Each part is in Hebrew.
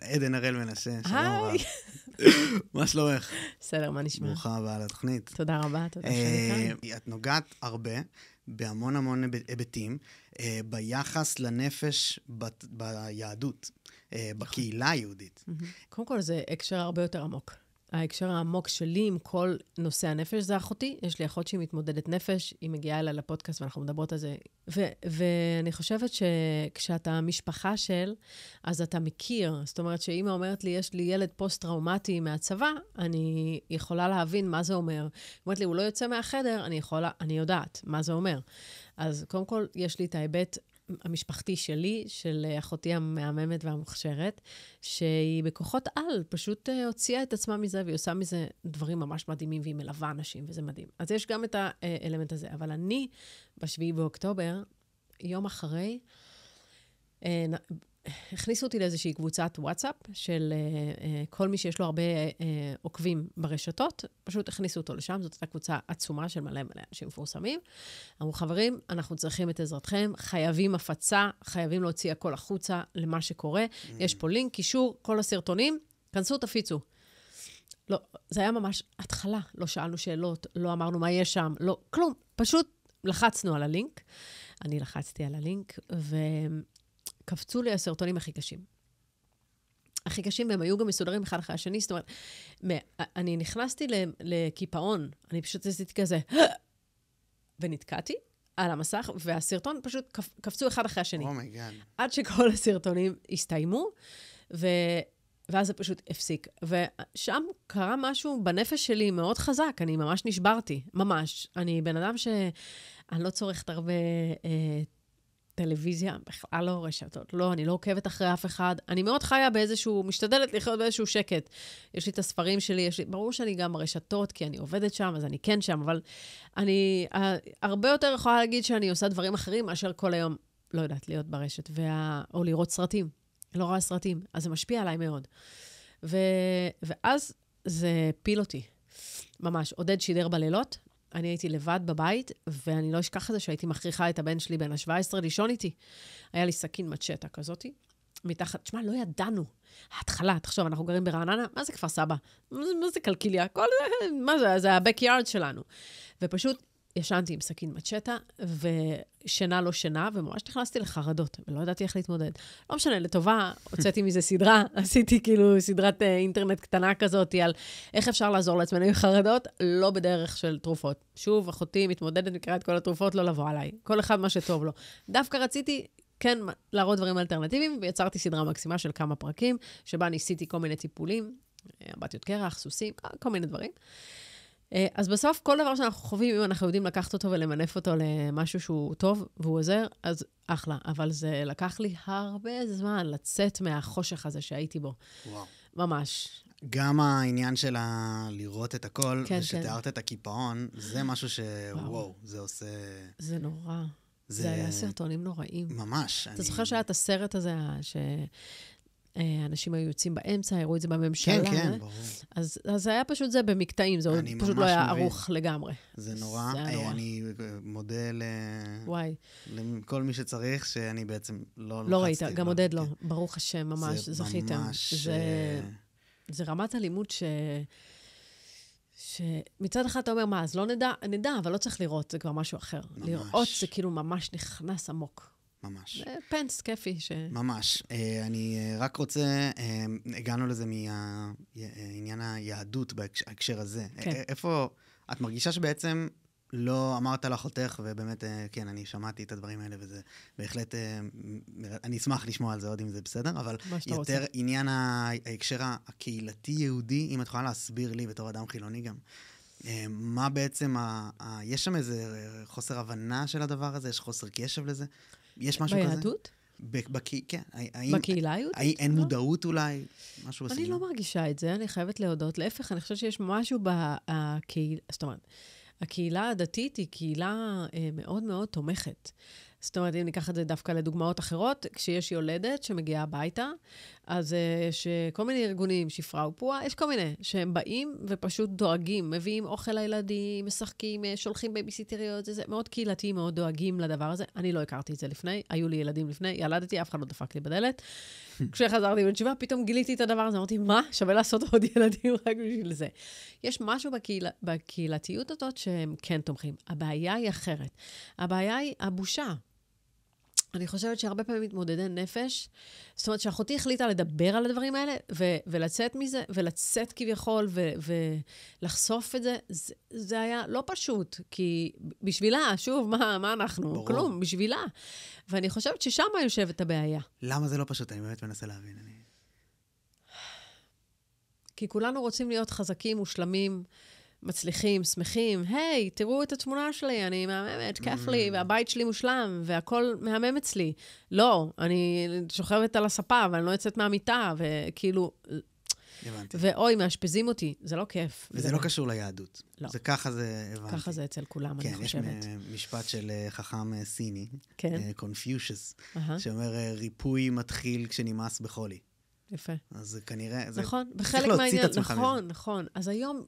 עדן הראל מנשה, שלום רב. היי. מה שלומך? בסדר, מה נשמע? ברוכה הבאה לתוכנית. תודה רבה, תודה שאני כאן. את נוגעת הרבה, בהמון המון היבטים, ביחס לנפש ביהדות, בקהילה היהודית. קודם כל, זה הקשר הרבה יותר עמוק. ההקשר העמוק שלי עם כל נושא הנפש זה אחותי. יש לי אחות שהיא מתמודדת נפש, היא מגיעה אליי לפודקאסט ואנחנו מדברות על זה. ואני חושבת שכשאתה משפחה של, אז אתה מכיר. זאת אומרת שאמא אומרת לי, יש לי ילד פוסט-טראומטי מהצבא, אני יכולה להבין מה זה אומר. היא אומרת לי, הוא לא יוצא מהחדר, אני יודעת מה זה אומר. אז קודם כל, יש לי את ההיבט המשפחתי שלי, של אחותי המהממת והמוכשרת, שהיא בכוחות על, פשוט הוציאה את עצמה מזה, והיא עושה מזה דברים ממש מדהימים, והיא מלווה אנשים, וזה מדהים. אז יש גם את האלמנט הזה. אבל אני, ב7 באוקטובר, יום אחרי, הכניסו אותי לאיזושהי קבוצת וואטסאפ, של כל מי שיש לו הרבה עוקבים ברשתות, פשוט הכניסו אותו לשם, זאת הייתה קבוצה עצומה של מלא אנשים מפורסמים. אמרו, חברים, אנחנו צריכים את עזרתכם, חייבים הפצה, חייבים להוציא הכל החוצה למה שקורה. יש פה לינק, קישור, כל הסרטונים, כנסו, תפיצו. לא, זה היה ממש התחלה, לא שאלנו שאלות, לא אמרנו מה יש שם, לא, כלום, פשוט לחצנו על הלינק. אני לחצתי על הלינק, קפצו לי הסרטונים הכי קשים. הכי קשים, והם היו גם מסודרים אחד אחרי השני. זאת אומרת, אני נכנסתי לקיפאון, אני פשוט עשיתי כזה, ונתקעתי על המסך, והסרטון פשוט קפצו אחד אחרי השני. אומייגאד. עד שכל הסרטונים הסתיימו, ואז זה פשוט הפסיק. ושם קרה משהו בנפש שלי מאוד חזק, אני ממש נשברתי, ממש. אני בן אדם אני לא צורכת הרבה טלוויזיה, בכלל לא רשתות. לא, אני לא עוקבת אחרי אף אחד. אני מאוד חיה משתדלת לחיות באיזשהו שקט. יש לי את הספרים שלי, ברור שאני גם ברשתות, כי אני עובדת שם, אז אני כן שם, אבל אני הרבה יותר יכולה להגיד שאני עושה דברים אחרים, מאשר כל היום, לא יודעת, להיות ברשת, או לראות סרטים. לא רואה סרטים, אז זה משפיע עליי מאוד. ואז זה פיל אותי. ממש, עודד שידר בלילות, אני הייתי לבד בבית, ואני לא אשכח את זה שהייתי מכריחה את הבן שלי בין ה-17 לישון איתי. היה לי סכין מצ'טה כזאתי, מתחת, תשמע, לא ידענו. ההתחלה, תחשוב, אנחנו גרים ברעננה, מה זה כפר סבא? מה זה קלקיליה? מה זה? זה ה-backyard שלנו. ופשוט ישנתי עם סכין מצ'טה, ושינה לא שינה, וממש נכנסתי לחרדות, ולא ידעתי איך להתמודד. לא משנה, לטובה, הוצאתי מזה סדרה, עשיתי כאילו סדרת אינטרנט קטנה כזאת, על איך אפשר לעזור לעצמנו עם חרדות, לא בדרך של תרופות. שוב, אחותי מתמודדת, מכירה את כל התרופות, לא לבוא עליי. כל אחד מה שטוב לו. דווקא רציתי, כן, להראות דברים אלטרנטיביים, ויצרתי סדרה מקסימה של כמה פרקים, שבה ניסיתי כל מיני טיפולים, אמבטיות קרח, סוסים, כל מיני דברים. אז בסוף, כל דבר שאנחנו חווים, אם אנחנו יודעים לקחת אותו ולמנף אותו למשהו שהוא טוב והוא עוזר, אז אחלה. אבל זה לקח לי הרבה זמן לצאת מהחושך הזה שהייתי בו. וואו. ממש. גם העניין של לראות את הכל, כן, ושתיארת כן. את הקיפאון, זה משהו שוואו, זה עושה... זה נורא. זה היה סרטונים נוראים. ממש. אתה זוכר שהיה את הסרט הזה, אנשים היו יוצאים באמצע, הראו את זה בממשלה. כן, כן, ברור. אז היה פשוט זה במקטעים, זה פשוט לא היה ערוך לגמרי. זה נורא. אני מודה לכל מי שצריך, שאני בעצם לא לחצתי. לא ראית, גם עודד לא. ברוך השם, ממש, זכיתם. זה רמת הלימוד שמצד אחד אתה אומר, מה, אז לא נדע, אבל לא צריך לראות, זה כבר משהו אחר. לראות זה כאילו ממש נכנס עמוק. ממש. פנס, כיפי. ממש. אני רק רוצה, הגענו לזה מעניין היהדות בהקשר הזה. כן. איפה, את מרגישה שבעצם לא אמרת לאחותך, ובאמת, כן, אני שמעתי את הדברים האלה, וזה בהחלט, אני אשמח לשמוע על זה עוד אם זה בסדר, אבל יותר עניין ההקשר הקהילתי-יהודי, אם את יכולה להסביר לי בתור אדם חילוני גם, מה בעצם, יש שם איזה חוסר הבנה של הדבר הזה? יש חוסר קשב לזה? יש משהו כזה? ביהדות? כן. בקהילה היהודית? אין מודעות אולי? משהו בסגנון? אני לא מרגישה את זה, אני חייבת להודות. להפך, אני חושבת שיש משהו בקהילה, זאת אומרת, הקהילה הדתית היא קהילה מאוד מאוד תומכת. זאת אומרת, אם ניקח את זה דווקא לדוגמאות אחרות, כשיש יולדת שמגיעה הביתה, אז יש כל מיני ארגונים, שפרה ופועה, יש כל מיני, שהם באים ופשוט דואגים, מביאים אוכל לילדים, משחקים, שולחים בייביסיטריות, זה מאוד קהילתי, מאוד דואגים לדבר הזה. אני לא הכרתי את זה לפני, היו לי ילדים לפני, ילדתי, אף אחד לא דפק לי בדלת. כשחזרתי בתשובה, פתאום גיליתי את הדבר הזה, אמרתי, מה? שווה לעשות עוד ילדים רק בשביל זה. יש משהו בקהילתיות הזאת שהם כן תומכים. הבעיה היא אחרת. הבעיה היא הבושה. אני חושבת שהרבה פעמים מתמודדי נפש, זאת אומרת שאחותי החליטה לדבר על הדברים האלה, ולצאת מזה, ולצאת כביכול, ולחשוף את זה, זה היה לא פשוט, כי בשבילה, שוב, מה אנחנו? ברור. כלום, בשבילה. ואני חושבת ששם יושבת הבעיה. למה זה לא פשוט? אני באמת מנסה להבין. כי כולנו רוצים להיות חזקים, מושלמים, מצליחים, שמחים, היי, תראו את התמונה שלי, אני מהממת, כיף לי, והבית שלי מושלם, והכל מהמם אצלי. לא, אני שוכבת על הספה, ואני לא יוצאת מהמיטה, וכאילו... הבנתי. ואוי, מאשפזים אותי, זה לא כיף. וזה לא קשור ליהדות. לא. זה ככה זה, הבנתי. ככה זה אצל כולם, אני חושבת. כן, יש משפט של חכם סיני, כן. קונפיושיוס, שאומר, ריפוי מתחיל כשנמאס בחולי. יפה. אז כנראה... נכון, וחלק מהעניין, נכון. אז היום...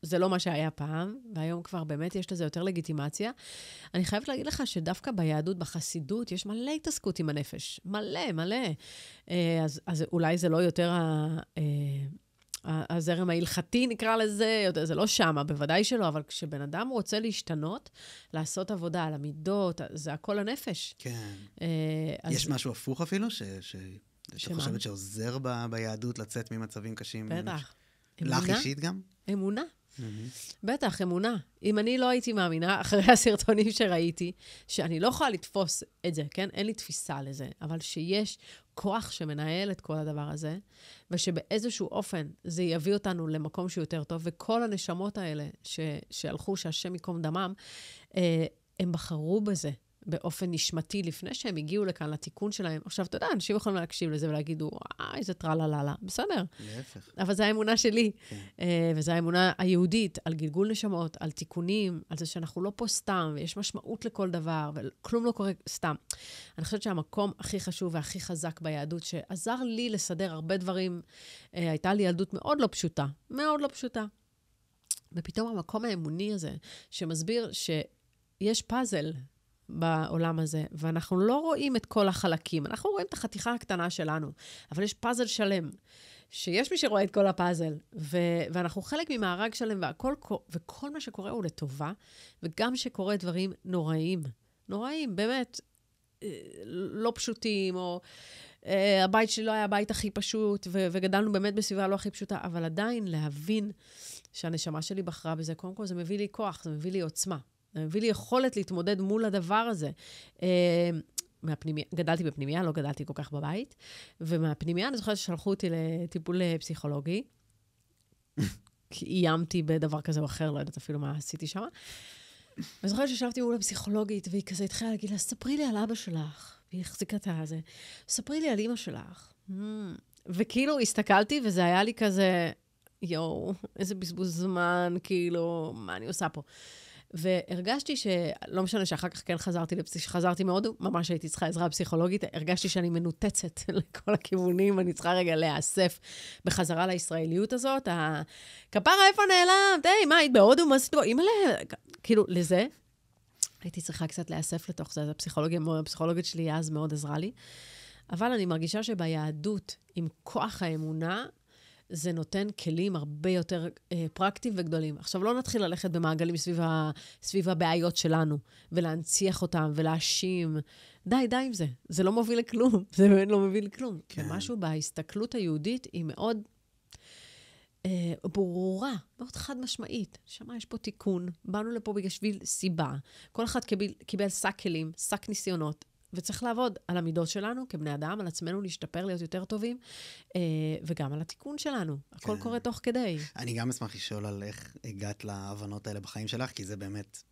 זה לא מה שהיה פעם, והיום כבר באמת יש לזה יותר לגיטימציה. אני חייבת להגיד לך שדווקא ביהדות, בחסידות, יש מלא התעסקות עם הנפש. מלא. אז אולי זה לא יותר הזרם ההלכתי, נקרא לזה, זה לא שמה, בוודאי שלא, אבל כשבן אדם רוצה להשתנות, לעשות עבודה על המידות, זה הכל הנפש. כן. יש משהו הפוך אפילו, שאת חושבת שעוזר ביהדות לצאת ממצבים קשים? בטח. לך אישית גם? אמונה. בטח, אמונה. אם אני לא הייתי מאמינה, אחרי הסרטונים שראיתי, שאני לא יכולה לתפוס את זה, כן? אין לי תפיסה לזה, אבל שיש כוח שמנהל את כל הדבר הזה, ושבאיזשהו אופן זה יביא אותנו למקום שהוא יותר טוב, וכל הנשמות האלה שהלכו, שהשם יקום דמם, הם בחרו בזה. באופן נשמתי, לפני שהם הגיעו לכאן לתיקון שלהם. עכשיו, אתה יודע, אנשים יכולים להקשיב לזה ולהגידו, איזה טרללה, בסדר. להפך. אבל זו האמונה שלי, וזו האמונה היהודית, על גלגול נשמות, על תיקונים, על זה שאנחנו לא פה סתם, ויש משמעות לכל דבר, וכלום לא קורה סתם. אני חושבת שהמקום הכי חשוב והכי חזק ביהדות, שעזר לי לסדר הרבה דברים, הייתה לי ילדות מאוד לא פשוטה, מאוד לא פשוטה. ופתאום המקום האמוני הזה, שמסביר שיש פאזל, בעולם הזה, ואנחנו לא רואים את כל החלקים, אנחנו רואים את החתיכה הקטנה שלנו, אבל יש פאזל שלם, שיש מי שרואה את כל הפאזל, ואנחנו חלק ממארג שלם, וכל מה שקורה הוא לטובה, וגם שקורה דברים נוראים, באמת, לא פשוטים, או הבית שלי לא היה הבית הכי פשוט, וגדלנו באמת בסביבה לא הכי פשוטה, אבל עדיין להבין שהנשמה שלי בחרה בזה, קודם כל זה מביא לי כוח, זה מביא לי עוצמה. זה מביא לי יכולת להתמודד מול הדבר הזה. גדלתי בפנימיה, לא גדלתי כל כך בבית, ומהפנימיה אני זוכרת ששלחו אותי לטיפול פסיכולוגי, כי איימתי בדבר כזה או אחר, לא יודעת אפילו מה עשיתי שם. אני זוכרת ששלחתי מול הפסיכולוגית, והיא כזה התחילה להגיד לה, ספרי לי על אבא שלך, והיא החזיקה את הזה, ספרי לי על אמא שלך. וכאילו הסתכלתי, וזה היה לי כזה, יואו, איזה בזבוז זמן, כאילו, מה אני עושה פה? והרגשתי שלא משנה שאחר כך כן חזרתי מהודו, ממש הייתי צריכה עזרה פסיכולוגית, הרגשתי שאני מנותצת לכל הכיוונים, אני צריכה רגע להיאסף בחזרה לישראליות הזאת, כפרה, איפה נעלמת? היי, מה, היית בהודו? מה עשית בו? כאילו, לזה, הייתי צריכה קצת להיאסף לתוך זה, הפסיכולוגית שלי אז מאוד עזרה לי, אבל אני מרגישה שביהדות, עם כוח האמונה, זה נותן כלים הרבה יותר פרקטיים וגדולים. עכשיו, לא נתחיל ללכת במעגלים סביב הבעיות שלנו, ולהנציח אותם, ולהאשים. די עם זה. זה לא מוביל לכלום. זה באמת לא מוביל לכלום. כן. ומשהו בהסתכלות היהודית היא מאוד ברורה, מאוד חד משמעית. שמה, יש פה תיקון. באנו לפה בשביל סיבה. כל אחד קיבל שק כלים, שק ניסיונות. וצריך לעבוד על המידות שלנו, כבני אדם, על עצמנו להשתפר, להיות יותר טובים, וגם על התיקון שלנו. הכל קורה תוך כדי. אני גם אשמח לשאול על איך הגעת להבנות האלה בחיים שלך, כי זה באמת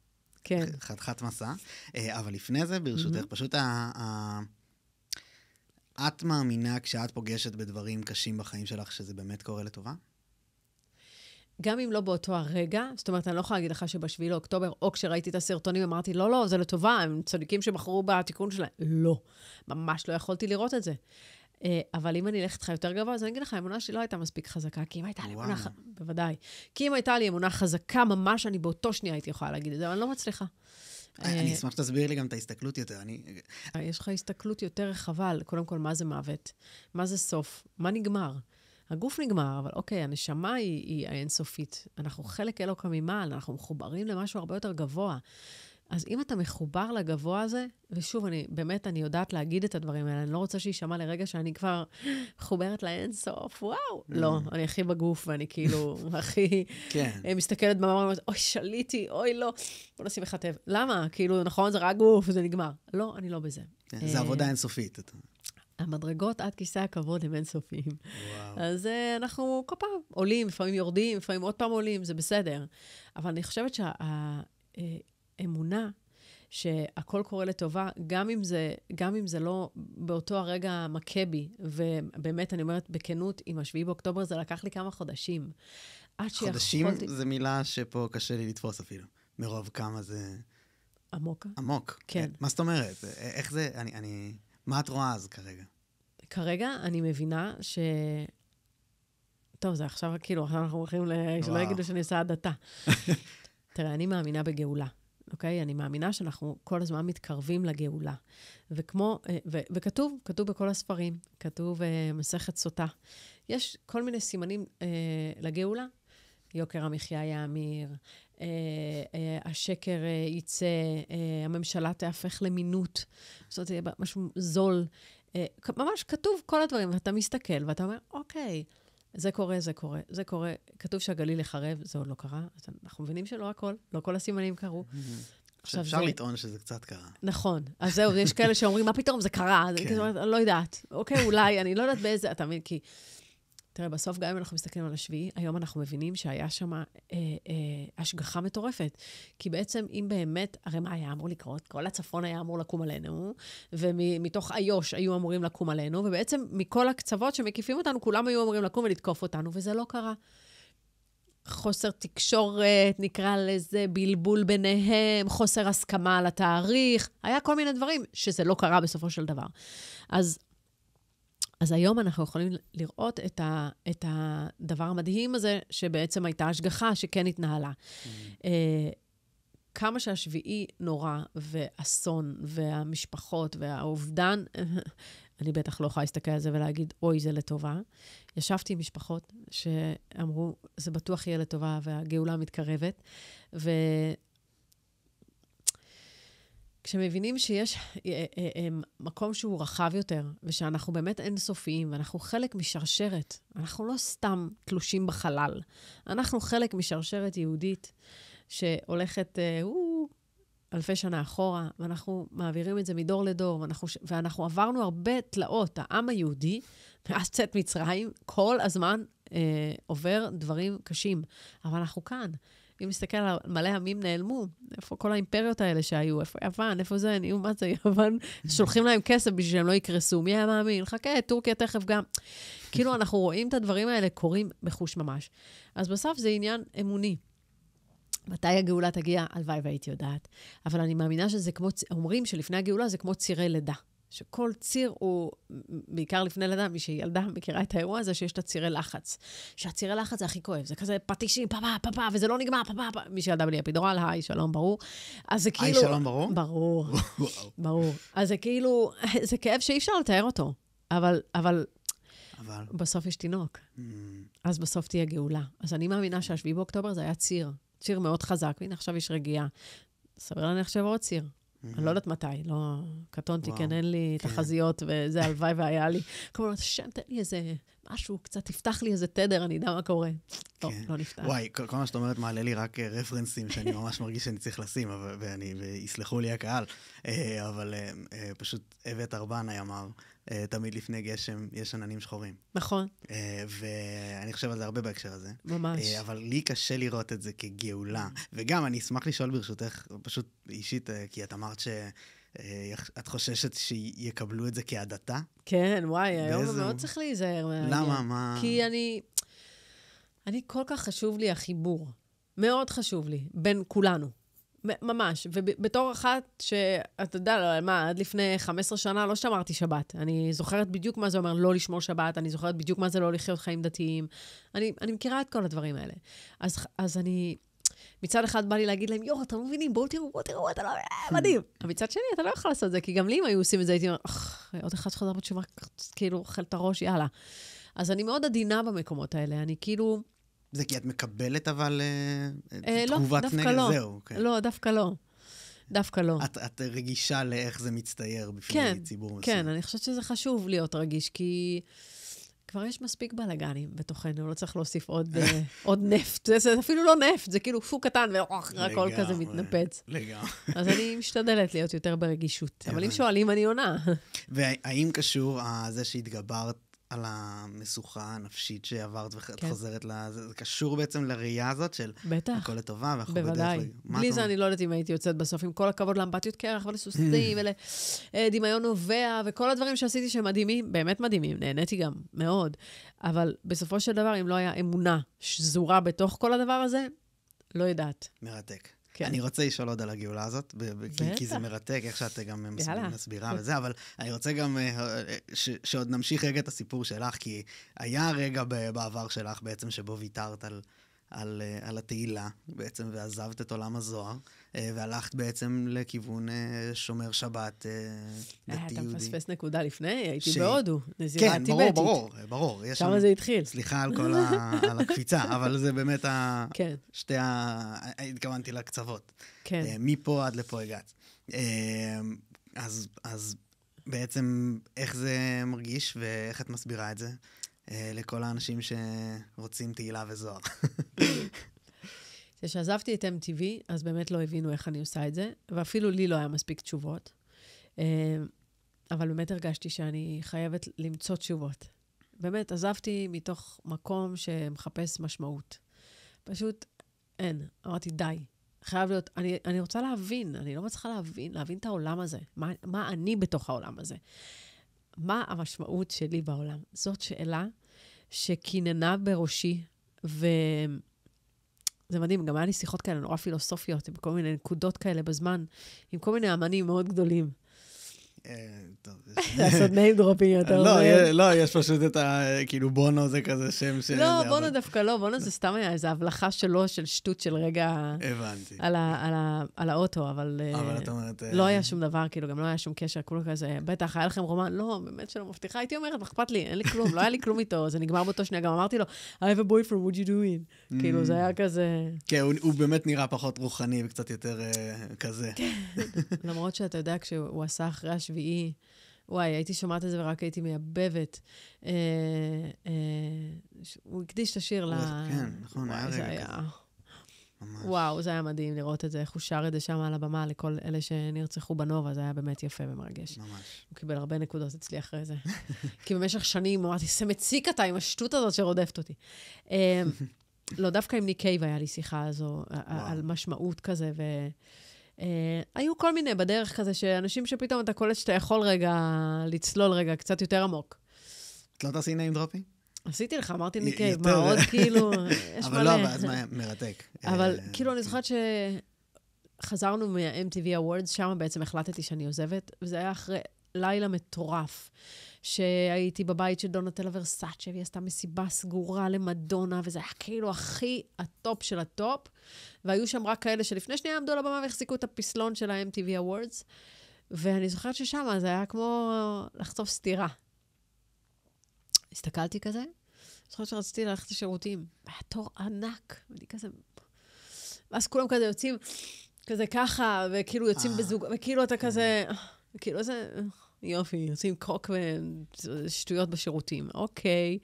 חתיכת מסע. אבל לפני זה, ברשותך, פשוט את מאמינה כשאת פוגשת בדברים קשים בחיים שלך, שזה באמת קורה לטובה? גם אם לא באותו הרגע, זאת אומרת, אני לא יכולה להגיד לך שבשביעי לאוקטובר, או כשראיתי את הסרטונים, אמרתי, לא, זה לטובה, הם צדיקים שבחרו בתיקון שלהם. לא, ממש לא יכולתי לראות את זה. אבל אם אני אלך איתך יותר גבוה, אז אני אגיד לך, האמונה שלי לא הייתה מספיק חזקה, כי אם הייתה לי אמונה, בוודאי, כי אם הייתה לי אמונה חזקה, ממש אני באותו שנייה הייתי יכולה להגיד את זה, אבל אני לא מצליחה. אני אשמח שתסביר לי גם את ההסתכלות יותר. יש לך הסתכלות יותר רחבה, קודם כל, מה זה מוות? מה זה סוף? מה נגמר? הגוף נגמר, אבל אוקיי, הנשמה היא האינסופית. אנחנו חלק אלוקא ממעל, אנחנו מחוברים למשהו הרבה יותר גבוה. אז אם אתה מחובר לגבוה הזה, ושוב, אני יודעת להגיד את הדברים האלה, אני לא רוצה שישמע לרגע שאני כבר מחוברת לאינסוף, וואו. לא, אני הכי בגוף, ואני כאילו הכי מסתכלת במראה, ואומרת, אוי, שליתי, אוי, לא. בוא נשים מחטב. למה? כאילו, נכון, זה רק גוף, וזה נגמר. לא, אני לא בזה. זה עבודה אינסופית. המדרגות עד כיסא הכבוד הם אינסופיים. אז אנחנו כל פעם עולים, לפעמים יורדים, לפעמים עוד פעם עולים, זה בסדר. אבל אני חושבת אמונה שהכל קורה לטובה, גם אם זה לא באותו הרגע מכה בי, ובאמת אני אומרת בכנות, עם השביעי באוקטובר זה לקח לי כמה חודשים. חודשים זה מילה שפה קשה לי לתפוס אפילו, מרוב כמה זה... עמוק. עמוק. כן. מה זאת אומרת? איך זה, מה את רואה אז כרגע? כרגע אני מבינה טוב, זה עכשיו כאילו, אנחנו הולכים שלא יגידו שאני עושה הדתה. תראה, אני מאמינה בגאולה. אוקיי? אני מאמינה שאנחנו כל הזמן מתקרבים לגאולה. וכתוב בכל הספרים, כתוב מסכת סוטה. יש כל מיני סימנים לגאולה. יוקר המחיה יאמיר, השקר ייצא, הממשלה תהפך למינות. זאת אומרת, משהו זול. ממש כתוב כל הדברים, ואתה מסתכל, ואתה אומר, אוקיי, זה קורה, זה קורה, זה קורה. כתוב שהגליל יחרב, זה עוד לא קרה. אנחנו מבינים שלא הכל, לא כל הסימנים קרו. אפשר לטעון שזה קצת קרה. נכון. אז זהו, יש כאלה שאומרים, מה פתאום, זה קרה. אני לא יודעת. אוקיי, אולי, אני לא יודעת באיזה, אתה מבין, כי... תראה, בסוף גם אם אנחנו מסתכלים על השביעי, היום אנחנו מבינים שהיה שם השגחה מטורפת. כי בעצם, אם באמת, הרי מה היה אמור לקרות? כל הצפון היה אמור לקום עלינו, ומתוך איו"ש היו אמורים לקום עלינו, ובעצם מכל הקצוות שמקיפים אותנו, כולם היו אמורים לקום ולתקוף אותנו, וזה לא קרה. חוסר תקשורת, נקרא לזה, בלבול ביניהם, חוסר הסכמה על התאריך, היה כל מיני דברים שזה לא קרה בסופו של דבר. אז היום אנחנו יכולים לראות את הדבר המדהים הזה, שבעצם הייתה השגחה שכן התנהלה. כמה שהשביעי נורא, ואסון, והמשפחות, והאובדן, אני בטח לא יכולה להסתכל על זה ולהגיד, אוי, זה לטובה. ישבתי עם משפחות שאמרו, זה בטוח יהיה לטובה, והגאולה מתקרבת. כשמבינים שיש מקום שהוא רחב יותר, ושאנחנו באמת אינסופיים, ואנחנו חלק משרשרת, אנחנו לא סתם תלושים בחלל, אנחנו חלק משרשרת יהודית, שהולכת אלפי שנה אחורה, ואנחנו מעבירים את זה מדור לדור, ואנחנו עברנו הרבה תלאות. העם היהודי, מאז צאת מצרים, כל הזמן עובר דברים קשים. אבל אנחנו כאן. אם נסתכל על מלא עמים נעלמו, איפה כל האימפריות האלה שהיו, איפה יוון, איפה זה, נהיו מה זה יוון, שולחים להם כסף בשביל שהם לא יקרסו, מי היה מאמין? חכה, טורקיה תכף גם. כאילו אנחנו רואים את הדברים האלה קורים בחוש ממש. אז בסוף זה עניין אמוני. מתי הגאולה תגיע? הלוואי והייתי יודעת. אבל אני מאמינה שזה כמו, אומרים שלפני הגאולה זה כמו צירי לידה. שכל ציר הוא, בעיקר לפני לידה, מי שילדה מכירה את האירוע הזה, שיש את הצירי לחץ. שהצירי לחץ זה הכי כואב. זה כזה פטישים, פאפה, וזה לא נגמר, פאפה. מי שילדה בלי אפידורל, היי, שלום, ברור. אז זה כאילו... היי, שלום, ברור? ברור. ברור. אז זה כאילו, זה כאב שאי אפשר לתאר אותו. אבל בסוף יש תינוק. אז בסוף תהיה גאולה. אז אני מאמינה שהשביעי באוקטובר זה היה ציר מאוד חזק, והנה עכשיו יש רגיעה. סביר להניח שעוד ציר. אני לא יודעת מתי, לא קטונתי, כן, אין לי תחזיות, וזה הלוואי והיה לי. כלומר, שם, תן לי איזה משהו, קצת תפתח לי איזה תדר, אני יודע מה קורה. לא נפתח. וואי, כל מה שאת אומרת מעלה לי רק רפרנסים, שאני ממש מרגיש שאני צריך לשים, ויסלחו לי הקהל, אבל פשוט אבט ארבנאי אמר, תמיד לפני גשם יש עננים שחורים. נכון. ואני חושב על זה הרבה בהקשר הזה. ממש. אבל לי קשה לראות את זה כגאולה. וגם אני אשמח לשאול ברשותך, פשוט אישית, כי את אמרת שאת חוששת שיקבלו את זה כהדתה? כן, וואי, היום מאוד צריך להיזהר. למה? מה? כי אני כל כך חשוב לי החיבור. מאוד חשוב לי, בין כולנו. ממש. ובתור אחת שאתה יודע, מה, עד לפני 15 שנה לא שמרתי שבת. אני זוכרת בדיוק מה זה אומר לא לשמור שבת, אני זוכרת בדיוק מה זה לא לחיות חיים דתיים. אני מכירה את כל הדברים האלה. אז אני... מצד אחד בא לי להגיד להם, אתם לא מבינים, בואו תראו, אתה לא... מדהים. מצד שני, אתה לא יכול לעשות את זה, כי גם לי אם היו עושים את זה, הייתי אומר, עוד אחד שחזר בתשובה, כאילו, אוכל את הראש, יאללה. אז אני מאוד עדינה במקומות האלה, אני כאילו... זה כי את מקבלת אבל תגובת נגד זהו. לא, דווקא לא. את רגישה לאיך זה מצטייר בפני ציבור מסוים. כן, אני חושבת שזה חשוב להיות רגיש, כי כבר יש מספיק בלגנים בתוכנו, לא צריך להוסיף עוד נפט. זה אפילו לא נפט, זה כאילו פוק קטן, והכל כזה מתנפץ. לגמרי. אז אני משתדלת להיות יותר ברגישות. אבל אם שואלים, אני עונה. והאם קשור זה שהתגברת על המשוכה הנפשית שעברת ואת חוזרת לזה, זה קשור בעצם לראייה הזאת של הכל לטובה, ואנחנו בוודאי. בלי זה אני לא יודעת אם הייתי יוצאת בסוף, עם כל הכבוד לאמפתיות קרח ולסוסים ולדמיון נובע, וכל הדברים שעשיתי שהם מדהימים, באמת מדהימים, נהניתי גם מאוד, אבל בסופו של דבר, אם לא היה אמונה שזורה בתוך כל הדבר הזה, לא יודעת. מרתק. אני רוצה לשאול עוד על הגאולה הזאת, כי זה מרתק, איך שאת גם מסבירה וזה, אבל אני רוצה גם שעוד נמשיך רגע את הסיפור שלך, כי היה רגע בעבר שלך בעצם שבו ויתרת על התהילה בעצם, ועזבת את עולם הזוהר, והלכת בעצם לכיוון שומר שבת דתי יהודי. אתה מפספס נקודה לפני, הייתי בהודו, נזירה טיבטית. כן, ברור. שם זה התחיל. סליחה על הקפיצה, אבל זה באמת התכוונתי לקצוות. מפה עד לפה הגעת. אז בעצם איך זה מרגיש, ואיך את מסבירה את זה לכל האנשים שרוצים תהילה וזוהר? כשעזבתי את MTV, אז באמת לא הבינו איך אני עושה את זה, ואפילו לי לא היה מספיק תשובות. אבל באמת הרגשתי שאני חייבת למצוא תשובות. באמת, עזבתי מתוך מקום שמחפש משמעות. פשוט אין. אמרתי, די. חייב להיות, אני רוצה להבין, אני לא מצליחה להבין את העולם הזה. מה אני בתוך העולם הזה? מה המשמעות שלי בעולם? זאת שאלה שכיננה בראשי, זה מדהים, גם היה לי שיחות כאלה נורא פילוסופיות, עם כל מיני נקודות כאלה בזמן, עם כל מיני אמנים מאוד גדולים. לעשות name dropping יותר. לא, יש פשוט את כאילו בונו זה כזה שם של... לא, בונו דווקא לא, בונו זה סתם היה איזו הבלחה שלו, של שטות של רגע... הבנתי. על האוטו, אבל... את אומרת... לא היה שום דבר, כאילו, גם לא היה שום קשר, כולו כזה, בטח, היה לכם רומן, לא, באמת שלא מבטיחה, הייתי אומרת, אכפת לי, אין לי כלום, לא היה לי כלום איתו, זה נגמר באותו שנייה, גם אמרתי לו, I have a boyfriend, what you doing? כאילו, זה היה כזה... כן, הוא באמת נראה פחות רוחני וקצת יותר כזה. למרות שאתה יודע, כשהוא עשה אחרי השביעי, וואי, הייתי שומעת את זה ורק הייתי מייבבת. הוא הקדיש את השיר ל... כן, נכון, היה רגע כזה. וואו, זה היה מדהים לראות את זה, איך הוא שר את זה שם על הבמה לכל אלה שנרצחו בנובה, זה היה באמת יפה ומרגש. ממש. הוא קיבל הרבה נקודות אצלי אחרי זה. כי במשך שנים אמרתי, זה מציק אתה עם השטות הזאת שרודפת אותי. לא, דווקא עם ניק קייב היה לי שיחה הזו, על משמעות כזה, היו כל מיני בדרך כזה, שאנשים שפתאום אתה קולט שאתה יכול רגע לצלול רגע קצת יותר עמוק. את לא תעשי name dropping? עשיתי לך, אמרתי ניק קייב, מה עוד כאילו, יש מלא. אבל לא, ואז מרתק. אבל כאילו אני זוכרת שחזרנו מה-MTV Awards, שם בעצם החלטתי שאני עוזבת, וזה היה אחרי לילה מטורף, שהייתי בבית של דונטלה ורסאצ'ה, והיא עשתה מסיבה סגורה למדונה, וזה היה כאילו הכי הטופ של הטופ, והיו שם רק כאלה שלפני שנייה עמדו לבמה והחזיקו את הפסלון של ה-MTV Awards, ואני זוכרת ששם זה היה כמו לחטוף סתירה. הסתכלתי כזה, זוכרת שרציתי ללכת לשירותים, היה תור ענק, ואני כזה... ואז כולם כזה יוצאים כזה ככה, וכאילו יוצאים בזוג, וכאילו אתה כזה... כאילו זה... יופי, יוצאים קוק ושטויות בשירותים. אוקיי.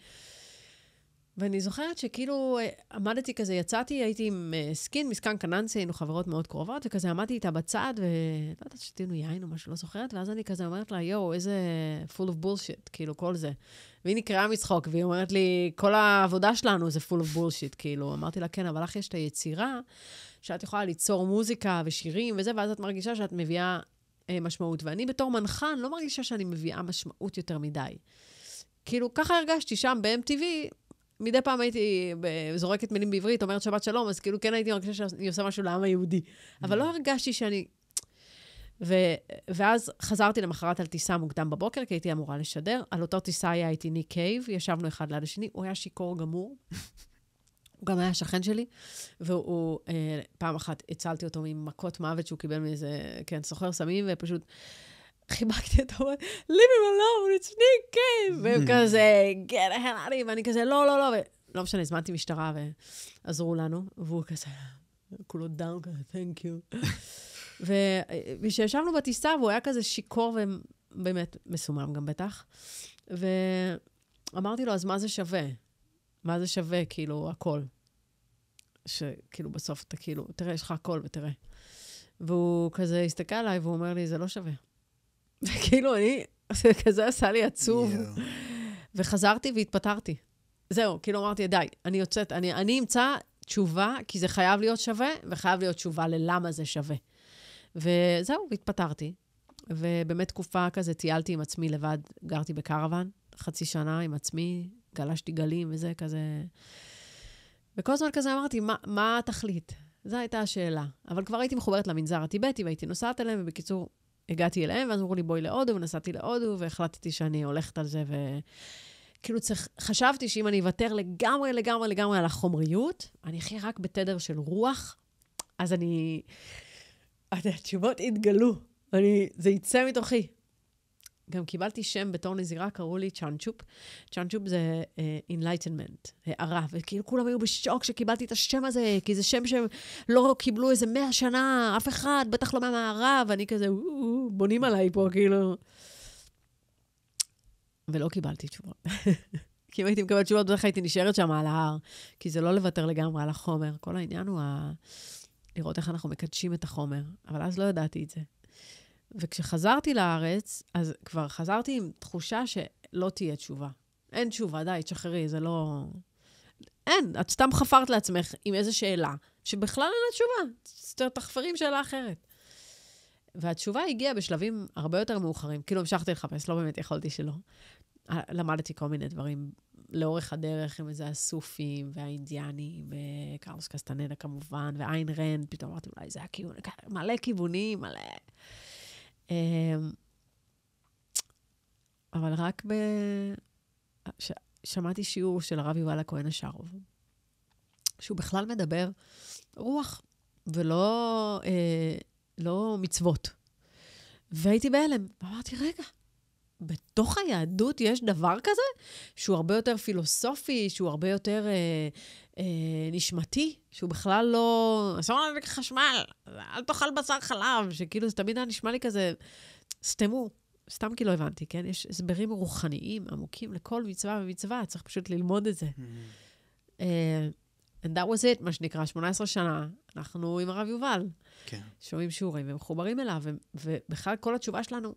ואני זוכרת שכאילו עמדתי כזה, יצאתי, הייתי עם סקין, מסקן קננסי, היינו חברות מאוד קרובות, וכזה עמדתי איתה בצד, ולא יודעת שתינו יין או משהו, לא זוכרת, ואז אני כזה אומרת לה, יו, איזה full of bullshit, כאילו, כל זה. והיא נקראה מצחוק, והיא אומרת לי, כל העבודה שלנו זה full of bullshit, כאילו. אמרתי לה, כן, אבל לך יש את היצירה, שאת יכולה ליצור מוזיקה ושירים וזה, ואז את מרגישה שאת מביאה משמעות. ואני בתור מנחן לא מרגישה שאני מביאה משמעות יותר מדי. כאילו, ככה הרגשתי שם ב-MTV, מדי פעם הייתי זורקת מילים בעברית, אומרת שבת שלום, אז כאילו כן הייתי מרגישה שאני עושה משהו לעם היהודי. אבל לא הרגשתי שאני... ואז חזרתי למחרת על טיסה מוקדם בבוקר, כי הייתי אמורה לשדר. על אותו טיסה היה איתי ניק קייב, ישבנו אחד ליד השני, הוא היה שיקור גמור. הוא גם היה שכן שלי, והוא פעם אחת הצלתי אותו ממכות מוות שהוא קיבל מאיזה, כן, סוחר סמים, ופשוט חיבקתי אותו, leave him alone, it's Nick Cave, והם כזה, get the hell out of here, ואני כזה, לא, לא משנה, הזמנתי משטרה ועזרו לנו, והוא כזה, כולו דאון כזה, thank you. וכשישבנו בטיסה, והוא היה כזה שיקור ובאמת מסומם גם בטח, ואמרתי לו, אז מה זה שווה? מה זה שווה, כאילו, הכל? שכאילו בסוף אתה כאילו, תראה, יש לך הכל ותראה. והוא כזה הסתכל עליי והוא אומר לי, זה לא שווה. וכאילו זה כזה עשה לי עצוב. וחזרתי והתפטרתי. זהו, כאילו אמרתי, די, אני יוצאת, אני אמצא תשובה, כי זה חייב להיות שווה, וחייב להיות תשובה ללמה זה שווה. וזהו, והתפטרתי. ובאמת תקופה כזה טיילתי עם עצמי לבד, גרתי בקרוון, חצי שנה עם עצמי, גלשתי גלים וזה כזה. וכל הזמן כזה אמרתי, מה התכלית? זו הייתה השאלה. אבל כבר הייתי מחוברת למנזר הטיבטי, והייתי נוסעת אליהם, ובקיצור, הגעתי אליהם, ואז אמרו לי, בואי להודו, ונסעתי להודו, והחלטתי שאני הולכת על זה, וכאילו חשבתי שאם אני אוותר לגמרי על החומריות, אני אחיה רק בתדר של רוח, אז התשובות התגלו, זה יצא מתוכי. גם קיבלתי שם בתור נזירה, קראו לי צ'אנצ'ופ. צ'אנצ'ופ זה enlightenment, הערה. וכאילו כולם היו בשוק שקיבלתי את השם הזה, כי זה שם שלא קיבלו איזה 100 שנה, אף אחד, בטח לא מהמערב, ואני כזה, בונים עליי פה, כאילו. ולא קיבלתי תשובות. כי אם הייתי מקבלת תשובות, בדרך הייתי נשארת שם על ההר, כי זה לא לוותר לגמרי על החומר. כל העניין הוא לראות איך אנחנו מקדשים את החומר, אבל אז לא ידעתי את זה. וכשחזרתי לארץ, אז כבר חזרתי עם תחושה שלא תהיה תשובה. אין תשובה, די, תשחררי, זה לא... אין, את סתם חפרת לעצמך עם איזו שאלה, שבכלל אין לה תשובה. תחפרים שאלה אחרת. והתשובה הגיעה בשלבים הרבה יותר מאוחרים. כאילו המשכתי לחפש, לא באמת יכולתי שלא. למדתי כל מיני דברים לאורך הדרך, עם איזה הסופים והאינדיאנים, וקרלוס קסטנדה כמובן, ואיין רנד, פתאום אמרתי, אולי זה הכיוון, מלא כיוונים, מלא... אבל רק שמעתי שיעור של הרב יובל הכהן השרוב, שהוא בכלל מדבר רוח, ולא לא מצוות. והייתי בהלם, ואמרתי, רגע, בתוך היהדות יש דבר כזה, שהוא הרבה יותר פילוסופי, שהוא הרבה יותר נשמתי, שהוא בכלל לא... אסור להדליק חשמל, אל תאכל בשר חלב, שכאילו זה תמיד היה נשמע לי כזה, סתמו, סתם כי לא הבנתי, כן? יש הסברים רוחניים, עמוקים לכל מצווה ומצווה, צריך פשוט ללמוד את זה. And that was it, מה שנקרא, 18 שנה, אנחנו עם הרב יובל. כן. שומעים שיעורים ומחוברים אליו, ובכלל כל התשובה שלנו,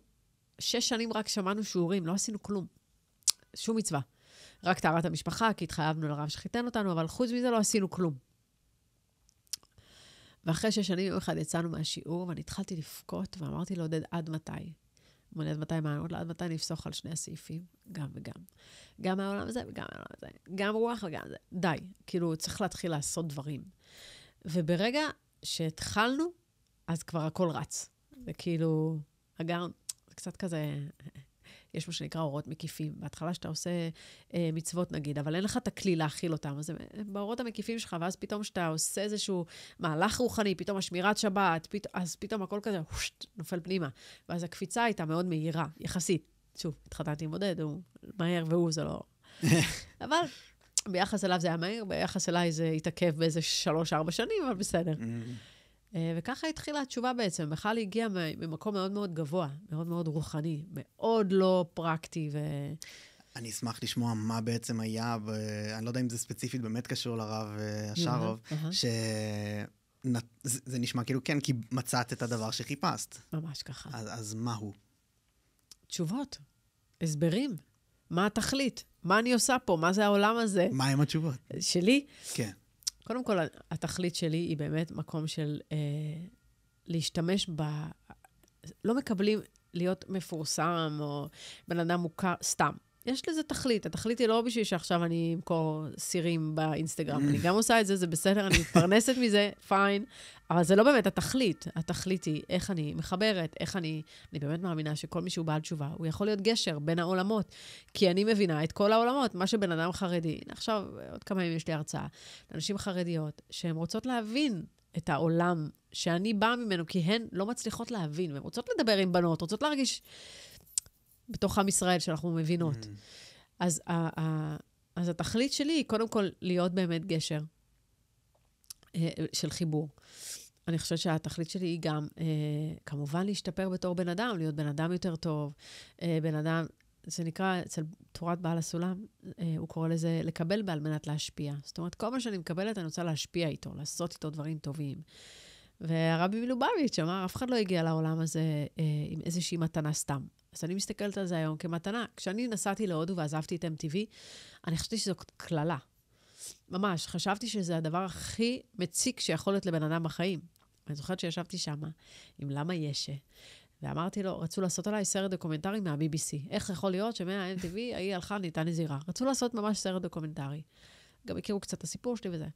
6 שנים רק שמענו שיעורים, לא עשינו כלום. שום מצווה. רק טהרת המשפחה, כי התחייבנו לרב שחיתן אותנו, אבל חוץ מזה לא עשינו כלום. ואחרי 6 שנים, יום אחד יצאנו מהשיעור, ואני התחלתי לפקות, ואמרתי לו, עודד, עד מתי? עד מתי מה? עד מתי נפסוח על 2 הסעיפים? גם וגם. גם מהעולם הזה וגם מהעולם הזה. גם רוח וגם זה. די. כאילו, צריך להתחיל לעשות דברים. וברגע שהתחלנו, אז כבר הכל רץ. וכאילו, הגרן, זה קצת כזה... יש מה שנקרא אורות מקיפים. בהתחלה שאתה עושה מצוות נגיד, אבל אין לך את הכלי להכיל אותם. אז זה באורות המקיפים שלך, ואז פתאום שאתה עושה איזשהו מהלך רוחני, פתאום השמירת שבת, אז פתאום הכל כזה נופל פנימה. ואז הקפיצה הייתה מאוד מהירה, יחסית. שוב, התחתנתי עם עודד, הוא מהר והוא זה לא... אבל ביחס אליו זה היה מהיר, ביחס אליי זה התעכב באיזה 3-4 שנים, אבל בסדר. וככה התחילה התשובה בעצם. בכלל היא הגיעה ממקום מאוד מאוד גבוה, מאוד מאוד רוחני, מאוד לא פרקטי. אני אשמח לשמוע מה בעצם היה, אני לא יודע אם זה ספציפית באמת קשור לרב השרוב, שזה נשמע כאילו כן, כי מצאת את הדבר שחיפשת. ממש ככה. אז מה הוא? תשובות, הסברים, מה התכלית, מה אני עושה פה, מה זה העולם הזה. מה עם התשובות? שלי? כן. קודם כל, התכלית שלי היא באמת מקום של להשתמש לא מקבלים להיות מפורסם או בן אדם מוכר, סתם. יש לזה תכלית. התכלית היא לא בשביל שעכשיו אני אמכור סירים באינסטגרם. אני גם עושה את זה, זה בסדר, אני מתפרנסת מזה, פיין. אבל זה לא באמת התכלית. התכלית היא איך אני מחברת, איך אני באמת מאמינה שכל מי שהוא בעל תשובה, הוא יכול להיות גשר בין העולמות. כי אני מבינה את כל העולמות, מה שבן אדם חרדי. עכשיו, עוד כמה ימים יש לי הרצאה, לאנשים חרדיות, שהן רוצות להבין את העולם שאני באה ממנו, כי הן לא מצליחות להבין, והן רוצות לדבר עם בנות, רוצות להרגיש בתוך עם ישראל שאנחנו מבינות. אז התכלית שלי היא קודם כל להיות באמת גשר של חיבור. אני חושבת שהתכלית שלי היא גם, כמובן להשתפר בתור בן אדם, להיות בן אדם יותר טוב, בן אדם, זה נקרא, אצל תורת בעל הסולם, הוא קורא לזה לקבל בעל מנת להשפיע. זאת אומרת, כל מה שאני מקבלת, אני רוצה להשפיע איתו, לעשות איתו דברים טובים. והרבי מלובביץ' אמר, אף אחד לא הגיע לעולם הזה עם איזושהי מתנה סתם. אז אני מסתכלת על זה היום כמתנה. כשאני נסעתי להודו ועזבתי את MTV, אני חשבתי שזו כללה. ממש, חשבתי שזה הדבר הכי מציק שיכול להיות לבן אדם בחיים. אני זוכרת שישבתי שם עם למה ישה, ואמרתי לו, רצו לעשות עליי סרט דוקומנטרי מה-BBC. איך יכול להיות שמה-MTV היא הלכה, ניתן נזירה. רצו לעשות ממש סרט דוקומנטרי. גם הכירו קצת את הסיפור שלי וזה.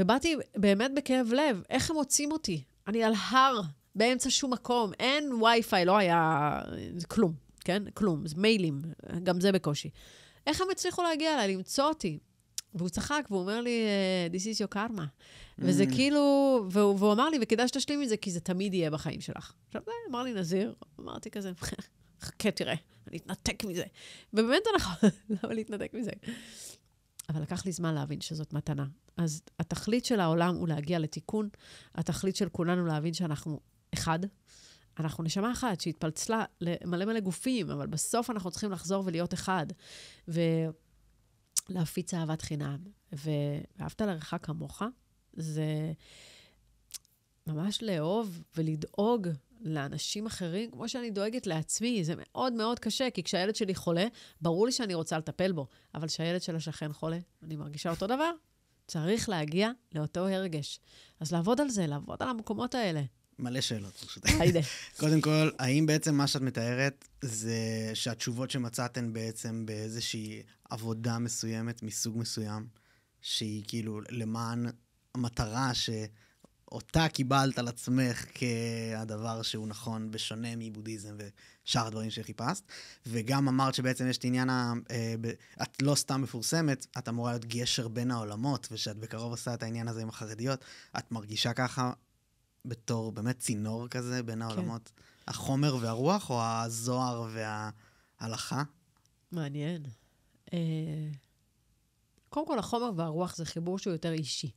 ובאתי באמת בכאב לב, איך הם מוצאים אותי? אני על הר, באמצע שום מקום, אין וי-פיי, לא היה כלום, כן? כלום, זה מיילים, גם זה בקושי. איך הם הצליחו להגיע אליי, למצוא אותי? והוא צחק, והוא אומר לי, this is your karma. וזה כאילו, והוא אמר לי, וכדאי שתשלים מזה, כי זה תמיד יהיה בחיים שלך. עכשיו, אמר לי נזיר, אמרתי כזה, חכה, תראה, אני אתנתק מזה. ובאמת אנחנו, למה להתנתק מזה? אבל לקח לי זמן להבין שזאת מתנה. אז התכלית של העולם הוא להגיע לתיקון, התכלית של כולנו להבין שאנחנו אחד, אנחנו נשמה אחת שהתפלצלה למלא מלא גופים, אבל בסוף אנחנו צריכים לחזור ולהיות אחד, ולהפיץ אהבת חינם. ואהבת לרעך כמוך, זה ממש לאהוב ולדאוג לאנשים אחרים, כמו שאני דואגת לעצמי. זה מאוד מאוד קשה, כי כשהילד שלי חולה, ברור לי שאני רוצה לטפל בו, אבל כשהילד של השכן חולה, אני מרגישה אותו דבר. צריך להגיע לאותו הרגש. אז לעבוד על זה, לעבוד על המקומות האלה. מלא שאלות, פשוט. היידה. קודם כל, האם בעצם מה שאת מתארת, זה שהתשובות שמצאתן בעצם באיזושהי עבודה מסוימת, מסוג מסוים, שהיא כאילו למען המטרה שאותה קיבלת על עצמך כהדבר שהוא נכון, בשונה מבודהיזם ושאר הדברים שחיפשת, וגם אמרת שבעצם יש את עניין, את לא סתם מפורסמת, את אמורה להיות גשר בין העולמות, ושאת בקרוב עושה את העניין הזה עם החרדיות, את מרגישה ככה בתור באמת צינור כזה בין העולמות, החומר והרוח, או הזוהר וההלכה? מעניין. קודם כל, החומר והרוח זה חיבור שהוא יותר אישי.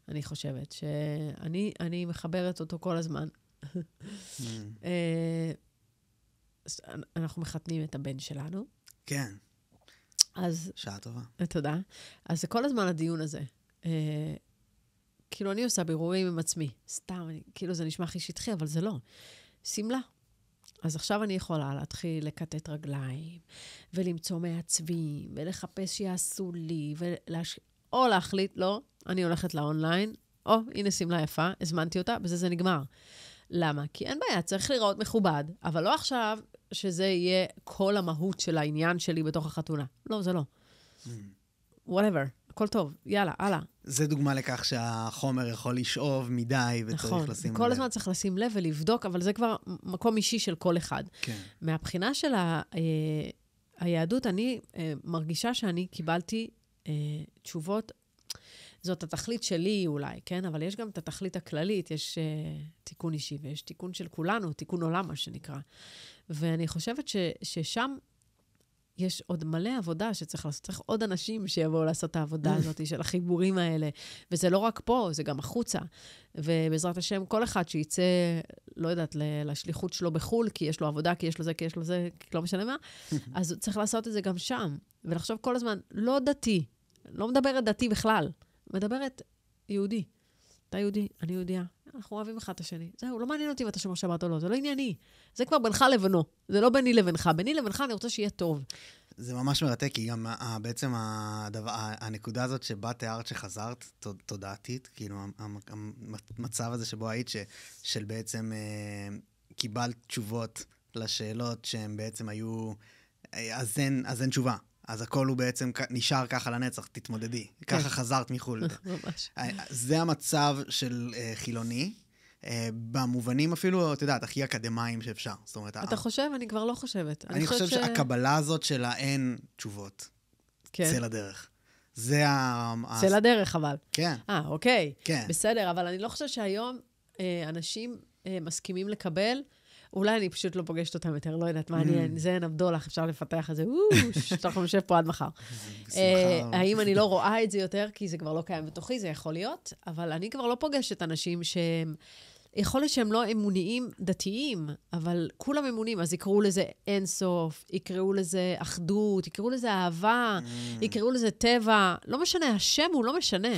אני חושבת שאני מחברת אותו כל הזמן. אנחנו מחתנים את הבן שלנו. כן. אז... שעה טובה. תודה. אז זה כל הזמן הדיון הזה. כאילו, אני עושה בירורים עם עצמי. סתם, כאילו זה נשמע הכי שטחי, אבל זה לא. סמלה. אז עכשיו אני יכולה להתחיל לקטט רגליים, ולמצוא מעצבים, ולחפש שיעשו לי, או להחליט, לא, אני הולכת לאונליין, או, הנה סמלה יפה, הזמנתי אותה, בזה זה נגמר. למה? כי אין בעיה, צריך לראות מכובד, אבל לא עכשיו שזה יהיה כל המהות של העניין שלי בתוך החתונה. לא, זה לא. whatever. הכל טוב, יאללה, הלאה. זה דוגמה לכך שהחומר יכול לשאוב מדי, וצריך לשים לב. כל הזמן צריך לשים לב ולבדוק, אבל זה כבר מקום אישי של כל אחד. כן. מהבחינה של היהדות, אני מרגישה שאני קיבלתי תשובות, זאת התכלית שלי אולי, כן? אבל יש גם את התכלית הכללית, יש תיקון אישי, ויש תיקון של כולנו, תיקון עולם, מה שנקרא. ואני חושבת ששם יש עוד מלא עבודה שצריך לעשות, צריך עוד אנשים שיבואו לעשות את העבודה הזאת של החיבורים האלה. וזה לא רק פה, זה גם החוצה. ובעזרת השם, כל אחד שיצא, לא יודעת, לשליחות שלו בחול, כי יש לו עבודה, כי יש לו זה, כי יש לו זה, לא משנה מה, אז צריך לעשות את זה גם שם. ולחשוב כל הזמן, לא דתי, לא מדברת דתי בכלל, מדברת יהודי. אתה יהודי, אני יהודיה. אנחנו אוהבים אחד את השני. זהו, לא מעניין אותי אם אתה שומר שבת או לא, זה לא ענייני. זה כבר בינך לבנו, זה לא ביני לבינך. ביני לבינך אני רוצה שיהיה טוב. זה ממש מרתק, כי גם בעצם הנקודה הזאת שבה תיארת שחזרת, תודעתית, כאילו המצב הזה שבו היית, של בעצם קיבלת תשובות לשאלות שהן בעצם היו אז אין תשובה. אז הכל הוא בעצם נשאר ככה לנצח, תתמודדי. ככה חזרת מחול. ממש. זה המצב של חילוני, במובנים אפילו, אתה יודעת, הכי אקדמיים שאפשר. זאת אומרת, אתה חושב? אני כבר לא חושבת. אני חושב שהקבלה הזאת של האין תשובות, צא לדרך. זה צא לדרך, אבל. כן. אוקיי. כן. בסדר, אבל אני לא חושב שהיום אנשים מסכימים לקבל, אולי אני פשוט לא פוגשת אותם יותר, לא יודעת מה, זה נבדולח, אפשר לפתח את זה, שאנחנו נשב פה עד מחר. האם אני לא רואה את זה יותר, כי זה כבר לא קיים בתוכי, זה יכול להיות, אבל אני כבר לא פוגשת אנשים שהם, יכול להיות שהם לא אמוניים דתיים, אבל כולם אמונים, אז יקראו לזה אינסוף, יקראו לזה אחדות, יקראו לזה אהבה, יקראו לזה טבע, לא משנה, השם הוא לא משנה.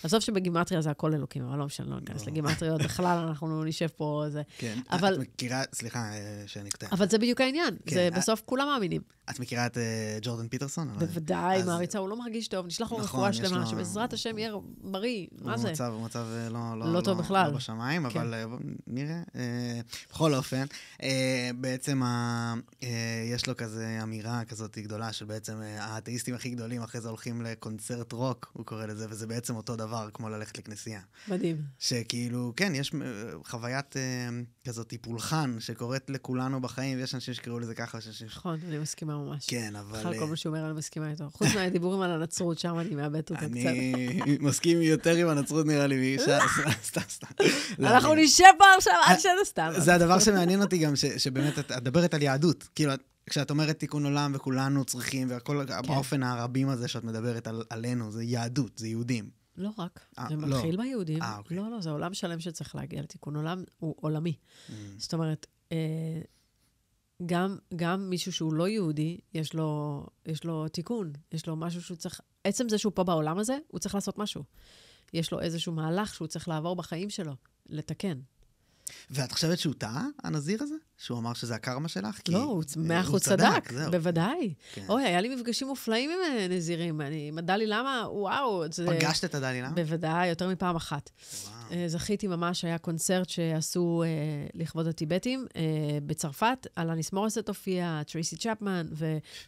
בסוף שבגימטריה זה הכל אלוקים, אבל לא משנה, לא ניכנס לגימטריות, בכלל אנחנו נשב פה, זה. כן, את מכירה, סליחה שאני קטע. אבל זה בדיוק העניין, זה בסוף כולם מאמינים. את מכירה את ג'ורדן פיטרסון? בוודאי, מעריצה, הוא לא מרגיש טוב, נשלח לו רפואה שלמה, שבעזרת השם יהיה בריא, מה זה? הוא מצב לא טוב בכלל. לא בשמיים, אבל נראה. בכל אופן, בעצם יש לו כזה אמירה כזאת גדולה, שבעצם האתאיסטים הכי גדולים אחרי זה הולכים לקונצרט רוק, הוא קורא לזה, וזה בעצם אותו דבר כמו ללכת לכנסייה. מדהים. שכאילו, כן, יש חוויית כזאת פולחן שקורית לכולנו בחיים, ויש אנשים שקראו לזה ככה. נכון, אני מסכימה ממש. כן, אבל... בכלל כל מה שהוא אומר, אני מסכימה איתו. חוץ מהדיבורים על הנצרות, שם אני מאבדת אותה קצת. אני מסכים יותר עם הנצרות, נראה לי, סתם. אנחנו נשב פה עכשיו עד שנסתם. זה הדבר שמעניין אותי גם, שבאמת את מדברת על יהדות. כאילו, כשאת אומרת תיקון עולם וכולנו צריכים, והכל באופן הרבים הזה שאת מדברת עלינו, זה יהדות, זה יהודים. לא רק, זה מתחיל ביהודים. לא, זה עולם שלם שצריך להגיע לתיקון עולם, הוא עולמי. זאת אומרת, גם מישהו שהוא לא יהודי, יש לו תיקון, יש לו משהו שהוא צריך, עצם זה שהוא פה בעולם הזה, הוא צריך לעשות משהו. יש לו איזשהו מהלך שהוא צריך לעבור בחיים שלו, לתקן. ואת חושבת שהוא טעה, הנזיר הזה? שהוא אמר שזה הקרמה שלך? לא, הוא 100% צדק, בוודאי. אוי, היה לי מפגשים מופלאים עם נזירים. מדלי למה, וואו. פגשת את הדלי למה? בוודאי, יותר מפעם אחת. זכיתי ממש, היה קונצרט שעשו לכבוד הטיבטים בצרפת, על הניסמורסט הופיע, טרייסי צ'פמן,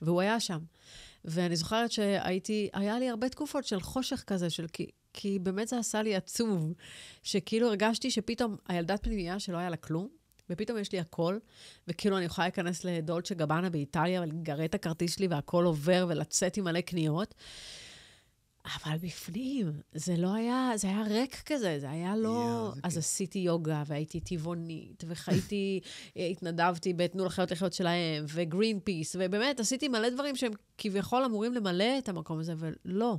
והוא היה שם. ואני זוכרת היה לי הרבה תקופות של חושך כזה, כי באמת זה עשה לי עצוב, שכאילו הרגשתי שפתאום הילדת פנימייה שלא היה לה כלום, ופתאום יש לי הכל, וכאילו אני יכולה להיכנס לדולצ'ה גבאנה באיטליה, ולגרד את הכרטיס שלי והכל עובר, ולצאת עם מלא קניות. אבל בפנים, זה לא היה, זה היה ריק כזה, זה היה לא... אז עשיתי יוגה, והייתי טבעונית, וחייתי, התנדבתי בתנו לחיות לחיות שלהם, וגרין פיס, ובאמת עשיתי מלא דברים שהם כביכול אמורים למלא את המקום הזה, ולא.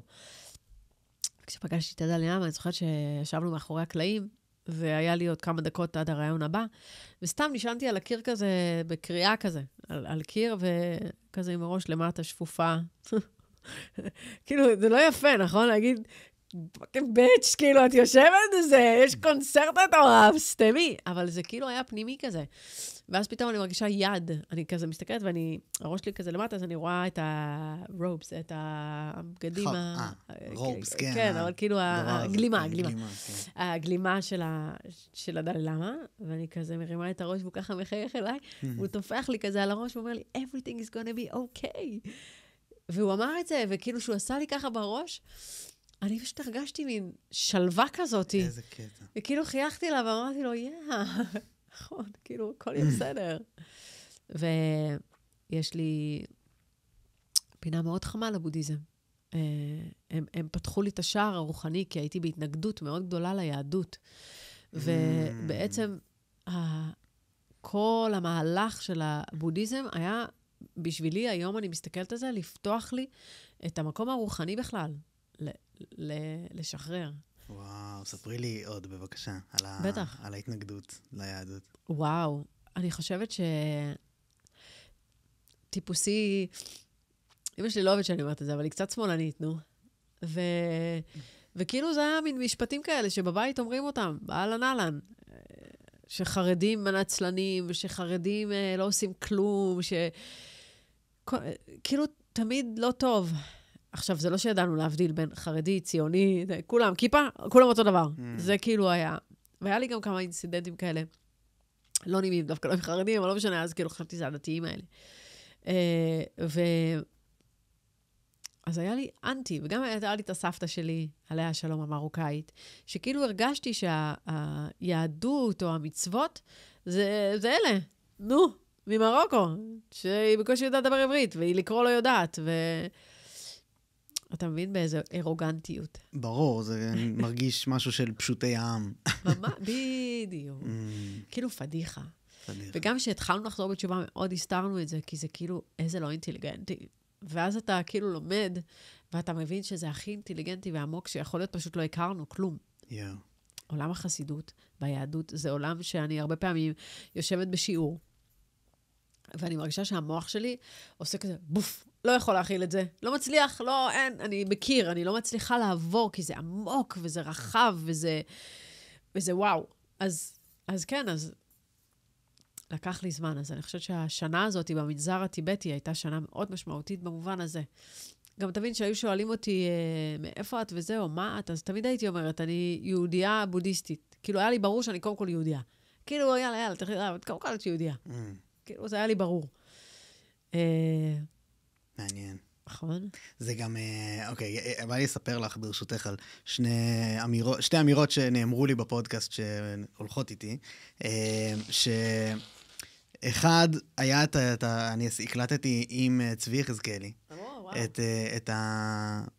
כשפגשתי את הדלי למה, אני זוכרת שישבנו מאחורי הקלעים, והיה לי עוד כמה דקות עד הרעיון הבא, וסתם נשענתי על הקיר כזה, בקריאה כזה, על קיר, וכזה עם הראש למטה, שפופה. כאילו, זה לא יפה, נכון? להגיד, בטש, כאילו, את יושבת בזה, יש קונצרט מטורף, סתמי. אבל זה כאילו היה פנימי כזה. ואז פתאום אני מרגישה יד, אני כזה מסתכלת, הראש שלי כזה למטה, אז אני רואה את הרובס, את הבגדים רובס, כן. כן, אבל כאילו הגלימה של הדלי למה, ואני כזה מרימה את הראש, והוא ככה מחייך אליי, הוא תופח לי כזה על הראש, והוא אומר לי, everything is gonna be okay. והוא אמר את זה, וכאילו שהוא עשה לי ככה בראש, אני פשוט הרגשתי מין שלווה כזאת. איזה קטע. וכאילו חייכתי לה ואמרתי לו, נכון, כאילו, הכל יהיה בסדר. ויש לי פינה מאוד חמה לבודהיזם. הם פתחו לי את השער הרוחני, כי הייתי בהתנגדות מאוד גדולה ליהדות. ובעצם כל המהלך של הבודהיזם היה, בשבילי, היום אני מסתכלת על זה, לפתוח לי את המקום הרוחני בכלל, לשחרר. וואו, ספרי לי עוד בבקשה, בטח. על ההתנגדות ליהדות. וואו, אני חושבת טיפוסי, אמא שלי לא אוהבת שאני אומרת את זה, אבל היא קצת שמאלנית, נו. וכאילו זה היה מין משפטים כאלה שבבית אומרים אותם, באלן אלן, שחרדים מנצלנים, ושחרדים לא עושים כלום, כאילו תמיד לא טוב. עכשיו, זה לא שידענו להבדיל בין חרדי, ציוני, כולם, כיפה, כולם אותו דבר. זה כאילו היה. והיה לי גם כמה אינסידנטים כאלה, לא נעימים, דווקא לא עם חרדים, אבל לא משנה, אז כאילו חשבתי זה הדתיים האלה. אז היה לי אנטי, וגם היה לי את הסבתא שלי, עליה השלום המרוקאית, שכאילו הרגשתי שהיהדות או המצוות, זה אלה, ממרוקו, שהיא בקושי יודעת לדבר עברית, והיא לקרוא לא יודעת, אתה מבין באיזו ארוגנטיות. ברור, זה מרגיש משהו של פשוטי העם. בדיוק. כאילו פדיחה. וגם כשהתחלנו לחזור בתשובה, מאוד הסתרנו את זה, כי זה כאילו, איזה לא אינטליגנטי. ואז אתה כאילו לומד, ואתה מבין שזה הכי אינטליגנטי ועמוק, שיכול להיות פשוט לא הכרנו כלום. עולם החסידות ביהדות, זה עולם שאני הרבה פעמים יושבת בשיעור, ואני מרגישה שהמוח שלי עושה כזה, בוף, לא יכול להכיל את זה, לא מצליח, לא, אין, אני מכיר, אני לא מצליחה לעבור, כי זה עמוק, וזה רחב, וזה וואו. אז כן, אז לקח לי זמן, אז אני חושבת שהשנה הזאת במנזר הטיבטי הייתה שנה מאוד משמעותית במובן הזה. גם תבין שהיו שואלים אותי, מאיפה את וזהו, מה את? אז תמיד הייתי אומרת, אני יהודייה בודהיסטית. כאילו, היה לי ברור שאני קודם כל יהודייה. כאילו, יאללה, קודם כל את יהודייה. כאילו, זה היה לי ברור. מעניין. נכון. זה גם, אוקיי, בא לי לספר לך ברשותך על שתי אמירות שנאמרו לי בפודקאסט שהולכות איתי, שאחד היה אני הקלטתי עם צבי יחזקאלי,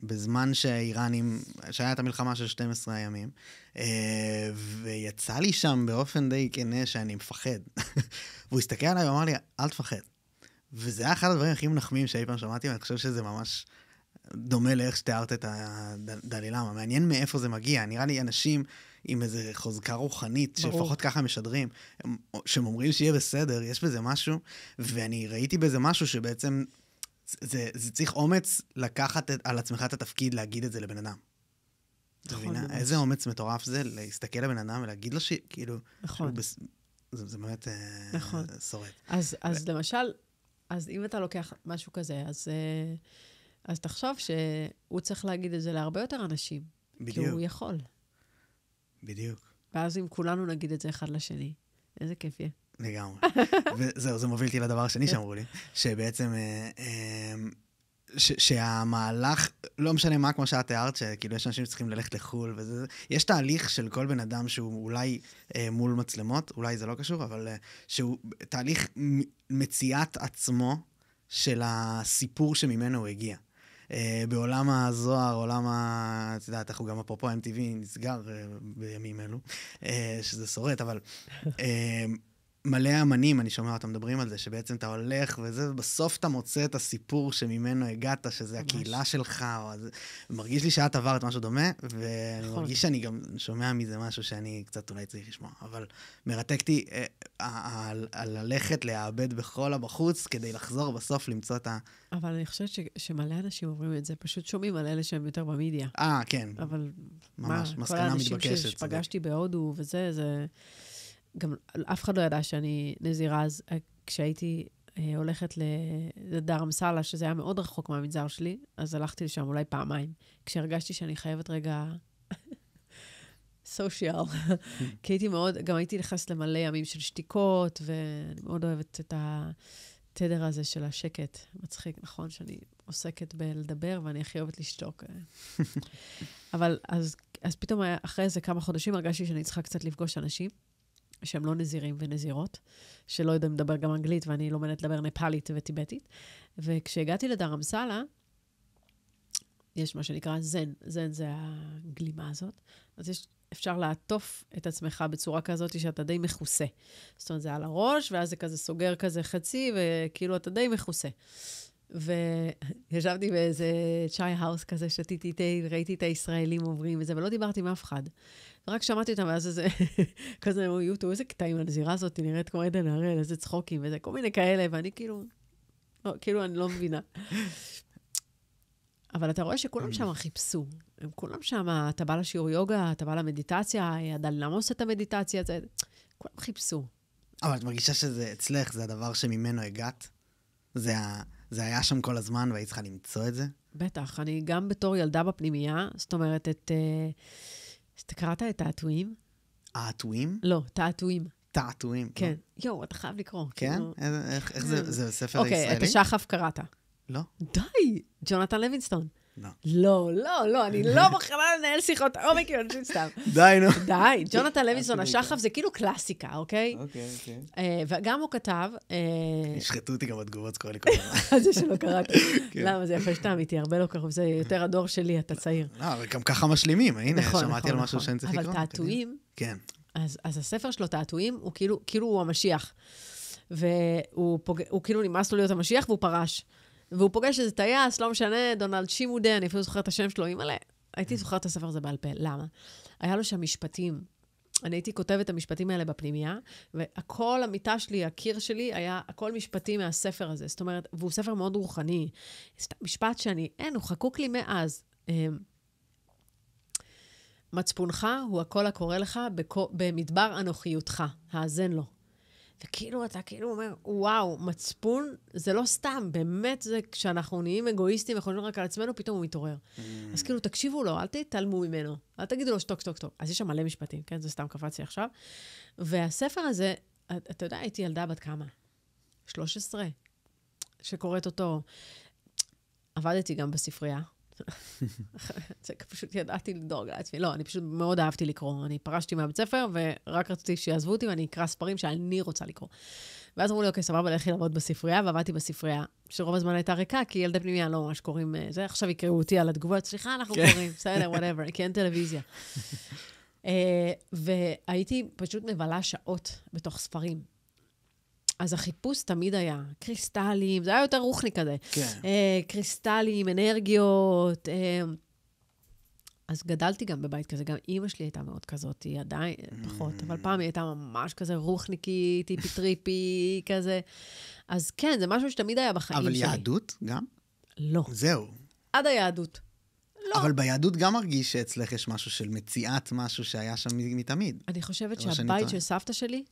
בזמן שהיה את המלחמה של 12 הימים, ויצא לי שם באופן די כנה שאני מפחד. והוא הסתכל עליי ואמר לי, אל תפחד. וזה היה אחד הדברים הכי מנחמים שאי פעם שמעתי, ואני חושב שזה ממש דומה לאיך שתיארת את הדלילמה. מעניין מאיפה זה מגיע. נראה לי אנשים עם איזו חוזקה רוחנית, שלפחות ככה משדרים, שהם אומרים שיהיה בסדר, יש בזה משהו, ואני ראיתי בזה משהו שבעצם זה צריך אומץ לקחת על עצמך את התפקיד להגיד את זה לבן אדם. איזה אומץ מטורף זה להסתכל לבן אדם ולהגיד לו שכאילו, זה באמת שורד. אז למשל, אז אם אתה לוקח משהו כזה, אז תחשוב שהוא צריך להגיד את זה להרבה יותר אנשים. בדיוק. כי הוא יכול. בדיוק. ואז אם כולנו נגיד את זה אחד לשני, איזה כיף יהיה. לגמרי. וזהו, זה מוביל אותי לדבר השני שאמרו לי, שבעצם, שהמהלך, לא משנה מה כמו שאת תיארת, שכאילו יש אנשים שצריכים ללכת לחול, וזה, יש תהליך של כל בן אדם שהוא אולי מול מצלמות, אולי זה לא קשור, אבל שהוא תהליך מציאת עצמו של הסיפור שממנו הוא הגיע. בעולם הזוהר, עולם את יודעת, אנחנו גם אפרופו MTV נסגר בימים אלו, שזה שורד, אבל מלא אמנים, אני שומע אותם מדברים על זה, שבעצם אתה הולך וזה, בסוף אתה מוצא את הסיפור שממנו הגעת, שזה הקהילה שלך, מרגיש לי שאת עברת משהו דומה, ואני מרגיש שאני גם שומע מזה משהו שאני קצת אולי צריך לשמוע, אבל מרתקתי על ללכת להאבד בכל הבחוץ, כדי לחזור בסוף למצוא את ה... אבל אני חושבת שמלא אנשים אומרים את זה, פשוט שומעים על אלה שהם יותר במדיה. כן. אבל ממש, מסקנה מתבקשת. כל האנשים שפגשתי בהודו וזה, זה... גם אף אחד לא ידע שאני נזירה, אז כשהייתי הולכת לדרמסלה, שזה היה מאוד רחוק מהמנזר שלי, אז הלכתי לשם אולי פעמיים, כשהרגשתי שאני חייבת רגע סושיאל, כי הייתי מאוד, גם הייתי נכנסת למלא ימים של שתיקות, ואני מאוד אוהבת את התדר הזה של השקט. מצחיק, נכון, שאני עוסקת בלדבר, ואני הכי אוהבת לשתוק. אבל אז פתאום אחרי איזה כמה חודשים הרגשתי שאני צריכה קצת לפגוש אנשים, שהם לא נזירים ונזירות, שלא יודעים לדבר גם אנגלית, ואני לומדת לדבר נפאלית וטיבטית. וכשהגעתי לדרמסלה, יש מה שנקרא זן. זן זה הגלימה הזאת. אז אפשר לעטוף את עצמך בצורה כזאת שאתה די מכוסה. זאת אומרת, זה על הראש, ואז זה כזה סוגר כזה חצי, וכאילו אתה די מכוסה. וישבתי באיזה צ'אי האוס כזה, שתיתי תה, ראיתי את הישראלים עוברים וזה, ולא דיברתי עם אף אחד. רק שמעתי אותם, ואז איזה, כזה, יוטו, איזה קטעים, הנזירה הזאת, היא נראית כמו עדן הראל, איזה צחוקים, וזה, כל מיני כאלה, ואני כאילו, אני לא מבינה. אבל אתה רואה שכולם שם חיפשו. הם כולם שם, אתה בא לשיעור יוגה, אתה בא למדיטציה, הדלילמה עושה את המדיטציה, כולם חיפשו. אבל את מרגישה שזה אצלך, זה הדבר שממנו הגעת? זה היה שם כל הזמן, והיית צריכה למצוא את זה? בטח, אני גם בתור ילדה בפנימייה, זאת אומרת, אתה קראת את תעתועים? תעתועים? לא, תעתועים. תעתועים. כן. יואו, אתה חייב לקרוא. כן? איך זה? זה ספר ישראלי? אוקיי, את השחף קראת. לא. די, ג'ונתן לוינסטון. לא. לא, אני לא מוכנה לנהל שיחות עומק עם אנשים סתם. די, נו. די, ג'ונתן לוינסטון, השחף זה כאילו קלאסיקה, אוקיי? אוקיי. וגם הוא כתב... השחטו אותי גם בתגובות שקורא לי כל הזמן. זה שלא קראתי. למה? זה יפה שאתה אמיתי, הרבה לא קרוב, זה יותר הדור שלי, אתה צעיר. לא, גם ככה משלימים, הנה, שמעתי על משהו שאני צריך לקרוא. אבל תעתועים, כן. אז הספר שלו, תעתועים, הוא כאילו הוא המשיח. והוא כאילו נמאס לו להיות המשיח, והוא פרש. והוא פוגש איזה טייס, לא משנה, דונלד שימודה, אני אפילו זוכרת את השם שלו, אימא'לה. הייתי זוכרת את הספר הזה בעל פה. למה? היה לו שם משפטים. אני הייתי כותבת את המשפטים האלה בפנימיה, והכל המיטה שלי, הקיר שלי, היה הכל משפטים מהספר הזה. זאת אומרת, והוא ספר מאוד רוחני. משפט הוא חקוק לי מאז. מצפונך הוא הכל הקורא לך במדבר אנוכיותך. האזן לו. וכאילו, אתה כאילו אומר, וואו, מצפון זה לא סתם, באמת זה כשאנחנו נהיים אגואיסטים וחושבים רק על עצמנו, פתאום הוא מתעורר. אז כאילו, תקשיבו לו, אל תתעלמו ממנו, אל תגידו לו שטוק. אז יש שם מלא משפטים, כן? זה סתם קפץ לי עכשיו. והספר הזה, אתה יודע, הייתי ילדה בת כמה? 13, שקוראת אותו. עבדתי גם בספרייה. זה פשוט ידעתי לדאוג לעצמי. לא, אני פשוט מאוד אהבתי לקרוא. אני פרשתי מהבית ספר, ורק רציתי שיעזבו אותי, ואני אקרא ספרים שאני רוצה לקרוא. ואז אמרו לי, אוקיי, סבבה, לכי לעבוד בספרייה, ועבדתי בספרייה, שרוב הזמן הייתה ריקה, כי ילדי פנימיה לא ממש קוראים זה. עכשיו יקראו אותי על התגובות, סליחה, אנחנו קוראים, בסדר, whatever, כי אין טלוויזיה. והייתי פשוט מבלה שעות בתוך ספרים. אז החיפוש תמיד היה קריסטלים, זה היה יותר רוחני כזה. כן. קריסטלים, אנרגיות. אז גדלתי גם בבית כזה, גם אימא שלי הייתה מאוד כזאת, היא עדיין פחות, אבל פעם היא הייתה ממש כזה רוחניקי, טיפי טריפי, כזה. אז כן, זה משהו שתמיד היה בחיים שלי. אבל יהדות גם? לא. זהו. עד היהדות. לא. אבל ביהדות גם מרגיש שאצלך יש משהו של מציאת משהו שהיה שם מתמיד. אני חושבת שהבית של סבתא שלי,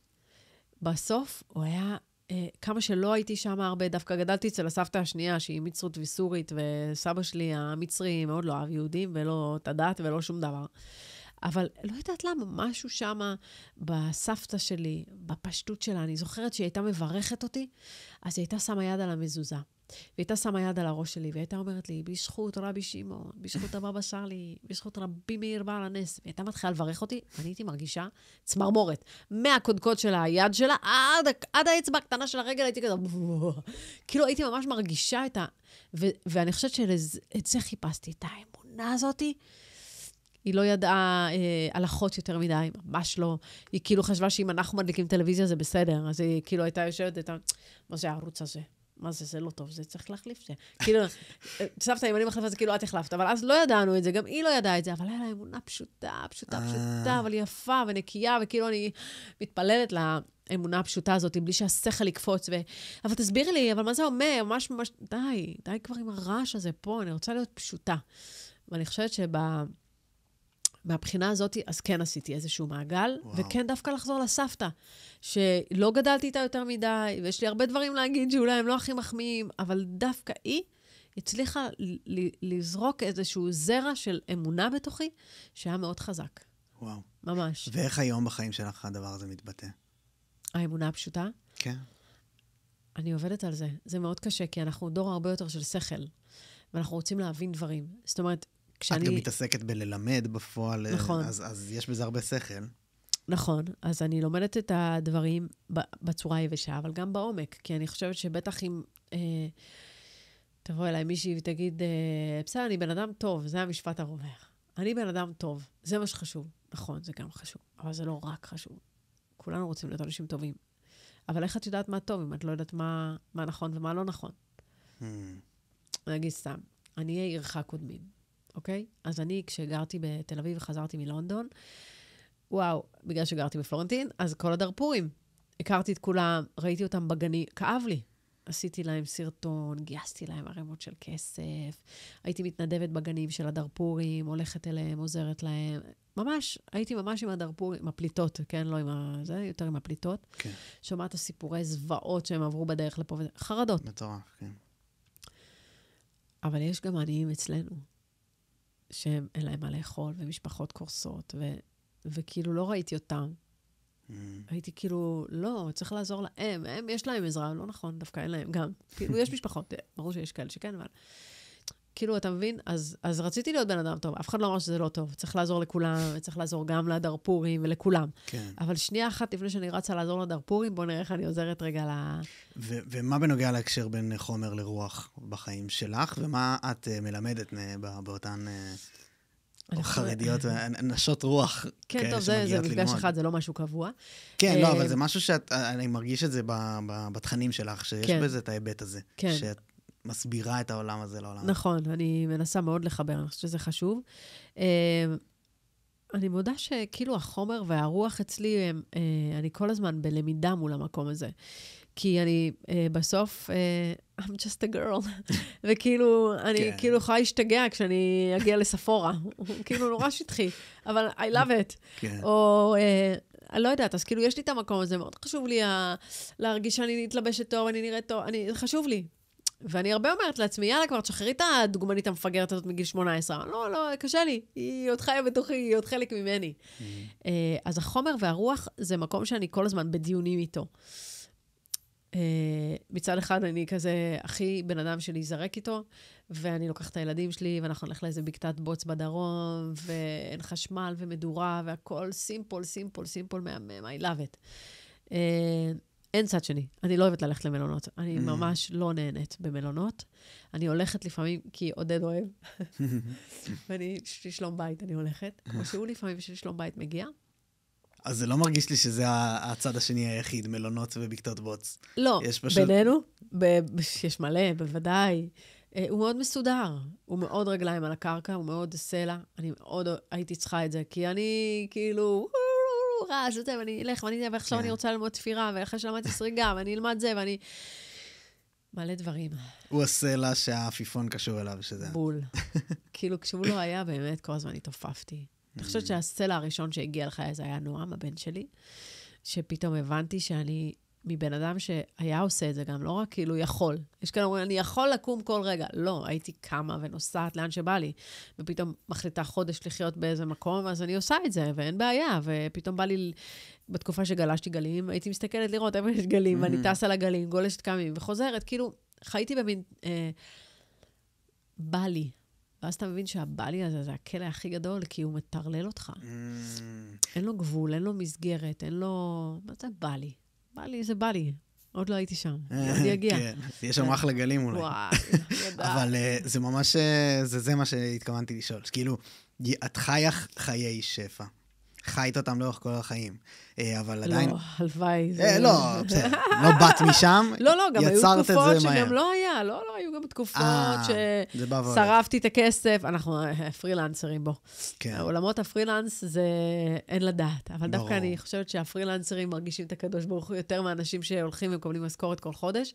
בסוף הוא היה, כמה שלא הייתי שם הרבה, דווקא גדלתי אצל הסבתא השנייה, שהיא מצרית וסורית, וסבא שלי המצרי מאוד לא אהב יהודים, ולא את הדת ולא שום דבר. אבל לא יודעת למה, משהו שם בסבתא שלי, בפשטות שלה, אני זוכרת שהיא הייתה מברכת אותי, אז היא הייתה שמה יד על המזוזה. והיא הייתה שמה יד על הראש שלי, והיא הייתה אומרת לי, בזכות רבי שמעון, בזכות הבבא סאלי, בזכות רבי מאיר בעל הנס. והיא הייתה מתחילה לברך אותי, ואני הייתי מרגישה צמרמורת. מהקודקוד של היד שלה, עד האצבע הקטנה של הרגל, הייתי כזה, כאילו הייתי ממש מרגישה את ואני חושבת שאת זה חיפשתי, את האמונה הזאת. היא לא ידעה הלכות יותר מדי, ממש לא. היא כאילו חשבה שאם אנחנו מדליקים טלוויזיה זה בסדר, אז היא כאילו הייתה יושבת, מה זה הערוץ הזה? מה זה? זה לא טוב, זה צריך להחליף זה. כאילו, סבתא, אם אני מחליפה, זה כאילו את החלפת, אבל אז לא ידענו את זה, גם היא לא ידעה את זה, אבל היה לה אמונה פשוטה, אבל יפה ונקייה, וכאילו אני מתפללת לאמונה הפשוטה הזאת, בלי שהשכל יקפוץ, אבל תסבירי לי, אבל מה זה אומר? ממש, די כבר עם הרעש הזה פה, אני רוצה להיות פשוטה. ואני חושבת מהבחינה הזאת, אז כן עשיתי איזשהו מעגל, וכן דווקא לחזור לסבתא, שלא גדלתי איתה יותר מדי, ויש לי הרבה דברים להגיד שאולי הם לא הכי מחמיאים, אבל דווקא היא הצליחה לזרוק איזשהו זרע של אמונה בתוכי, שהיה מאוד חזק. וואו. ממש. ואיך היום בחיים שלך הדבר הזה מתבטא? האמונה הפשוטה? כן. אני עובדת על זה. זה מאוד קשה, כי אנחנו דור הרבה יותר של שכל, ואנחנו רוצים להבין דברים. זאת אומרת, את גם מתעסקת בללמד בפועל, נכון. אז יש בזה הרבה שכל. נכון, אז אני לומדת את הדברים בצורה היבשה, אבל גם בעומק, כי אני חושבת שבטח אם תבוא אליי מישהי ותגיד, בסדר, אני בן אדם טוב, זה המשפט הרווח. אני בן אדם טוב, זה מה שחשוב. נכון, זה גם חשוב, אבל זה לא רק חשוב. כולנו רוצים להיות אנשים טובים. אבל איך את יודעת מה טוב, אם את לא יודעת מה נכון ומה לא נכון? אני אגיד סתם, אני אהיה עירך קודמים. אוקיי? אז אני, כשגרתי בתל אביב וחזרתי מלונדון, וואו, בגלל שגרתי בפלורנטין, אז כל הדרפורים, הכרתי את כולם, ראיתי אותם בגני, כאב לי. עשיתי להם סרטון, גייסתי להם ערימות של כסף, הייתי מתנדבת בגנים של הדרפורים, הולכת אליהם, עוזרת להם. ממש, הייתי ממש עם הדרפורים, עם הפליטות, כן? לא עם זה, יותר עם הפליטות. כן. שומעת סיפורי זוועות שהם עברו בדרך לפה, חרדות. מטורף, כן. אבל יש גם עניים אצלנו. שאין להם מה לאכול, ומשפחות קורסות, וכאילו לא ראיתי אותם. הייתי כאילו, לא, צריך לעזור להם. הם, יש להם עזרה, לא נכון, דווקא אין להם גם. כאילו, יש משפחות, ברור שיש כאלה שכן, אבל... כאילו, אתה מבין? אז רציתי להיות בן אדם טוב. אף אחד לא אמר שזה לא טוב. צריך לעזור לכולם, צריך לעזור גם לדרפורים ולכולם. כן. אבל שנייה אחת לפני שאני רצה לעזור לדרפורים, בוא נראה איך אני עוזרת רגע ומה בנוגע להקשר בין חומר לרוח בחיים שלך, ומה את מלמדת באותן חרדיות, נשות רוח כן, טוב, זה מפגש אחד, זה לא משהו קבוע. כן, לא, אבל זה משהו שאני מרגיש את זה בתכנים שלך, שיש בזה את ההיבט הזה. שאת מסבירה את העולם הזה לעולם. נכון, אני מנסה מאוד לחבר, אני חושבת שזה חשוב. אני מודה שכאילו החומר והרוח אצלי, אני כל הזמן בלמידה מול המקום הזה. כי אני בסוף, I'm just a girl, וכאילו, אני כאילו יכולה להשתגע כשאני אגיע לספורה. כאילו נורא שטחי, אבל I love it. או... אני לא יודעת, אז כאילו יש לי את המקום הזה, מאוד חשוב לי להרגיש שאני מתלבשת טוב, אני נראית טוב, זה חשוב לי. ואני הרבה אומרת לעצמי, יאללה, כבר תשחררי את הדוגמנית המפגרת הזאת מגיל 18. לא, קשה לי. היא עוד חיה בתוכי, היא עוד חלק ממני. אז החומר והרוח זה מקום שאני כל הזמן בדיונים איתו. מצד אחד אני כזה הכי בן אדם שלי זרק איתו, ואני לוקחת את הילדים שלי, ואנחנו נלך לאיזה בקתת בוץ בדרום, ואין חשמל ומדורה, והכל סימפול, מהמם, I love it. אין צד שני. אני לא אוהבת ללכת למלונות. אני ממש לא נהנית במלונות. אני הולכת לפעמים, כי עודד אוהב. ואני, יש לי שלום בית, אני הולכת. כמו שהוא לפעמים, יש לי שלום בית מגיע. אז זה לא מרגיש לי שזה הצד השני היחיד, מלונות ובקתות בוץ. לא, בינינו, יש מלא, בוודאי. הוא מאוד מסודר. הוא מאוד רגליים על הקרקע, הוא מאוד סלע. אני מאוד הייתי צריכה את זה, כי אני כאילו... רעש, ואני אלך, ועכשיו אני רוצה ללמוד תפירה, ואחרי שלמדתי סריגה, ואני אלמד זה, ואני... מלא דברים. הוא הסלע שהאפיפון קשור אליו, שזה... בול. כאילו, כשהוא לא היה, באמת, כל הזמן התעופפתי. אני חושבת שהסלע הראשון שהגיע לחיי, זה היה נועם, הבן שלי, שפתאום הבנתי שאני מבן אדם שהיה עושה את זה גם, לא רק כאילו יכול. יש כאלה אומרים, אני יכול לקום כל רגע. לא, הייתי קמה ונוסעת לאן שבא לי, ופתאום מחליטה חודש לחיות באיזה מקום, אז אני עושה את זה, ואין בעיה, ופתאום בא לי, בתקופה שגלשתי גלים, הייתי מסתכלת לראות איפה יש גלים, ואני טסה לגלים, גולשת קמים, וחוזרת, כאילו, חייתי במין, בא לי. ואז אתה מבין שהבא לי הזה, זה הכלא הכי גדול, כי הוא מטרלל אותך. אין לו גבול, אין לו מסגרת, אין לו... מה זה בא לי? זה בא לי. עוד לא הייתי שם. אני אגיע. כן, יש שם אחלה גלים אולי. וואי, ידע. אבל זה ממש, זה מה שהתכוונתי לשאול. כאילו, את חיה חיי שפע. חיית אותם לאורך כל החיים. אבל עדיין... לא, הלוואי. לא, בסדר. לא באת משם, לא, גם היו יצרת את תקופות זה מהר. שגם לא היה. לא, היו גם תקופות ששרפתי את הכסף. אנחנו פרילנסרים בו. עולמות הפרילנס זה אין לדעת. אבל דווקא אני חושבת שהפרילנסרים מרגישים את הקדוש ברוך הוא יותר מאנשים שהולכים ומקבלים משכורת כל חודש.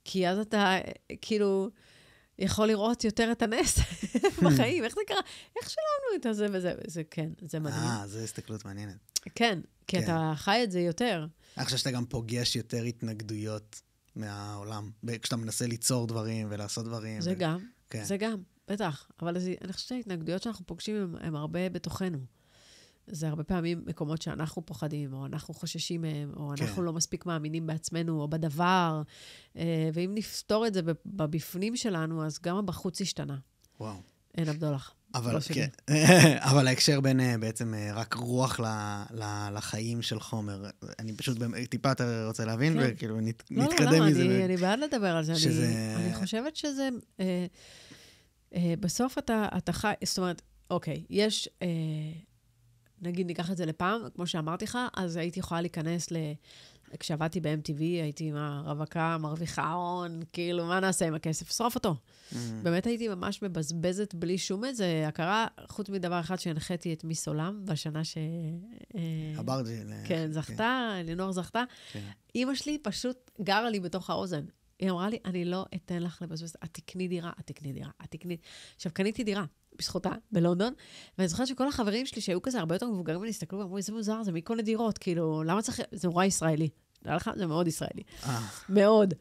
כי אז אתה כאילו... יכול לראות יותר את הנס בחיים. איך זה קרה? איך שלמנו את זה וזה? זה כן, זה מדהים. זו הסתכלות מעניינת. כן, כי אתה חי את זה יותר. אני חושב שאתה גם פוגש יותר התנגדויות מהעולם. כשאתה מנסה ליצור דברים ולעשות דברים. זה גם, בטח. אבל אני חושבת שההתנגדויות שאנחנו פוגשים הן הרבה בתוכנו. זה הרבה פעמים מקומות שאנחנו פוחדים, או אנחנו חוששים מהם, או אנחנו לא מספיק מאמינים בעצמנו, או בדבר. ואם נפתור את זה בבפנים שלנו, אז גם בחוץ השתנה. וואו. אין הבדולח. אבל ההקשר בין בעצם רק רוח לחיים של חומר. אני פשוט טיפה יותר רוצה להבין, וכאילו נתקדם מזה. לא, אני בעד לדבר על זה. אני חושבת שזה... בסוף אתה חי... זאת אומרת, אוקיי, יש... נגיד, ניקח את זה לפעם, כמו שאמרתי לך, אז הייתי יכולה להיכנס כשעבדתי ב-MTV, הייתי עם הרווקה, מרוויחה הון, כאילו, מה נעשה עם הכסף? שרוף אותו. באמת הייתי ממש מבזבזת בלי שום איזה הכרה, חוץ מדבר אחד שהנחיתי את מיס עולם, בשנה הברג'י. כן, זכתה, אלינור זכתה. אמא שלי פשוט גרה לי בתוך האוזן. היא אמרה לי, אני לא אתן לך לבזבז, את תקני דירה. עכשיו, קניתי דירה. בזכותה, בלונדון, ואני זוכרת שכל החברים שלי שהיו כזה הרבה יותר מבוגרים, ונסתכלו ואמרו, איזה מוזר, זה מכל נדירות, כאילו, למה צריך... זה נורא ישראלי. זה מאוד ישראלי. מאוד.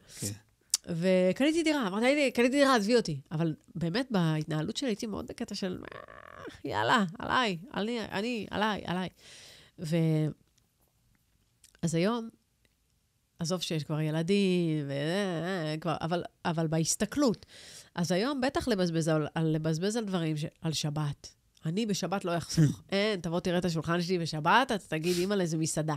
וקניתי דירה, אמרתי לי, קניתי דירה, עזבי אותי. אבל באמת, בהתנהלות שלי הייתי מאוד בקטע של, יאללה, עליי. אז היום, עזוב שיש כבר ילדים, אבל בהסתכלות. אז היום בטח לבזבז על דברים, על שבת. אני בשבת לא אחסוך. אין, תבוא תראה את השולחן שלי בשבת, אתה תגיד, אמא, לאיזה מסעדה.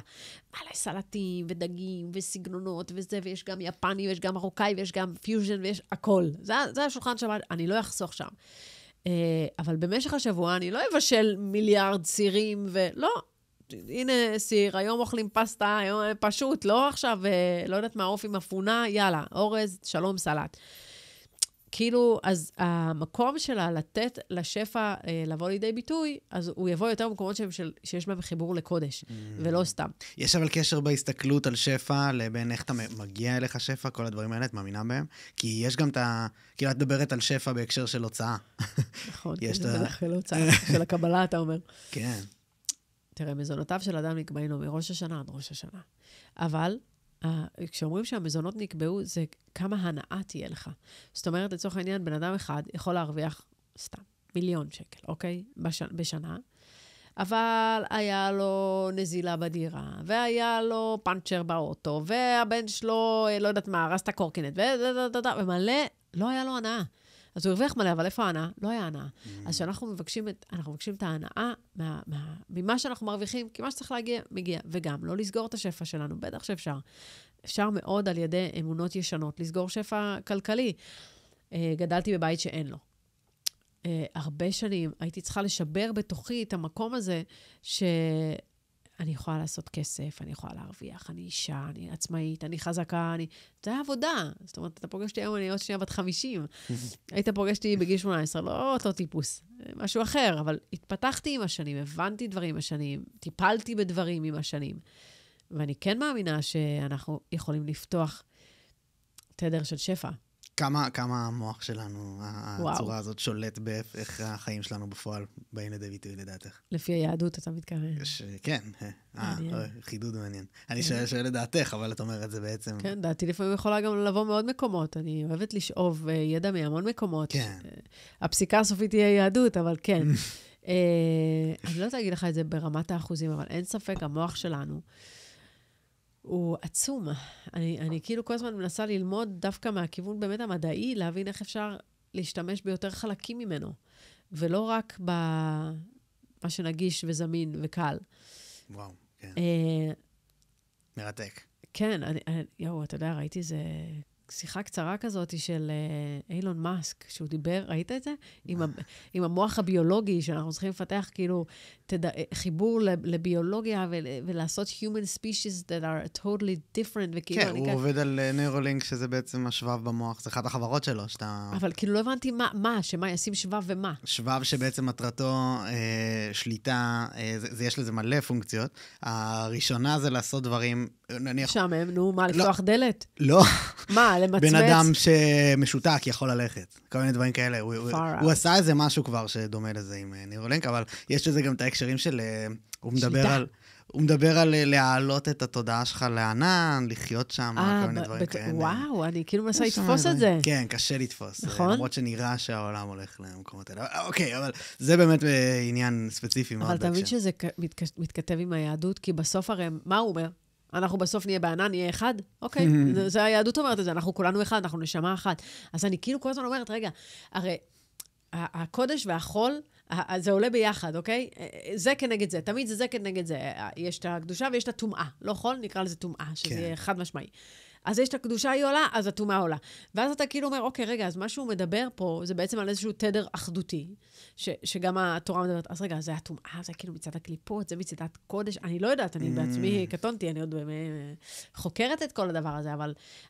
מלא סלטים ודגים וסגנונות וזה, ויש גם יפני, ויש גם מרוקאי, ויש גם פיוז'ן, ויש הכל. זה השולחן שבת, אני לא אחסוך שם. אבל במשך השבוע אני לא אבשל מיליארד סירים, ולא. הנה סיר, היום אוכלים פסטה, היום פשוט, לא עכשיו, לא יודעת מה, עוף עם אפונה, יאללה, אורז, שלום, סלט. כאילו, אז המקום שלה לתת לשפע לבוא לידי ביטוי, אז הוא יבוא יותר במקומות שיש בהם חיבור לקודש, ולא סתם. יש אבל קשר בהסתכלות על שפע, לבין איך אתה מגיע אליך שפע, כל הדברים האלה, את מאמינה בהם? כי יש גם את כאילו, את מדברת על שפע בהקשר של הוצאה. נכון, זה בדרך כלל הוצאה של הקבלה, אתה אומר. כן. תראה, מזונותיו של אדם נקבעים לו מראש השנה עד ראש השנה. אבל כשאומרים שהמזונות נקבעו, זה כמה הנאה תהיה לך. זאת אומרת, לצורך העניין, בן אדם אחד יכול להרוויח סתם 1,000,000 שקל, אוקיי? בשנה. אבל היה לו נזילה בדירה, והיה לו פאנצ'ר באוטו, והבן שלו, לא יודעת מה, הרס את הקורקינט, ומלא, לא היה לו הנאה. אז הוא הרוויח מלא, אבל איפה ההנאה? לא היה הנאה. אז כשאנחנו מבקשים את ההנאה ממה שאנחנו מרוויחים, כי מה שצריך להגיע, מגיע. וגם, לא לסגור את השפע שלנו, בטח שאפשר. אפשר מאוד על ידי אמונות ישנות, לסגור שפע כלכלי. גדלתי בבית שאין לו. הרבה שנים הייתי צריכה לשבר בתוכי את המקום הזה, שאני יכולה לעשות כסף, אני יכולה להרוויח, אני אישה, אני עצמאית, אני חזקה, זה היה עבודה. זאת אומרת, אתה פוגש אותי היום, אני עוד שנייה בת 50. היית פוגש אותי בגיל 18, לא אותו טיפוס, משהו אחר, אבל התפתחתי עם השנים, הבנתי דברים עם השנים, טיפלתי בדברים עם השנים. ואני כן מאמינה שאנחנו יכולים לפתוח תדר של שפע. כמה המוח שלנו, הצורה הזאת שולט באיך החיים שלנו בפועל באים לידי ביטוי לדעתך? לפי היהדות אתה מתכוון. כן, חידוד מעניין. אני שואל לדעתך, אבל את אומרת זה בעצם... כן, דעתי לפעמים יכולה גם לבוא מאוד מקומות. אני אוהבת לשאוב ידע מהמון מקומות. כן. הפסיקה הסופית תהיה יהדות, אבל כן. אני לא יודעת להגיד לך את זה ברמת האחוזים, אבל אין ספק, המוח שלנו הוא עצום. אני כאילו כל הזמן מנסה ללמוד דווקא מהכיוון באמת המדעי, להבין איך אפשר להשתמש ביותר חלקים ממנו, ולא רק במה שנגיש וזמין וקל. וואו, כן. מרתק. כן, אתה יודע, ראיתי איזה שיחה קצרה כזאת של אילון מאסק, שהוא דיבר, ראית את זה? עם המוח הביולוגי, שאנחנו צריכים לפתח כאילו חיבור לביולוגיה ולעשות human species that are totally different. כן, הוא עובד על נוירולינק, שזה בעצם השבב במוח, זה אחת החברות שלו, שאתה... אבל כאילו לא הבנתי שמה ישים שבב ומה. שבב שבעצם מטרתו שליטה, יש לזה מלא פונקציות. הראשונה זה לעשות דברים... משעמם, נו, מה, לפתוח דלת? לא. מה, למצמץ? בן אדם שמשותק יכול ללכת. כל מיני דברים כאלה. הוא עשה איזה משהו כבר שדומה לזה עם נירולינק, אבל יש לזה גם את ההקשרים של... הוא מדבר על להעלות את התודעה שלך לענן, לחיות שם, כל מיני דברים כאלה. וואו, אני כאילו מנסה לתפוס את זה. כן, קשה לתפוס. נכון. למרות שנראה שהעולם הולך למקומות האלה. אוקיי, אבל זה באמת עניין ספציפי מאוד. אבל אתה מבין שזה מתכתב עם היהדות, כי בסוף הרי, מה הוא אומר? אנחנו בסוף נהיה בענן, נהיה אחד? אוקיי, זה היהדות אומרת את זה, אנחנו כולנו אחד, אנחנו נשמה אחת. אז אני כאילו כל הזמן אומרת, רגע, הרי הקודש והחול, זה עולה ביחד, אוקיי? זה כנגד זה, תמיד זה כנגד זה. יש את הקדושה ויש את הטומאה. לא חול, נקרא לזה טומאה, שזה יהיה חד משמעי. אז יש את הקדושה, היא עולה, אז הטומאה עולה. ואז אתה כאילו אומר, אוקיי, רגע, אז מה שהוא מדבר פה, זה בעצם על איזשהו תדר אחדותי, שגם התורה מדברת, אז רגע, זה הטומאה, זה כאילו מצד הקליפות, זה מצד הקודש, אני לא יודעת, אני בעצמי קטונתי, אני עוד חוקרת את כל הדבר הזה,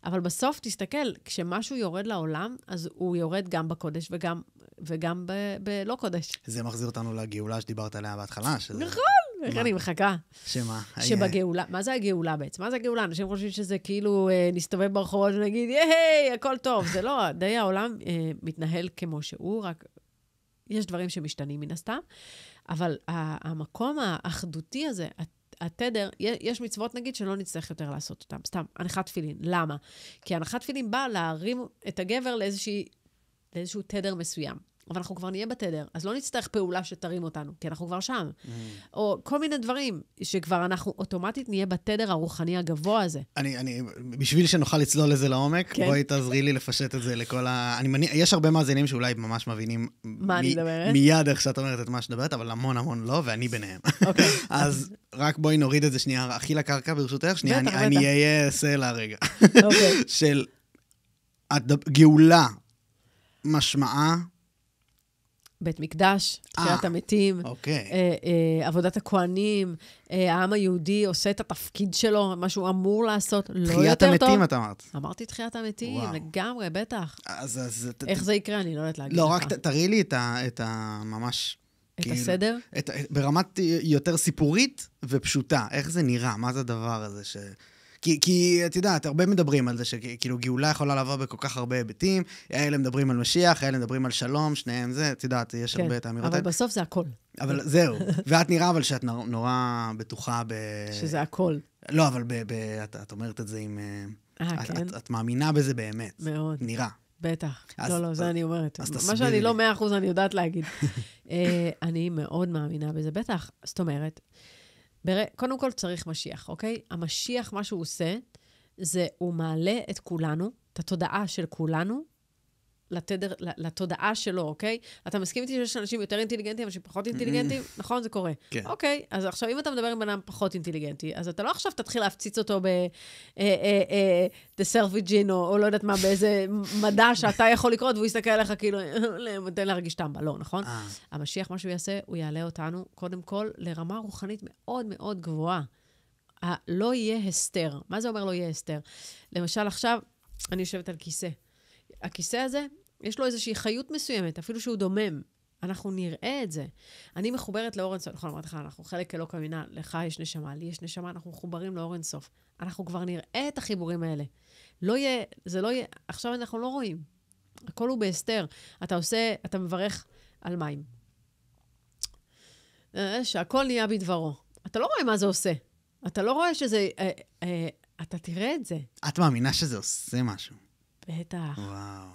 אבל בסוף תסתכל, כשמשהו יורד לעולם, אז הוא יורד גם בקודש וגם בלא קודש. זה מחזיר אותנו לגאולה שדיברת עליה בהתחלה. נכון, איך אני מחכה. שמה? שבגאולה, מה זה הגאולה בעצם? מה זה הגאולה? אנשים חושבים שזה כאילו נסתובב ברחובות ונגיד, יהי, הכל טוב. זה לא, די העולם מתנהל כמו שהוא, רק יש דברים שמשתנים מן הסתם, אבל המקום האחדותי הזה, התדר, יש מצוות נגיד שלא נצטרך יותר לעשות אותם. סתם, הנחת תפילין. למה? כי הנחת תפילין באה להרים את הגבר לאיזשהו תדר מסוים. אבל אנחנו כבר נהיה בתדר, אז לא נצטרך פעולה שתרים אותנו, כי אנחנו כבר שם. או כל מיני דברים שכבר אנחנו אוטומטית נהיה בתדר הרוחני הגבוה הזה. בשביל שנוכל לצלול לזה לעומק, בואי תעזרי לי לפשט את זה לכל יש הרבה מאזינים שאולי ממש מבינים מה אני מדברת? מיד איך שאת אומרת את מה שדברת, אבל המון המון לא, ואני ביניהם. אז רק בואי נוריד את זה שנייה, הכי לקרקע ברשותך, שנייה, אני אהיה סלע רגע. של גאולה משמעה, בית מקדש, תחיית המתים, עבודת הכהנים, העם היהודי עושה את התפקיד שלו, מה שהוא אמור לעשות, לא יותר טוב. תחיית המתים, את אמרת. אמרתי תחיית המתים, לגמרי, בטח. אז איך זה יקרה? אני לא יודעת להגיד לך. לא, רק תראי לי את ממש... את הסדר? ברמת יותר סיפורית ופשוטה. איך זה נראה? מה זה הדבר הזה ש... כי את יודעת, הרבה מדברים על זה שכאילו גאולה יכולה לבוא בכל כך הרבה היבטים, אלה מדברים על משיח, אלה מדברים על שלום, שניהם זה, את יודעת, יש הרבה את האמירות. אבל בסוף זה הכל. אבל זהו, ואת נראה אבל שאת נורא בטוחה שזה הכל. לא, אבל את אומרת את זה עם... את מאמינה בזה באמת. מאוד. נראה. בטח. לא, זה אני אומרת. מה שאני לא 100% אני יודעת להגיד. אני מאוד מאמינה בזה, בטח. זאת אומרת, קודם כל צריך משיח, אוקיי? המשיח, מה שהוא עושה, זה הוא מעלה את כולנו, את התודעה של כולנו, לתודעה שלו, אוקיי? אתה מסכים איתי שיש אנשים יותר אינטליגנטים, אנשים פחות אינטליגנטים? נכון, זה קורה. כן. אוקיי, אז עכשיו, אם אתה מדבר עם בנם פחות אינטליגנטי, אז אתה לא עכשיו תתחיל להפציץ אותו בסרוויג'ין, או לא יודעת מה, באיזה מדע שאתה יכול לקרות, והוא יסתכל עליך כאילו, תן להרגיש טמבה, לא, נכון? המשיח, מה שהוא יעשה, הוא יעלה אותנו, קודם כל, לרמה רוחנית מאוד מאוד גבוהה. לא יהיה הסתר. מה זה אומר לא יהיה הסתר? למשל, עכשיו, אני יושבת על כיסא. הכיסא הזה, יש לו איזושהי חיות מסוימת, אפילו שהוא דומם. אנחנו נראה את זה. אני מחוברת לאור אינסוף. נכון, אמרתי לך, אנחנו חלק אלוק המינה, לך יש נשמה, לי יש נשמה, אנחנו מחוברים לאור אינסוף. אנחנו כבר נראה את החיבורים האלה. לא יהיה, זה לא יהיה, עכשיו אנחנו לא רואים. הכל הוא בהסתר. אתה מברך על מים. שהכל נהיה בדברו. אתה לא רואה מה זה עושה. אתה לא רואה שזה, אתה תראה את זה. את מאמינה שזה עושה משהו. בטח. וואו.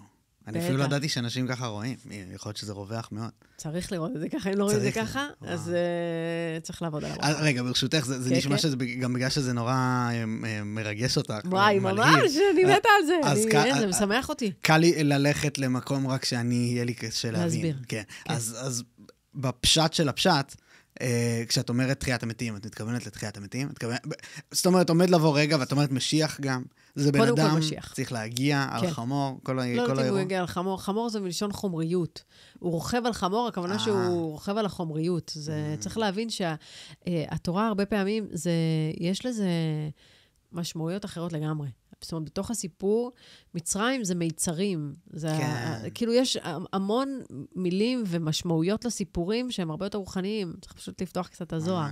אני אפילו לא ידעתי שאנשים ככה רואים. יכול להיות שזה רווח מאוד. צריך לראות את זה ככה. אם לא רואים את זה ככה, אז צריך לעבוד עליו. רגע, ברשותך, זה נשמע שזה גם בגלל שזה נורא מרגש אותך. וואי, ממש, אני מתה על זה. זה משמח אותי. קל לי ללכת למקום רק שאני, יהיה לי קשה להבין. להסביר. כן. אז בפשט של הפשט, כשאת אומרת תחיית המתים, את מתכוונת לתחיית המתים? זאת אומרת, עומד לבוא רגע, ואת אומרת משיח גם. זה בן אדם, צריך להגיע על חמור, כל האירוע. לא יודעת אם הוא יגיע על חמור. חמור זה מלשון חומריות. הוא רוכב על חמור, הכוונה שהוא רוכב על החומריות. צריך להבין שהתורה הרבה פעמים, יש לזה משמעויות אחרות לגמרי. זאת אומרת, בתוך הסיפור, מצרים זה מיצרים. כאילו יש המון מילים ומשמעויות לסיפורים שהם הרבה יותר רוחניים. צריך פשוט לפתוח קצת את הזוהר.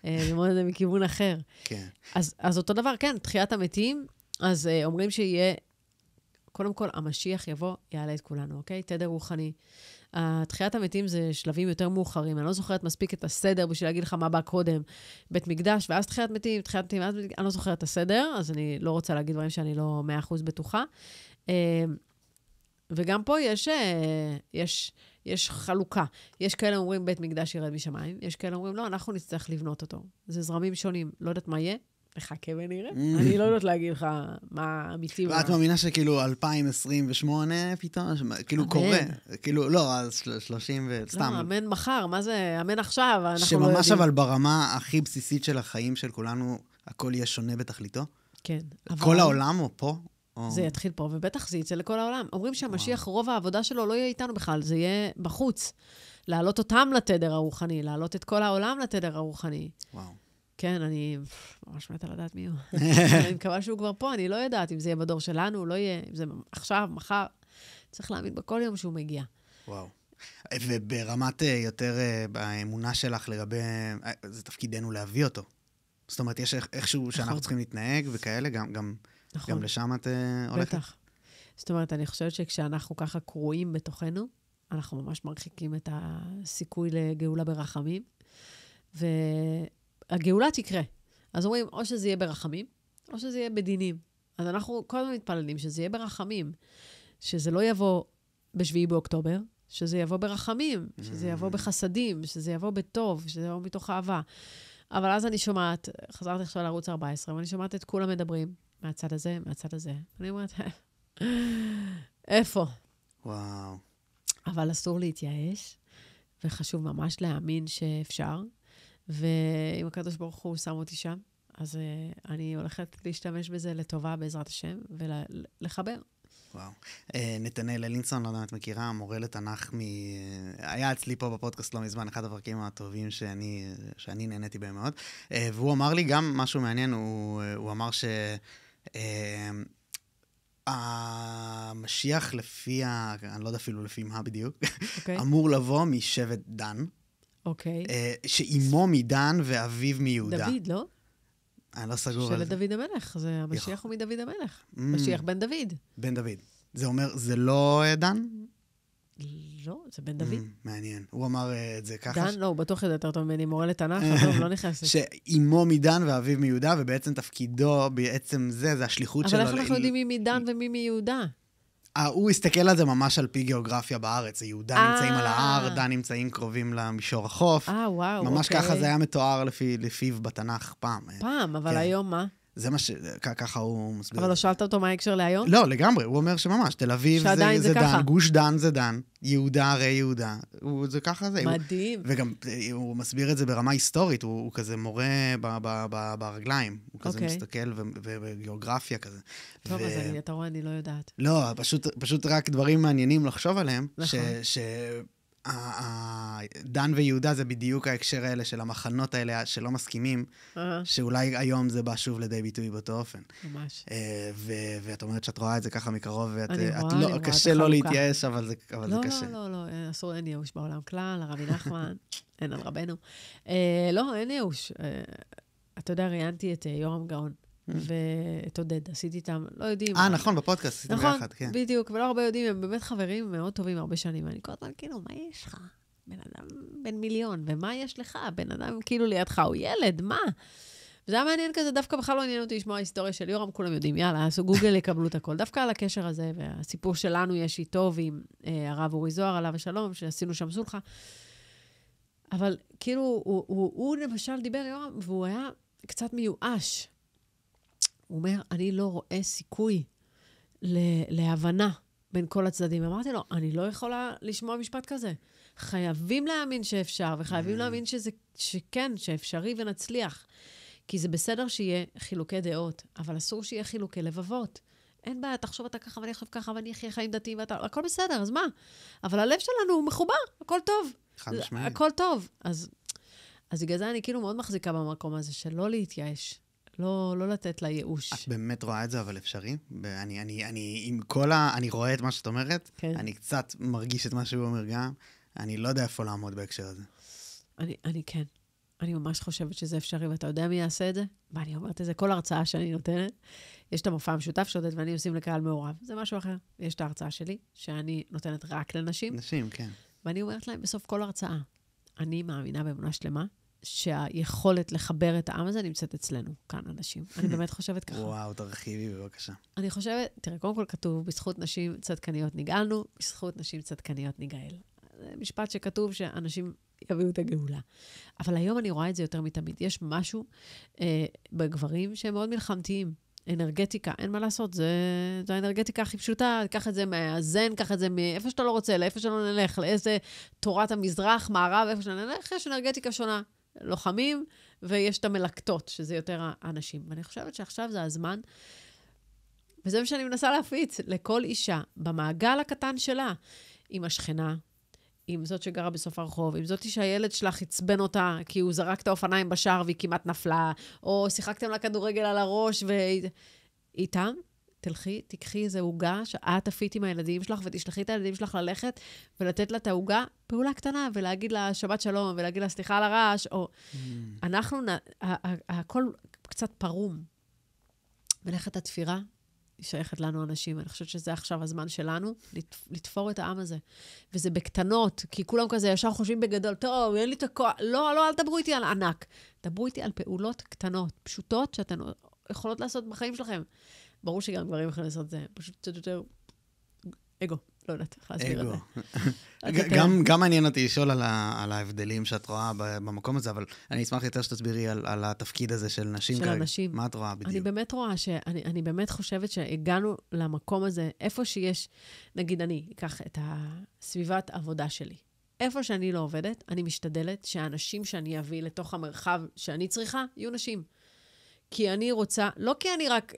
ללמוד את זה מכיוון אחר. אז אותו דבר, כן, תחיית המתים, אז אומרים שיהיה, קודם כל, המשיח יבוא, יעלה את כולנו, אוקיי? תדר רוחני. תחיית המתים זה שלבים יותר מאוחרים. אני לא זוכרת מספיק את הסדר בשביל להגיד לך מה בא קודם. בית מקדש, ואז תחיית מתים, ואז אני לא זוכרת את הסדר, אז אני לא רוצה להגיד דברים שאני לא 100% בטוחה. וגם פה יש חלוקה. יש כאלה אומרים בית מקדש ירד משמיים, יש כאלה אומרים לא, אנחנו נצטרך לבנות אותו. זה זרמים שונים, לא יודעת מה יהיה. וחכה ונראה. אני לא יודעת להגיד לך מה אמיתי. ואת מאמינה שכאילו 2028 פתאום, כאילו קורה. כאילו, לא, אז 30 וסתם. לא, אמן מחר, מה זה? אמן עכשיו, אנחנו לא יודעים. שממש אבל ברמה הכי בסיסית של החיים של כולנו, הכל יהיה שונה בתכליתו? כן. כל העולם או פה? זה יתחיל פה, ובטח זה יצא לכל העולם. אומרים שהמשיח, רוב העבודה שלו לא יהיה איתנו בכלל, זה יהיה בחוץ. להעלות אותם לתדר הרוחני, להעלות את כל העולם לתדר הרוחני. וואו. כן, אני ממש מתה לדעת מי הוא. אני מקווה שהוא כבר פה, אני לא יודעת אם זה יהיה בדור שלנו, לא יהיה, אם זה עכשיו, מחר. צריך להאמין בכל יום שהוא מגיע. וואו. וברמת יותר באמונה שלך לגבי, זה תפקידנו להביא אותו. זאת אומרת, יש איכשהו שאנחנו צריכים להתנהג וכאלה, גם לשם את הולכת? בטח. זאת אומרת, אני חושבת שכשאנחנו ככה קרואים בתוכנו, אנחנו ממש מרחיקים את הסיכוי לגאולה ברחמים, הגאולה תקרה. אז אומרים, או שזה יהיה ברחמים, או שזה יהיה בדינים. אז אנחנו כל הזמן מתפללים שזה יהיה ברחמים, שזה לא יבוא ב7 באוקטובר, שזה יבוא ברחמים, שזה יבוא בחסדים, שזה יבוא בטוב, שזה יבוא מתוך אהבה. אבל אז אני שומעת, חזרתי עכשיו לערוץ 14, ואני שומעת את כולם מדברים, מהצד הזה, מהצד הזה. אני אומרת, איפה? וואו. אבל אסור להתייאש, וחשוב ממש להאמין שאפשר, ואם הקדוש ברוך הוא שם אותי שם, אז אני הולכת להשתמש בזה לטובה בעזרת השם, ולחבר. וואו. נתנאל אלינסון, לא יודע אם את מכירה, מורה לתנ"ך היה אצלי פה בפודקאסט לא מזמן, אחד הפרקים הטובים שאני נהניתי בהם מאוד. והוא אמר לי גם משהו מעניין, הוא אמר המשיח לפי, אני לא יודע אפילו לפי מה בדיוק, אמור לבוא משבט דן. אוקיי. שאימו מדן ואביו מיהודה. דוד, לא? אני לא סגור על זה. של דוד המלך, המשיח הוא מדוד המלך. משיח בן דוד. בן דוד. זה אומר, זה לא דן? לא, זה בן דוד. מעניין. הוא אמר את זה ככה. דן, לא, הוא בטוח יותר טוב ממני, מורה לתנ"ך, אבל לא נכנס. שאימו מדן ואביו מיהודה, ובעצם תפקידו, בעצם זה השליחות שלו. אבל איך אנחנו יודעים מי מדן ומי מיהודה? הוא הסתכל על זה ממש על פי גיאוגרפיה בארץ. יהודה נמצאים על ההר, דן נמצאים קרובים למישור החוף. וואו, ממש ככה זה היה מתואר לפיו בתנ"ך פעם. פעם, אבל היום מה? זה מה ככה הוא מסביר. אבל לא שאלת אותו מה ההקשר להיום? לא, לגמרי. הוא אומר שממש, תל אביב זה דן, גוש דן זה דן, יהודה הרי יהודה. זה ככה זה. מדהים. וגם הוא מסביר את זה ברמה היסטורית, הוא כזה מורה ברגליים. הוא כזה מסתכל ובגיאוגרפיה כזה. טוב, אז אתה רואה, אני לא יודעת. לא, פשוט רק דברים מעניינים לחשוב עליהם. נכון. דן ויהודה זה בדיוק ההקשר האלה של המחנות האלה שלא מסכימים, שאולי היום זה בא שוב לידי ביטוי באותו אופן. ממש. ואת אומרת שאת רואה את זה ככה מקרוב, אני רואה קשה לא להתייאש, אבל זה קשה. לא, אסור, אין ייאוש בעולם כלל, הרבי נחמן, אין על רבנו. לא, אין ייאוש. אתה יודע, ראיינתי את יורם גאון. ואת עודד, עשיתי איתם, לא יודעים. נכון, בפודקאסט, עשיתם ביחד, כן. נכון, בדיוק, ולא הרבה יודעים, הם באמת חברים מאוד טובים הרבה שנים, ואני כל הזמן, כאילו, מה יש לך? בן אדם בן מיליון, ומה יש לך? בן אדם כאילו לידך, הוא ילד, מה? וזה היה מעניין כזה, דווקא בכלל לא עניין אותי לשמוע ההיסטוריה של יורם, כולם יודעים, יאללה, עשו גוגל, יקבלו את הכל. דווקא על הקשר הזה, והסיפור שלנו יש איתו, ועם הרב אורי זוהר, עליו השלום, שעשינו שם סולחה. אבל כאילו, הוא למשל דיבר יורם, והוא היה קצת מיואש. הוא אומר, אני לא רואה סיכוי להבנה בין כל הצדדים. אמרתי לו, אני לא יכולה לשמוע משפט כזה. חייבים להאמין שאפשר, וחייבים להאמין שכן, שאפשרי ונצליח. כי זה בסדר שיהיה חילוקי דעות, אבל אסור שיהיה חילוקי לבבות. אין בעיה, תחשוב אתה ככה, ואני אחשוב ככה, ואני אחיה חיים דתיים, הכל בסדר, אז מה? אבל הלב שלנו הוא מחובר, הכל טוב. חד משמעית. הכל טוב. אז בגלל זה אני כאילו מאוד מחזיקה במקום הזה, שלא להתייאש. לא לתת לייאוש. את באמת רואה את זה, אבל אפשרי? אני רואה את מה שאת אומרת, אני קצת מרגיש את מה שהוא אומר גם, אני לא יודע איפה לעמוד בהקשר הזה. אני כן. אני ממש חושבת שזה אפשרי, ואתה יודע מי יעשה את זה? ואני אומרת את זה, כל הרצאה שאני נותנת, יש את המופע המשותף שעודד ואני עושים לקהל מעורב. זה משהו אחר. יש את ההרצאה שלי, שאני נותנת רק לנשים. נשים, כן. ואני אומרת להם בסוף כל הרצאה, אני מאמינה באמונה שלמה, שהיכולת לחבר את העם הזה נמצאת אצלנו, כאן אנשים. אני באמת חושבת ככה. וואו, תרחיבי בבקשה. אני חושבת, תראה, קודם כל כתוב, בזכות נשים צדקניות נגאלנו, בזכות נשים צדקניות נגאל. זה משפט שכתוב שאנשים יביאו את הגאולה. אבל היום אני רואה את זה יותר מתמיד. יש משהו בגברים שהם מאוד מלחמתיים. אנרגטיקה, אין מה לעשות, זה האנרגטיקה הכי פשוטה, קח את זה מהזן, קח את זה מאיפה שאתה לא רוצה, לאיפה שלא נלך, לאיזה תורת המזרח, מערב, איפה שלא נלך, יש אנרגטיקה שונה. לוחמים, ויש את המלקטות, שזה יותר האנשים. ואני חושבת שעכשיו זה הזמן, וזה מה שאני מנסה להפיץ, לכל אישה, במעגל הקטן שלה, עם השכנה, עם זאת שגרה בסוף הרחוב, עם זאת שהילד שלך עצבן אותה, כי הוא זרק את האופניים בשער והיא כמעט נפלה, או שיחקתם לה כדורגל על הראש, ואיתם, תקחי איזו עוגה, שאת תפית עם הילדים שלך, ותשלחי את הילדים שלך ללכת, ולתת לה את העוגה, פעולה קטנה, ולהגיד לה שבת שלום, ולהגיד לה סליחה על הרעש, או אנחנו, הכל קצת פרום. מלאכת התפירה, היא שייכת לנו אנשים, אני חושבת שזה עכשיו הזמן שלנו, לתפור את העם הזה. וזה בקטנות, כי כולם כזה ישר חושבים בגדול, טוב, אין לי את הכוח, לא, אל דברו איתי על ענק. דברו איתי על פעולות קטנות, פשוטות, שאתן יכולות לעשות בחיים שלכם. ברור שגם גברים יכולים לעשות את זה, פשוט קצת יותר אגו. לא יודעת איך להסביר את זה. גם מעניין אותי לשאול על ההבדלים שאת רואה במקום הזה, אבל אני אשמח יותר שתסבירי על התפקיד הזה של נשים. של אנשים. מה את רואה בדיוק? אני באמת רואה אני באמת חושבת שהגענו למקום הזה, איפה שיש, נגיד אני אקח את סביבת העבודה שלי. איפה שאני לא עובדת, אני משתדלת שהאנשים שאני אביא לתוך המרחב שאני צריכה, יהיו נשים. כי אני רוצה, לא כי אני רק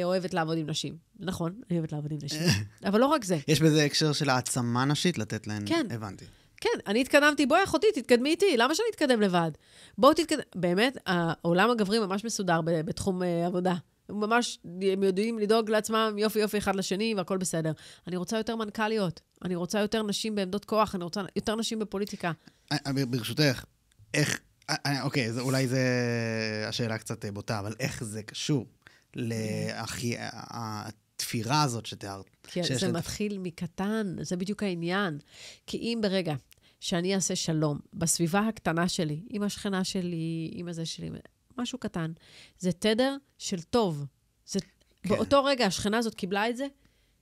אוהבת לעבוד עם נשים. נכון, אני אוהבת לעבוד עם נשים. אבל לא רק זה. יש בזה הקשר של העצמה נשית לתת להן? כן. הבנתי. כן, אני התקדמתי, בואי אחותי, תתקדמי איתי, למה שאני אתקדם לבד? בואו תתקדם. באמת, העולם הגברי ממש מסודר בתחום עבודה. ממש, הם יודעים לדאוג לעצמם יופי אחד לשני, והכל בסדר. אני רוצה יותר מנכ"ליות, אני רוצה יותר נשים בעמדות כוח, אני רוצה יותר נשים בפוליטיקה. ברשותך, איך, אוקיי, אולי זה השאלה קצת בוטה, אבל איך זה קשור התפירה הזאת שתיארת? כי זה מתחיל מקטן, זה בדיוק העניין. כי אם ברגע שאני אעשה שלום בסביבה הקטנה שלי, עם השכנה שלי, עם הזה שלי, משהו קטן, זה תדר של טוב. באותו רגע השכנה הזאת קיבלה את זה,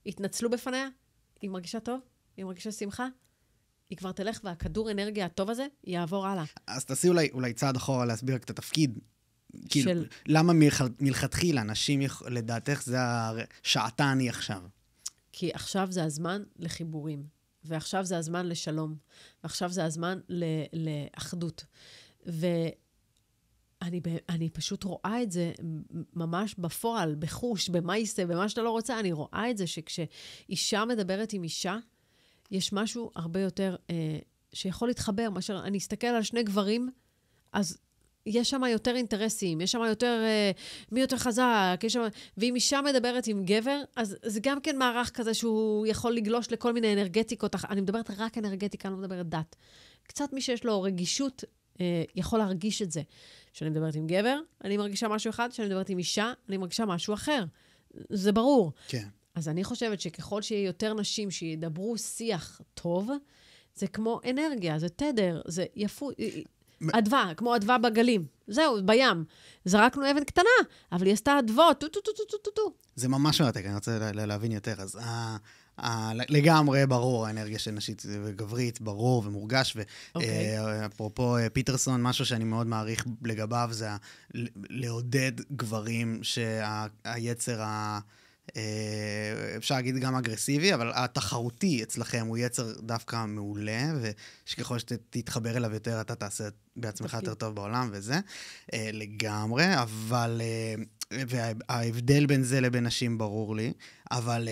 התנצלו בפניה, היא מרגישה טוב, היא מרגישה שמחה, היא כבר תלך והכדור אנרגיה הטוב הזה יעבור הלאה. אז תעשי אולי צעד אחורה להסביר את התפקיד. כאילו, למה מלכתחילה נשים, לדעתך, זה השעתני עכשיו? כי עכשיו זה הזמן לחיבורים, ועכשיו זה הזמן לשלום, ועכשיו זה הזמן לאחדות. אני פשוט רואה את זה ממש בפועל, בחוש, במייסה, במה שאתה לא רוצה, אני רואה את זה שכשאישה מדברת עם אישה, יש משהו הרבה יותר שיכול להתחבר, אני אסתכל על שני גברים, אז יש שם יותר אינטרסים, יש שם יותר, מי יותר חזק, ואם אישה מדברת עם גבר, אז זה גם כן מערך כזה שהוא יכול לגלוש לכל מיני אנרגטיקות, אני מדברת רק אנרגטיקה, אני לא מדברת דת. קצת מי שיש לו רגישות, יכול להרגיש את זה. כשאני מדברת עם גבר, אני מרגישה משהו אחד, כשאני מדברת עם אישה, אני מרגישה משהו אחר. זה ברור. כן. אז אני חושבת שככל שיהיה יותר נשים שידברו שיח טוב, זה כמו אנרגיה, זה תדר, זה יפות, אדווה, כמו אדווה בגלים. זהו, בים. זרקנו אבן קטנה, אבל היא עשתה אדוות, טו. זה ממש מרתק, אני רוצה להבין יותר. אז לגמרי ברור, האנרגיה של נשית וגברית, ברור ומורגש, ואפרופו פיטרסון, משהו שאני מאוד מעריך לגביו, זה לעודד גברים שהיצר אפשר להגיד גם אגרסיבי, אבל התחרותי אצלכם הוא יצר דווקא מעולה, ושככל שתתחבר אליו יותר, אתה תעשה בעצמך יותר טוב בעולם, וזה לגמרי, אבל, וההבדל בין זה לבין נשים ברור לי, אבל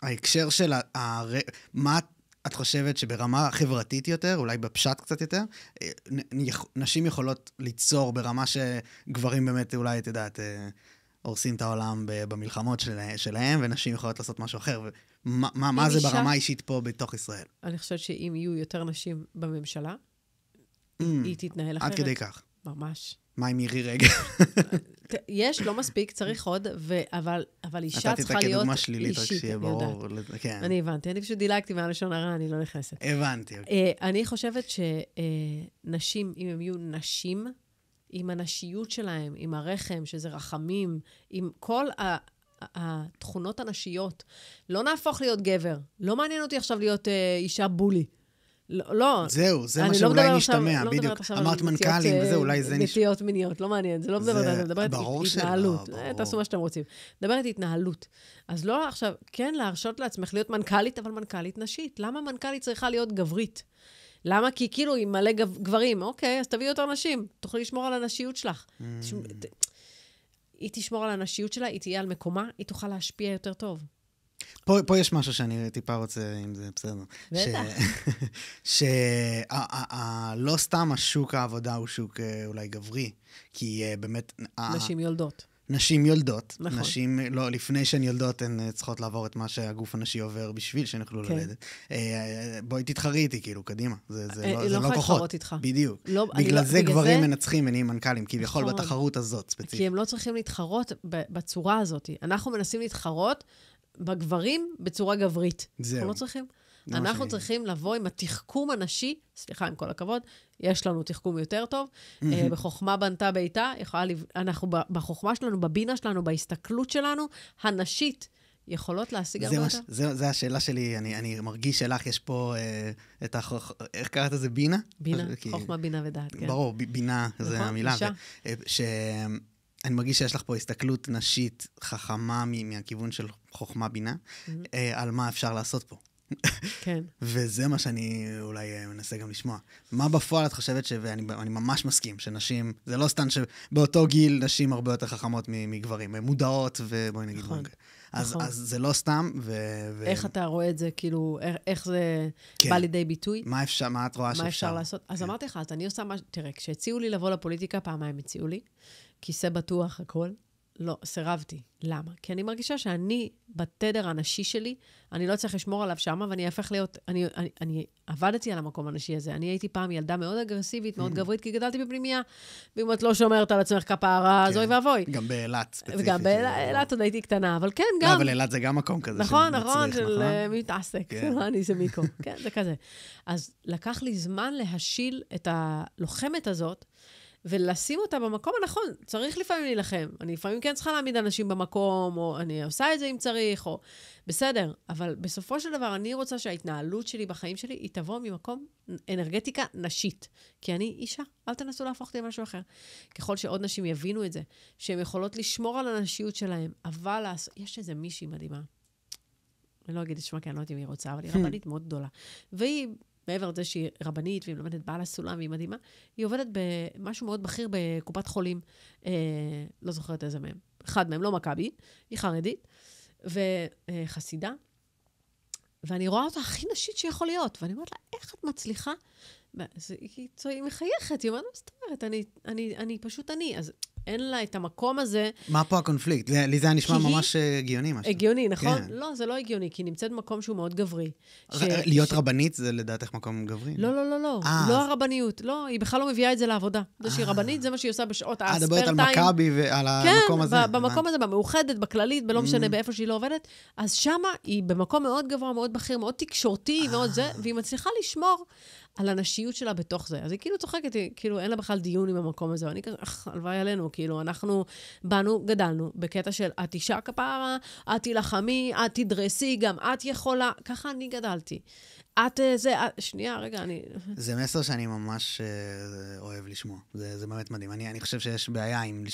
ההקשר של מה את חושבת שברמה חברתית יותר, אולי בפשט קצת יותר, נשים יכולות ליצור ברמה שגברים באמת אולי, את יודעת, הורסים את העולם במלחמות שלהם, ונשים יכולות לעשות משהו אחר. מה זה ברמה האישית פה בתוך ישראל? אני חושבת שאם יהיו יותר נשים בממשלה, היא תתנהל אחרת. עד כדי כך. ממש. מה עם מירי רגב? יש, לא מספיק, צריך עוד, אבל אישה צריכה להיות אישית. נתתי את כדוגמה שלילית, רק שיהיה ברור. אני הבנתי, אני פשוט דילגתי מהלשון הרע, אני לא נכנסת. הבנתי. אני חושבת שנשים, אם הם יהיו נשים, עם הנשיות שלהם, עם הרחם, שזה רחמים, עם כל התכונות הנשיות. לא נהפוך להיות גבר. לא מעניין אותי עכשיו להיות אישה בולי. לא. זהו, זה מה שאולי נשתמע, בדיוק. אמרת מנכ"לים וזה, אולי זה נשמע. נטיות מיניות, לא מעניין. זה לא מדברת על זה, מדברת התנהלות. תעשו מה שאתם רוצים. מדברת התנהלות. אז לא עכשיו, כן, להרשות לעצמך להיות מנכ"לית, אבל מנכ"לית נשית. למה מנכ"לית צריכה להיות גברית? למה? כי כאילו היא מלא גברים. אוקיי, אז תביאו יותר נשים. תוכלי לשמור על הנשיות שלך. היא תשמור על הנשיות שלה, היא תהיה על מקומה, היא תוכל להשפיע יותר טוב. פה יש משהו שאני טיפה רוצה, אם זה בסדר. בטח. שלא סתם השוק העבודה הוא שוק אולי גברי, כי באמת... נשים יולדות. נשים יולדות. נכון. נשים, לא, לפני שהן יולדות, הן צריכות לעבור את מה שהגוף הנשי עובר בשביל שהן יוכלו ללדת. בואי תתחרי איתי, כאילו, קדימה. זה לא כוחות. בדיוק. בגלל זה גברים מנצחים ונהיים מנכ"לים, כביכול בתחרות הזאת ספציפית. כי הם לא צריכים להתחרות בצורה הזאת. אנחנו מנסים להתחרות בגברים בצורה גברית. זהו. אנחנו לא צריכים. אנחנו צריכים לבוא עם התחכום הנשי, סליחה, עם כל הכבוד, יש לנו תחכום יותר טוב, בחוכמה בנתה ביתה, אנחנו בחוכמה שלנו, בבינה שלנו, בהסתכלות שלנו, הנשית, יכולות להשיג הרבה יותר. זה השאלה שלי, אני מרגיש שלך, יש פה את איך קראת לזה? בינה? בינה, חוכמה, בינה ודעת, כן. ברור, בינה, זה המילה. אני מרגיש שיש לך פה הסתכלות נשית חכמה מהכיוון של חוכמה בינה, על מה אפשר לעשות פה. כן. וזה מה שאני אולי מנסה גם לשמוע. מה בפועל את חושבת ואני ממש מסכים, שנשים, זה לא סתם שבאותו גיל נשים הרבה יותר חכמות מגברים, הן מודעות ובואי נגיד נכון. אז זה לא סתם. איך אתה רואה את זה, כאילו, איך זה בא לידי ביטוי? מה את רואה שאפשר? מה אפשר לעשות? אז אמרתי לך, אז אני עושה מה, תראה, כשהציעו לי לבוא לפוליטיקה, פעמיים הציעו לי, כיסא בטוח, הכל. לא, סירבתי. למה? כי אני מרגישה שאני, בתדר הנשי שלי, אני לא צריך לשמור עליו שם, ואני אהפך להיות, אני עבדתי על המקום הנשי הזה. אני הייתי פעם ילדה מאוד אגרסיבית, מאוד גברית, כי גדלתי בפנימיה, ואם את לא שומרת על עצמך כפרה, אז אוי ואבוי. גם באילת ספציפית. וגם באילת עוד הייתי קטנה, אבל כן, גם. אבל אילת זה גם מקום כזה. נכון, של מתעסק. אני זה מיקו. כן, זה כזה. אז לקח לי זמן להשיל את הלוחמת הזאת, ולשים אותה במקום הנכון. צריך לפעמים להילחם. אני לפעמים כן צריכה להעמיד אנשים במקום, או אני עושה את זה אם צריך, או בסדר. אבל בסופו של דבר, אני רוצה שההתנהלות שלי בחיים שלי, היא תבוא ממקום אנרגטיקה נשית. כי אני אישה, אל תנסו להפוך אותי למשהו אחר. ככל שעוד נשים יבינו את זה, שהן יכולות לשמור על הנשיות שלהן, אבל יש איזה מישהי מדהימה. אני לא אגיד את שמה, כי אני לא יודעת אם היא רוצה, אבל היא רבנית מאוד גדולה. והיא מעבר לזה שהיא רבנית, והיא מלמדת בעל הסולם, והיא מדהימה, היא עובדת במשהו מאוד בכיר בקופת חולים, לא זוכרת איזה מהם. אחד מהם, לא מכבי, היא חרדית, וחסידה, ואני רואה אותה הכי נשית שיכול להיות, ואני אומרת לה, איך את מצליחה? היא מחייכת, היא אומרת, זאת אומרת, אני פשוט אני, אז אין לה את המקום הזה. מה פה הקונפליקט? לי זה נשמע ממש הגיוני. הגיוני, נכון? לא, זה לא הגיוני, כי היא נמצאת במקום שהוא מאוד גברי. להיות רבנית זה לדעתך מקום גברי? לא, לא, לא, לא. לא הרבניות. לא, היא בכלל לא מביאה את זה לעבודה. זה שהיא רבנית, זה מה שהיא עושה בשעות הספר טיים. דברת על מכבי ועל המקום הזה. כן, במקום הזה, במאוחדת, בכללית, בלא משנה באיפה שהיא לא עובדת. אז שמה היא במקום מאוד גבוה, מאוד בכיר, מאוד תקשורתי, מאוד זה, והיא מצליחה לשמור על הנשיות שלה בתוך זה. אז היא כאילו צוחקת, כאילו אין לה בכלל דיון עם המקום הזה, ואני כזה, הלוואי עלינו, כאילו אנחנו באנו, גדלנו, בקטע של את אישה כפרה, את תילחמי, את תדרסי, גם את יכולה, ככה אני גדלתי. שנייה, רגע, זה מסר שאני ממש אוהב לשמוע. זה באמת מדהים. אני חושב שיש בעיה עם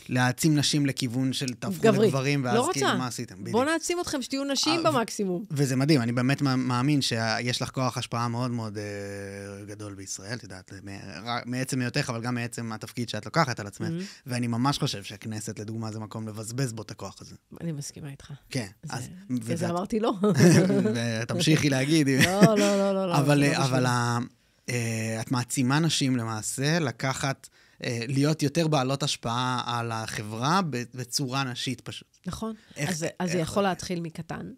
להעצים נשים לכיוון של תהפכו לגברים, ואז כאילו מה עשיתם. בוא נעצים אתכם שתהיו נשים במקסימום. וזה מדהים, אני באמת מאמין שיש לך כוח השפעה מאוד מאוד גדול בישראל, את יודעת, מעצם היותך, אבל גם מעצם התפקיד שאת לוקחת על עצמך, ואני ממש חושב שהכנסת, לדוגמה, זה מקום לבזבז בו את הכוח הזה. אני מסכימה איתך. כן. וזה אמרתי לא. ותמשיכי להגיד. לא, לא, לא. אבל את מעצימה נשים למעשה לקחת, להיות יותר בעלות השפעה על החברה בצורה נשית פשוט. נכון. אז זה יכול להתחיל מקטן.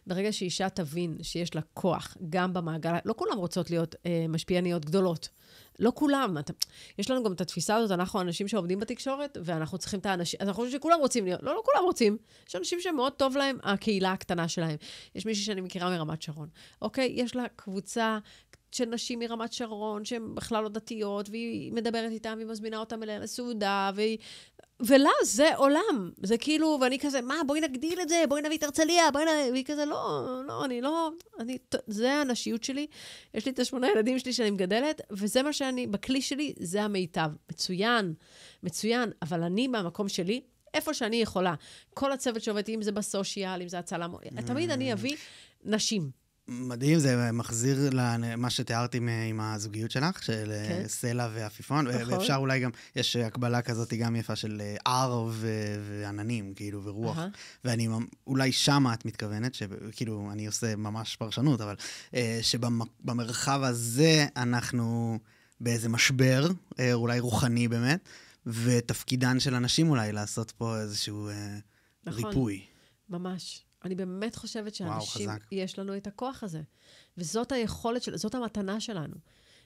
ברגע שאישה תבין שיש לה כוח, גם במעגל, לא כולם רוצות להיות משפיעניות גדולות. לא כולם. יש לנו גם את התפיסה הזאת, אנחנו אנשים שעובדים בתקשורת, ואנחנו צריכים את האנשים, אז אנחנו חושבים שכולם רוצים להיות, לא כולם רוצים. יש אנשים שמאוד טוב להם, הקהילה הקטנה שלהם. יש מישהי שאני מכירה מרמת שרון. אוקיי, יש לה קבוצה של נשים מרמת שרון, שהן בכלל לא דתיות, והיא מדברת איתם, והיא מזמינה אותם אליה לסעודה, ולה, זה עולם. זה כאילו, ואני כזה, מה, בואי נגדיל את זה, בואי נביא את הרצליה, והיא כזה, לא, זה הנשיות שלי. יש לי את 8 ילדים שלי שאני מגדלת, וזה מה שאני, בכלי שלי, זה המיטב. מצוין, אבל אני במקום שלי, איפה שאני יכולה. כל הצוות שעובדתי, אם זה בסושיאל, אם זה הצלה, תמיד אני אביא נשים. מדהים, זה מחזיר למה שתיארתי עם הזוגיות שלך, של סלע ועפיפון, ואפשר אולי גם, יש הקבלה כזאת גם יפה של אר ועננים, כאילו, ורוח, ואני, אולי שמה את מתכוונת, שכאילו, אני עושה ממש פרשנות, אבל שבמרחב הזה אנחנו באיזה משבר, אולי רוחני באמת, ותפקידן של אנשים אולי לעשות פה איזשהו ריפוי. ממש. אני באמת חושבת שאנשים, יש לנו את הכוח הזה. וזאת היכולת זאת המתנה שלנו.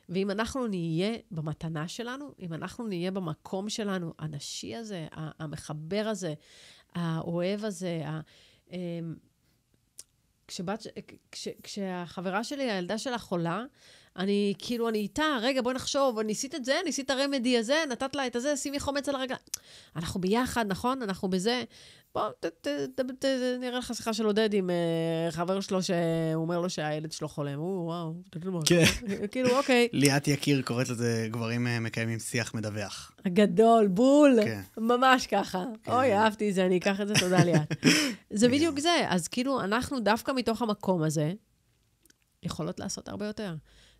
ואם אנחנו נהיה במתנה שלנו, אם אנחנו נהיה במקום שלנו, הנשי הזה, המחבר הזה, האוהב הזה, כשהחברה שלי, הילדה שלה חולה, אני איתה, רגע, בואי נחשוב, ניסית את זה, ניסית הרמדי הזה, נתת לה את הזה, שימי חומץ על הרגע. אנחנו ביחד, נכון? אנחנו בזה. בוא, נראה לך שיחה של עודד עם חבר שלו, שהוא אומר לו שהילד שלו חולם. וואו, כן. כאילו, אוקיי. ליאת יקיר קוראת לזה, גברים מקיימים שיח מדווח. הגדול, בול, ממש ככה. אוי, אהבתי את זה, אני אקח את זה, תודה ליאת. זה בדיוק זה. אז כאילו, אנחנו דווקא מתוך המקום הזה, יכולות לעשות הרבה יותר.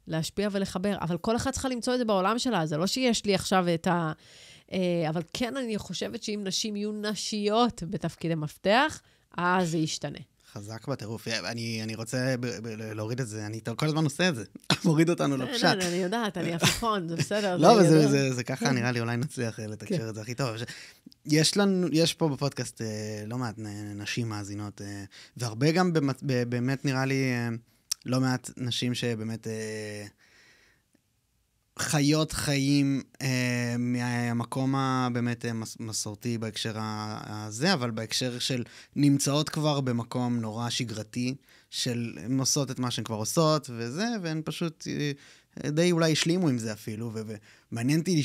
להשפיע ולחבר. אבל כל אחד צריכה למצוא את זה בעולם שלה. זה לא שיש לי עכשיו את ה... אבל כן, אני חושבת שאם נשים יהיו נשיות בתפקידי מפתח, אז זה ישתנה. חזק בטירוף. אני רוצה להוריד את זה, אני כל הזמן עושה את זה. מוריד אותנו לפשט. אני יודעת, אני הפיכון, זה בסדר. לא, אבל זה ככה, נראה לי, אולי נצליח לתקשר את זה הכי טוב. יש פה בפודקאסט לא מעט נשים מאזינות, והרבה גם באמת נראה לי לא מעט נשים שבאמת חיות חיים מהמקום הבאמת מסורתי בהקשר הזה, אבל בהקשר של נמצאות כבר במקום נורא שגרתי, של הן עושות את מה שהן כבר עושות וזה, והן פשוט די אולי השלימו עם זה אפילו, ומעניין אותי,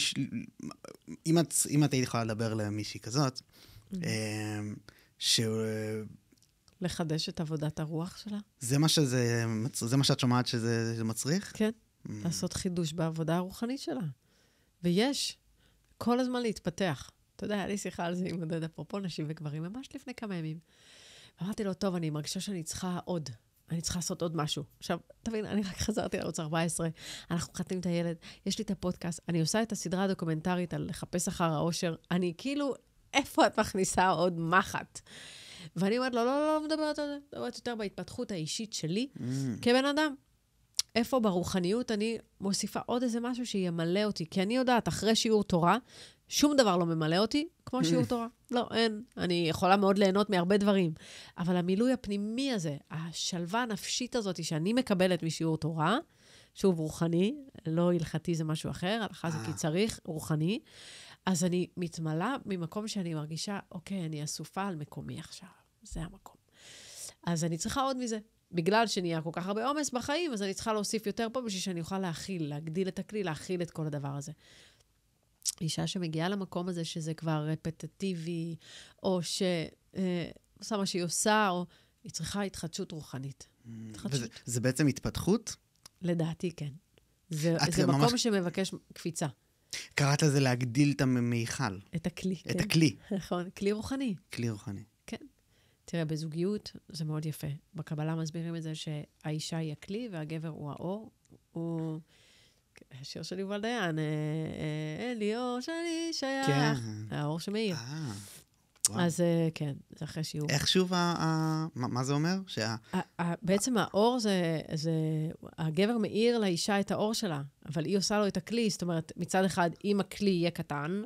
אם את היית יכולה לדבר למישהי כזאת, לחדש את עבודת הרוח שלה? זה מה שאת שומעת שזה מצריך? כן. לעשות חידוש בעבודה הרוחנית שלה. ויש כל הזמן להתפתח. אתה יודע, היה לי שיחה על זה עם עודד, אפרופו נשים וגברים, ממש לפני כמה ימים. אמרתי לו, טוב, אני מרגישה שאני צריכה עוד. אני צריכה לעשות עוד משהו. עכשיו, תבין, אני רק חזרתי לערוץ 14, אנחנו מחתנים את הילד, יש לי את הפודקאסט, אני עושה את הסדרה הדוקומנטרית על לחפש אחר האושר, אני כאילו, איפה את מכניסה עוד מחט? ואני אומרת לו, לא מדברת על זה, מדברת יותר בהתפתחות האישית שלי, כבן אדם. איפה ברוחניות אני מוסיפה עוד איזה משהו שימלא אותי, כי אני יודעת, אחרי שיעור תורה, שום דבר לא ממלא אותי כמו שיעור תורה. לא, אין. אני יכולה מאוד ליהנות מהרבה דברים. אבל המילוי הפנימי הזה, השלווה הנפשית הזאת שאני מקבלת משיעור תורה, שוב, רוחני, לא הלכתי זה משהו אחר, הלכה זה כי צריך, רוחני, אז אני מתמלאה ממקום שאני מרגישה, אוקיי, אני אסופה על מקומי עכשיו. זה המקום. אז אני צריכה עוד מזה. בגלל שנהיה כל כך הרבה עומס בחיים, אז אני צריכה להוסיף יותר פה בשביל שאני אוכל להגדיל את הכלי, להכיל את כל הדבר הזה. אישה שמגיעה למקום הזה שזה כבר רפטטיבי, או שעושה מה שהיא עושה, או היא צריכה התחדשות רוחנית. זה בעצם התפתחות? לדעתי, כן. זה מקום שמבקש קפיצה. קראת לזה להגדיל את המיכל. את הכלי. את הכלי. נכון, כלי רוחני. כלי רוחני. כן. תראה, בזוגיות זה מאוד יפה. בקבלה מסבירים את זה שהאישה היא הכלי והגבר הוא האור. הוא... השיר של יובל דיין, אלי אור שאני שייך. כן. האור שמאיר. אז כן, זה אחרי שיעור. איך שוב, מה זה אומר? בעצם האור זה, הגבר מאיר לאישה את האור שלה, אבל היא עושה לו את הכלי, זאת אומרת, מצד אחד, אם הכלי יהיה קטן,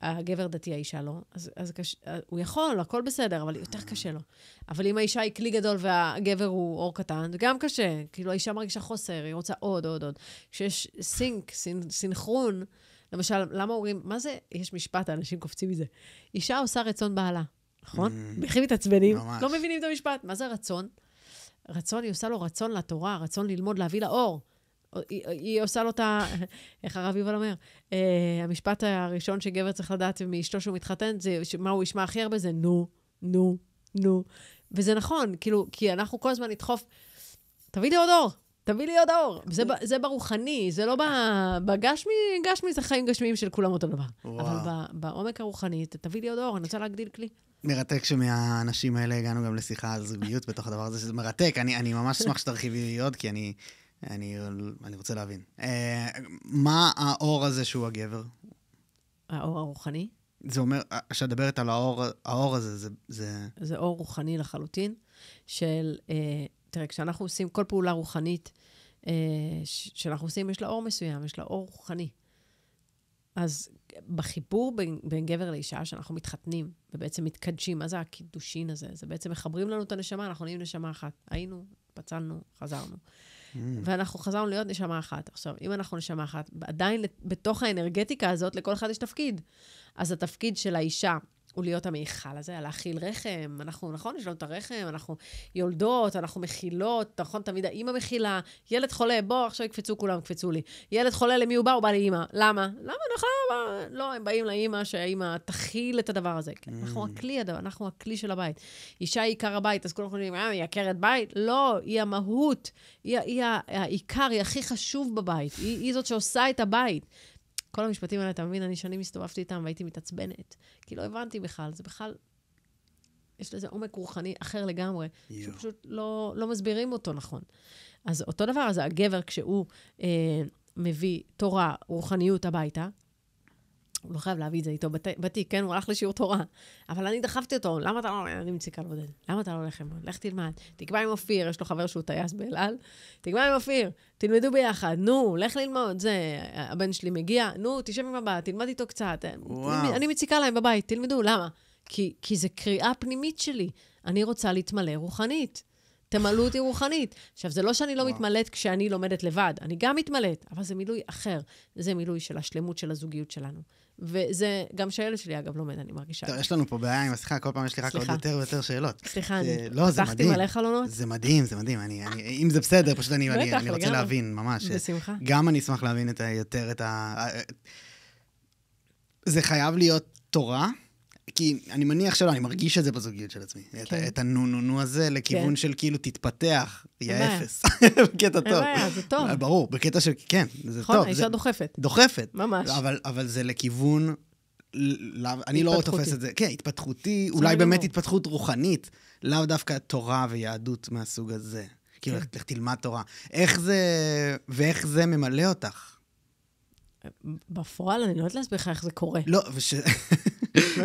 הגבר דתי, האישה לא, אז הוא יכול, הכל בסדר, אבל יותר קשה לו. אבל אם האישה היא כלי גדול והגבר הוא אור קטן, זה גם קשה. כאילו, האישה מרגישה חוסר, היא רוצה עוד. כשיש סינכרון, למשל, למה אומרים, מה זה? יש משפט, האנשים קופצים מזה. אישה עושה רצון בעלה, נכון? בכי מתעצבנים, לא מבינים את המשפט. מה זה רצון? רצון, היא עושה לו רצון לתורה, רצון ללמוד, להביא לאור. היא עושה לו את ה... איך הרב יובל אומר? המשפט הראשון שגבר צריך לדעת מאשתו שהוא מתחתן, זה מה הוא ישמע הכי הרבה, זה נו. וזה נכון, כאילו, כי אנחנו כל הזמן נדחוף, תביא לי עוד אור. זה ברוחני, זה לא בגשמי, גשמי זה חיים גשמיים של כולם אותו דבר. אבל בעומק הרוחני, תביא לי עוד אור, אני רוצה להגדיל כלי. מרתק שמהאנשים האלה הגענו גם לשיחה על זוגיות בתוך הדבר הזה, שזה מרתק. אני ממש אשמח שתרחיבי עוד, כי אני רוצה להבין. מה האור הזה שהוא הגבר? האור הרוחני? זה אומר, כשאת מדברת על האור הזה, זה אור רוחני לחלוטין, של, תראה, כשאנחנו עושים כל פעולה רוחנית, שאנחנו עושים, יש לה אור מסוים, יש לה אור רוחני. אז בחיבור בין גבר לאישה, שאנחנו מתחתנים, ובעצם מתקדשים, מה זה הקידושין הזה? זה בעצם מחברים לנו את הנשמה, אנחנו נהיים נשמה אחת. היינו, פצלנו, חזרנו. ואנחנו חזרנו להיות נשמה אחת. עכשיו, אם אנחנו נשמה אחת, עדיין בתוך האנרגטיקה הזאת, לכל אחד יש תפקיד. אז התפקיד של האישה הוא להיות המיכל הזה, להכיל רחם. אנחנו, נכון, יש לנו את הרחם, אנחנו יולדות, אנחנו מכילות, נכון, תמיד האמא מכילה. ילד חולה, בוא, עכשיו יקפצו כולם, יקפצו לי. ילד חולה, למי הוא בא? הוא בא לאמא. למה? לא, הם באים לאמא, שהאמא תכיל את הדבר הזה. אנחנו הכלי של הבית. אישה היא עיקר הבית, אז כולם חושבים, היא עקרת בית? לא, היא המהות. היא העיקר, היא הכי חשוב בבית. היא זאת שעושה את הבית. כל המשפטים האלה, אתה מבין, אני שנים הסתובבתי איתם והייתי מתעצבנת. כי לא הבנתי בכלל, זה בכלל, יש לזה עומק רוחני אחר לגמרי, שפשוט לא מסבירים אותו נכון. אז אותו דבר, אז הגבר, כשהוא מביא תורה, רוחניות הביתה, הוא לא חייב להביא את זה איתו בתיק, כן? הוא הלך לשיעור תורה. אבל אני דחפתי אותו, למה אתה לא... אני מציקה לבודד. למה אתה לא הולך עם... לך תלמד. תקבע עם אופיר, יש לו חבר שהוא טייס באלעל. תקבע עם אופיר, תלמדו ביחד. נו, לך ללמוד. זה, הבן שלי מגיע. נו, תשב עם הבא, תלמד איתו קצת. אני מציקה להם בבית, תלמדו. למה? כי זה קריאה פנימית שלי. אני רוצה להתמלא רוחנית. תמלאו אותי רוחנית. עכשיו, זה לא שאני לא מתמלאת כשאני לומדת לבד. אני גם מתמלאת, אבל זה מילוי אחר. זה מילוי של השלמות של הזוגיות שלנו. וזה גם שהילד שלי, אגב, לומד, אני מרגישה. טוב, יש לנו פה בעיה עם השיחה, כל פעם יש לי רק עוד יותר ויותר שאלות. סליחה, אני פתחתי מלא חלונות. זה מדהים, זה מדהים. אם זה בסדר, פשוט אני רוצה להבין, ממש. בשמחה. גם אני אשמח להבין יותר את ה... זה חייב להיות תורה, כי אני מניח שלא, אני מרגיש את זה בזוגיות של עצמי. את הנו הזה לכיוון של כאילו תתפתח, יהיה אפס. בקטע טוב. זה טוב. ברור, בקטע של, כן, זה טוב. נכון, האישה דוחפת. דוחפת. ממש. אבל זה לכיוון, אני לא תופס את זה. כן, התפתחותי, אולי באמת התפתחות רוחנית, לאו דווקא תורה ויהדות מהסוג הזה. כאילו, לך תלמד תורה. ואיך זה ממלא אותך? בפועל, אני לא יודעת להסביר לך איך זה קורה. לא,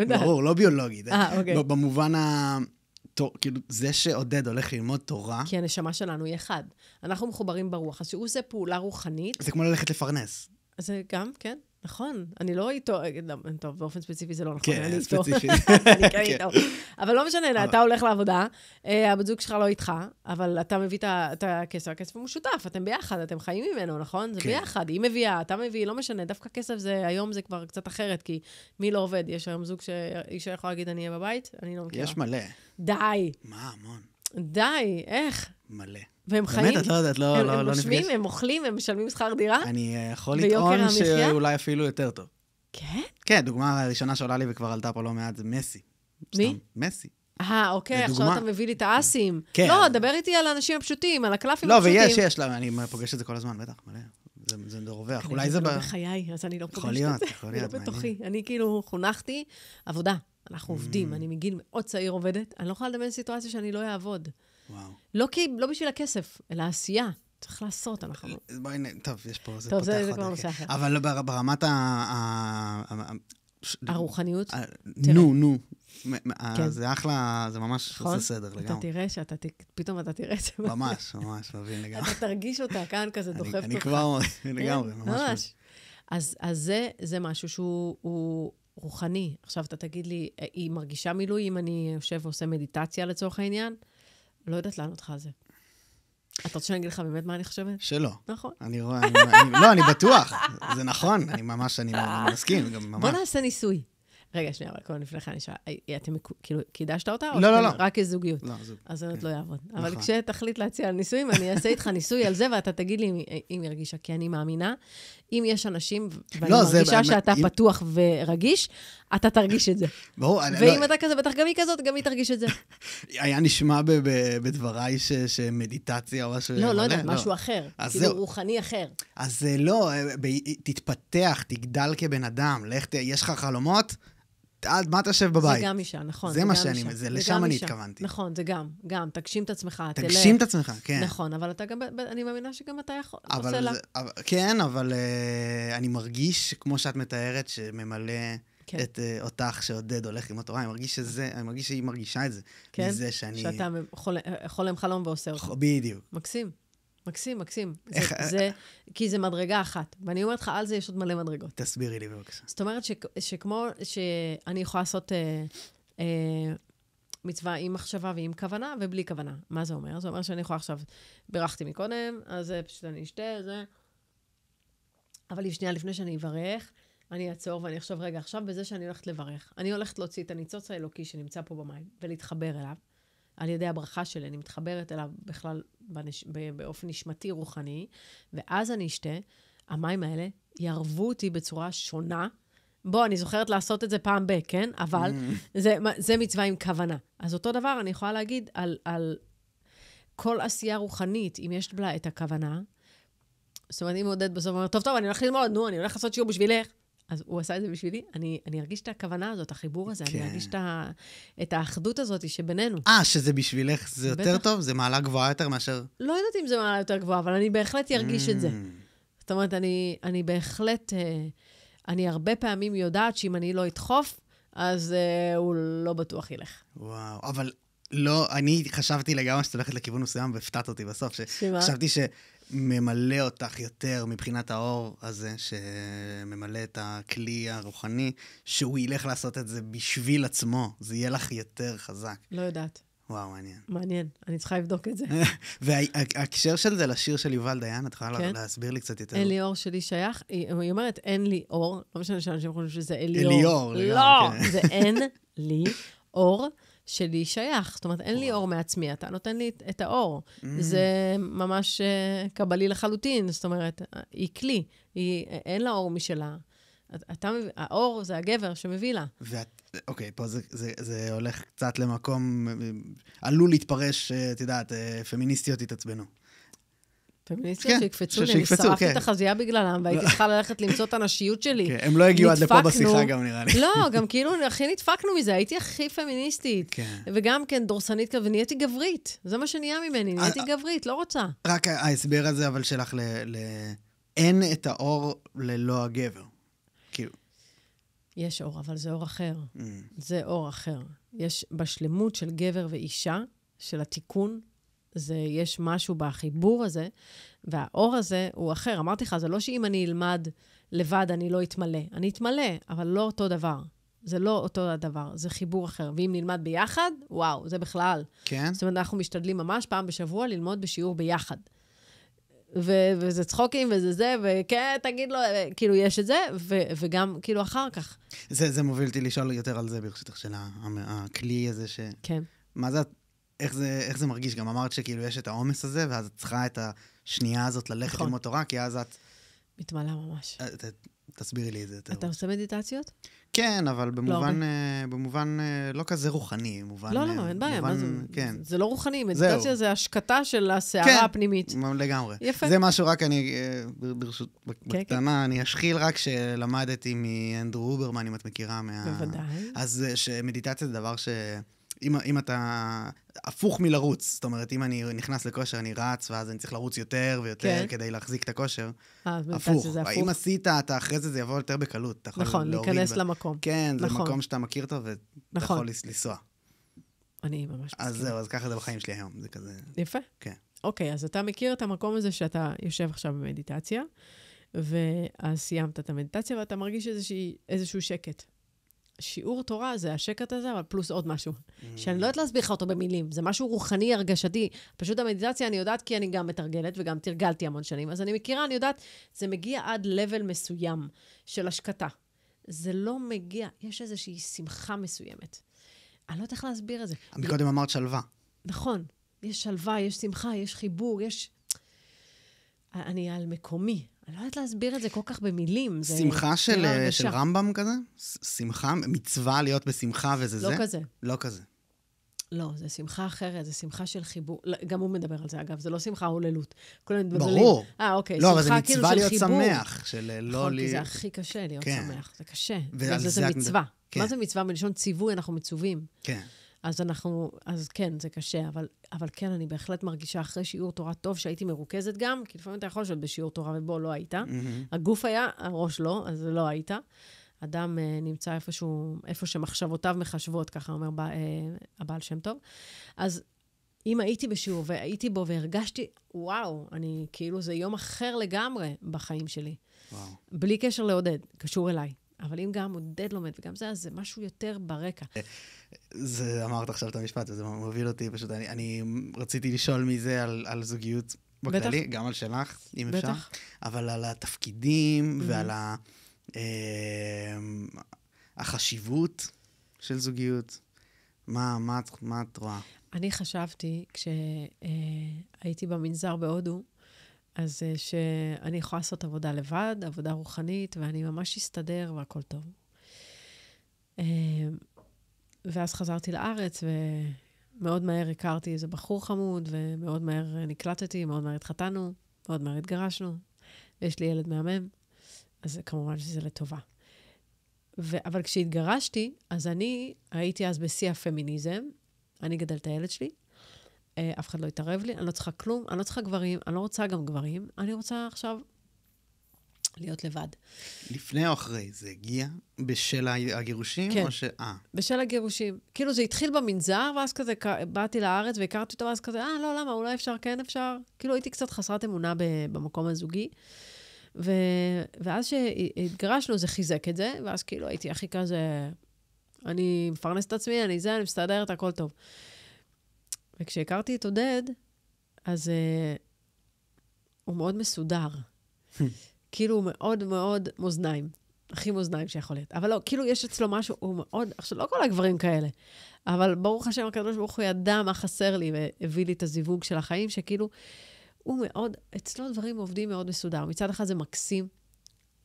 ברור, לא ביולוגי. אוקיי. במובן כאילו, זה שעודד הולך ללמוד תורה... כי הנשמה שלנו היא אחד. אנחנו מחוברים ברוח, אז שהוא עושה פעולה רוחנית... זה כמו ללכת לפרנס. זה גם, כן, נכון. אני לא איתו... טוב, באופן ספציפי זה לא נכון. כן, ספציפי. אני כן איתו. אבל לא משנה, אתה הולך לעבודה, הבת זוג שלך לא איתך, אבל אתה מביא את הכסף, הכסף הוא משותף, אתם ביחד, אתם חיים ממנו, נכון? זה ביחד, היא מביאה, אתה מביא, לא משנה, דווקא כסף זה, היום זה כבר קצת אחרת, כי מי לא עובד? יש היום זוג שאישה יכולה להגיד, אני אהיה בבית? אני לא מכירה. יש מלא. די. מה, המון. די, איך? מלא. והם חיים? באמת, את לא יודעת, לא נפגש. הם נושמים, הם אוכלים, הם משלמים שכר דירה? אני יכול לטעון שאולי אפילו יותר טוב. כן? כן, דוגמה הראשונה שעולה לי וכבר עלתה פה לא מעט, זה מסי. מי? מסי. אוקיי, עכשיו אתה מביא לי את האסים. כן. לא, דבר איתי על האנשים הפשוטים, על הקלפים הפשוטים. הפשוטים. לא, ויש, אני פוגש את זה כל הזמן, בטח, מלא. זה רווח. אולי זה בחיי, אז אני לא פוגשת את זה. יכול להיות, מעניין. בתוכי. אני כאילו חונכתי עבודה. אנחנו עובדים, אני מגיל מאוד צעיר עובדת. אני לא יכולה לדמיין סיטואציה שאני לא אעבוד. וואו. לא בשביל הכסף, אלא עשייה. צריך לעשות, אנחנו... טוב, יש פה, זה פותח עוד. טוב, זה כבר נושא אחר. אבל ברמת הרוחניות? נו. זה אחלה, זה ממש עושה סדר לגמרי. אתה תראה פתאום אתה תראה את זה. ממש, מבין לגמרי. אתה תרגיש אותה כאן כזה דוחף אותך. אני כבר לגמרי, ממש. אז זה משהו שהוא רוחני. עכשיו אתה תגיד לי, היא מרגישה מילוי אם אני יושב ועושה מדיטציה לצורך העניין? לא יודעת לענות לך על זה. אתה רוצה שאני אגיד לך באמת מה אני חושבת? שלא. נכון. לא, אני בטוח. זה נכון, אני מסכים. בוא נעשה ניסוי. רגע, שנייה, אבל קודם לפני כן, אתם כאילו קידשת אותה? לא. רק כזוגיות? לא, זוג. אז זה לא יעבוד. אבל כשתחליט להציע על ניסויים, אני אעשה איתך ניסוי על זה, ואתה תגיד לי אם היא הרגישה, כי אני מאמינה, אם יש אנשים, ואני מרגישה שאתה פתוח ורגיש, אתה תרגיש את זה. ברור. ואם אתה כזה, בטח גם היא כזאת, גם היא תרגיש את זה. היה נשמע בדבריי שמדיטציה או משהו... לא יודע, משהו אחר. כאילו רוחני אחר. אז לא, תתפתח, תגדל כבן אדם, יש לך חלומות, מה אתה יושב בבית? זה גם אישה, נכון. זה מה שאני, לשם אני התכוונתי. נכון, זה גם, תגשים את עצמך, תגשים את עצמך, כן. נכון, אבל אתה גם, אני מאמינה שגם אתה יכול, עושה לה. כן, אבל אני מרגיש, כמו שאת מתארת, שממלא את אותך שעודד הולך עם התורה, אני מרגיש שהיא מרגישה את זה. כן, שאתה חולם חלום ועושה אותו. בדיוק. מקסים. כי זה מדרגה אחת. ואני אומרת לך, על זה יש עוד מלא מדרגות. תסבירי לי בבקשה. זאת אומרת שכמו שאני יכולה לעשות מצווה עם מחשבה ועם כוונה ובלי כוונה. מה זה אומר? זה אומר שאני יכולה עכשיו, בירכתי מקודם, אז פשוט אני אשתה, זה. אבל שנייה לפני שאני אברך, אני אעצור ואני אחשוב, רגע, עכשיו בזה שאני הולכת לברך, אני הולכת להוציא את הניצוץ האלוקי שנמצא פה במים, ולהתחבר אליו, על ידי הברכה שלי, אני מתחברת אליו בכלל באופן נשמתי רוחני, ואז אני אשתה, המים האלה יערבו אותי בצורה שונה. בוא, אני זוכרת לעשות את זה פעם כן? אבל זה מצווה עם כוונה. אז אותו דבר אני יכולה להגיד על כל עשייה רוחנית, אם יש לה את הכוונה, זאת אומרת, אם עודד בסוף אומר, טוב, אני הולך ללמוד, אני הולך לעשות שיעור בשבילך. אז הוא עשה את זה בשבילי, אני ארגיש את הכוונה הזאת, החיבור הזה, אני ארגיש את האחדות הזאת שבינינו. שזה בשבילך זה יותר טוב? זה מעלה גבוהה יותר מאשר... לא יודעת אם זה מעלה יותר גבוהה, אבל אני בהחלט ארגיש את זה. זאת אומרת, אני בהחלט, אני הרבה פעמים יודעת שאם אני לא אדחוף, אז הוא לא בטוח ילך. וואו, אבל לא, אני חשבתי לגמרי שאת הולכת לכיוון מסוים, והפתעת אותי בסוף, חשבתי שממלא אותך יותר מבחינת האור הזה, שממלא את הכלי הרוחני, שהוא ילך לעשות את זה בשביל עצמו, זה יהיה לך יותר חזק. לא יודעת. וואו, מעניין. מעניין, אני צריכה לבדוק את זה. וההקשר של זה לשיר של יובל דיין, את יכולה להסביר לי קצת יותר? אין לי אור שלי שייך, היא אומרת, אין לי אור, לא משנה שאנשים חושבים שזה אליאור. אליאור. לא, זה אין לי אור שלי שייך. זאת אומרת, אין לי אור מעצמי, אתה נותן לי את האור. זה ממש קבלי לחלוטין, זאת אומרת, היא כלי, אין לה אור משלה. האור זה הגבר שמביא לה. אוקיי, פה זה הולך קצת למקום, עלול להתפרש, את יודעת, פמיניסטיות התעצבנו. פמיניסטיות שיקפצו לי, אני שרפתי את החזייה בגללם, והייתי צריכה ללכת למצוא את הנשיות שלי. הם לא הגיעו עד לפה בשיחה גם, נראה לי. לא, גם כאילו, הכי נדפקנו מזה, הייתי הכי פמיניסטית. וגם כן, דורסנית, ונהייתי גברית. זה מה שנהיה ממני, נהייתי גברית, לא רוצה. רק ההסבר הזה, אבל שלך אין את האור ללא הגבר. כאילו. יש אור, אבל זה אור אחר. זה אור אחר. יש בשלמות של גבר ואישה, של התיקון, יש משהו בחיבור הזה, והאור הזה הוא אחר. אמרתי לך, זה לא שאם אני אלמד לבד, אני לא אתמלא. אני אתמלא, אבל לא אותו דבר. זה לא אותו הדבר, זה חיבור אחר. ואם נלמד ביחד, וואו, זה בכלל. כן? זאת אומרת, אנחנו משתדלים ממש פעם בשבוע ללמוד בשיעור ביחד. וזה צחוקים, וזה, וכן, תגיד לו, כאילו, יש את זה, וגם, כאילו, אחר כך. זה מוביל אותי לשאול יותר על זה, ברשותך, של הכלי הזה כן. מה זה, איך זה מרגיש? גם אמרת שכאילו יש את העומס הזה, ואז את צריכה את השנייה הזאת ללכת ללמוד תורה, כי אז את... מתמלא ממש. תסבירי לי את זה יותר. אתה עושה מדיטציות? כן, אבל במובן לא כזה רוחני. לא, אין בעיה. זה לא רוחני, מדיטציה זה השקטה של השערה הפנימית. כן, לגמרי. יפה. זה משהו רק אני, ברשות, בקטנה, אני אשחיל רק שלמדתי מאנדרו אוברמן, אם את מכירה. בוודאי. אז שמדיטציה זה דבר אם אתה הפוך מלרוץ, זאת אומרת, אם אני נכנס לכושר, אני רץ, ואז אני צריך לרוץ יותר ויותר כדי להחזיק את הכושר. הפוך. אם עשית, אתה אחרי זה יבוא יותר בקלות. נכון, להיכנס למקום. כן, זה מקום שאתה מכיר אותו, ואתה יכול לנסוע. אני ממש מסכים. אז זהו, אז ככה זה בחיים שלי היום, זה כזה... יפה. כן. אוקיי, אז אתה מכיר את המקום הזה שאתה יושב עכשיו במדיטציה, ואז סיימת את המדיטציה, ואתה מרגיש איזשהו שקט. שיעור תורה זה השקט הזה, אבל פלוס עוד משהו. שאני לא יודעת להסביר לך אותו במילים. זה משהו רוחני, הרגשתי. פשוט המדיטציה אני יודעת כי אני גם מתרגלת, וגם תרגלתי המון שנים. אז אני מכירה, אני יודעת, זה מגיע עד לבל מסוים של השקטה. זה לא מגיע, יש איזושהי שמחה מסוימת. אני לא יודעת איך להסביר את זה. מקודם אמרת שלווה. נכון. יש שלווה, יש שמחה, יש חיבור, יש... אני על מקומי. אני לא יודעת להסביר את זה כל כך במילים. שמחה של רמב"ם כזה? שמחה, מצווה להיות בשמחה וזה זה? לא כזה. לא כזה. לא, זה שמחה אחרת, זה שמחה של חיבור. גם הוא מדבר על זה, אגב, זה לא שמחה הוללות. ברור. אוקיי, לא, אבל זה מצווה להיות שמח. נכון, כי זה הכי קשה להיות שמח. זה קשה. זה מצווה. מה זה מצווה? מלשון ציווי, אנחנו מצווים. כן. אז כן, זה קשה, אבל כן, אני בהחלט מרגישה אחרי שיעור תורה טוב, שהייתי מרוכזת גם, כי לפעמים אתה יכול להיות בשיעור תורה, ובו לא היית. הגוף היה, הראש לא, אז לא היית. אדם נמצא איפה שמחשבותיו מחשבות, ככה אומר הבעל שם טוב. אז אם הייתי בשיעור והייתי בו והרגשתי, וואו, כאילו זה יום אחר לגמרי בחיים שלי. וואו. בלי קשר לעודד, קשור אליי. אבל אם גם עודד לומד, וגם זה, אז זה משהו יותר ברקע. אמרת עכשיו את המשפט, וזה מוביל אותי פשוט. אני רציתי לשאול מזה על זוגיות בכללי, גם על שלך, אם אפשר. אבל על התפקידים ועל החשיבות של זוגיות, מה את רואה? אני חשבתי, כשהייתי במנזר בהודו, אז שאני יכולה לעשות עבודה לבד, עבודה רוחנית, ואני ממש אסתדר והכל טוב. ואז חזרתי לארץ, ומאוד מהר הכרתי איזה בחור חמוד, ומאוד מהר נקלטתי, מאוד מהר התחתנו, מאוד מהר התגרשנו, ויש לי ילד מהמם, אז כמובן שזה לטובה. אבל כשהתגרשתי, אז אני הייתי אז בשיא הפמיניזם, אני גדלת את הילד שלי, אף אחד לא התערב לי, אני לא צריכה כלום, אני לא צריכה גברים, אני לא רוצה גם גברים, אני רוצה עכשיו להיות לבד. לפני או אחרי, זה הגיע בשל הגירושים? כן, או בשל הגירושים. כאילו זה התחיל במנזר, ואז כזה באתי לארץ והכרתי אותו, ואז כזה, לא, למה, אולי אפשר, כן אפשר. כאילו הייתי קצת חסרת אמונה במקום הזוגי, ואז שהתגרשנו זה חיזק את זה, ואז כאילו הייתי הכי כזה, אני מפרנס את עצמי, אני מסתדרת, הכל טוב. וכשהכרתי את עודד, אז הוא מאוד מסודר. כאילו הוא מאוד מאוד מאזניים. הכי מאזניים שיכול להיות. אבל לא, כאילו יש אצלו משהו, הוא מאוד, עכשיו לא כל הגברים כאלה, אבל ברוך השם, הקדוש ברוך הוא ידע מה חסר לי, והביא לי את הזיווג של החיים, שכאילו הוא מאוד, אצלו דברים עובדים מאוד מסודר. מצד אחד זה מקסים,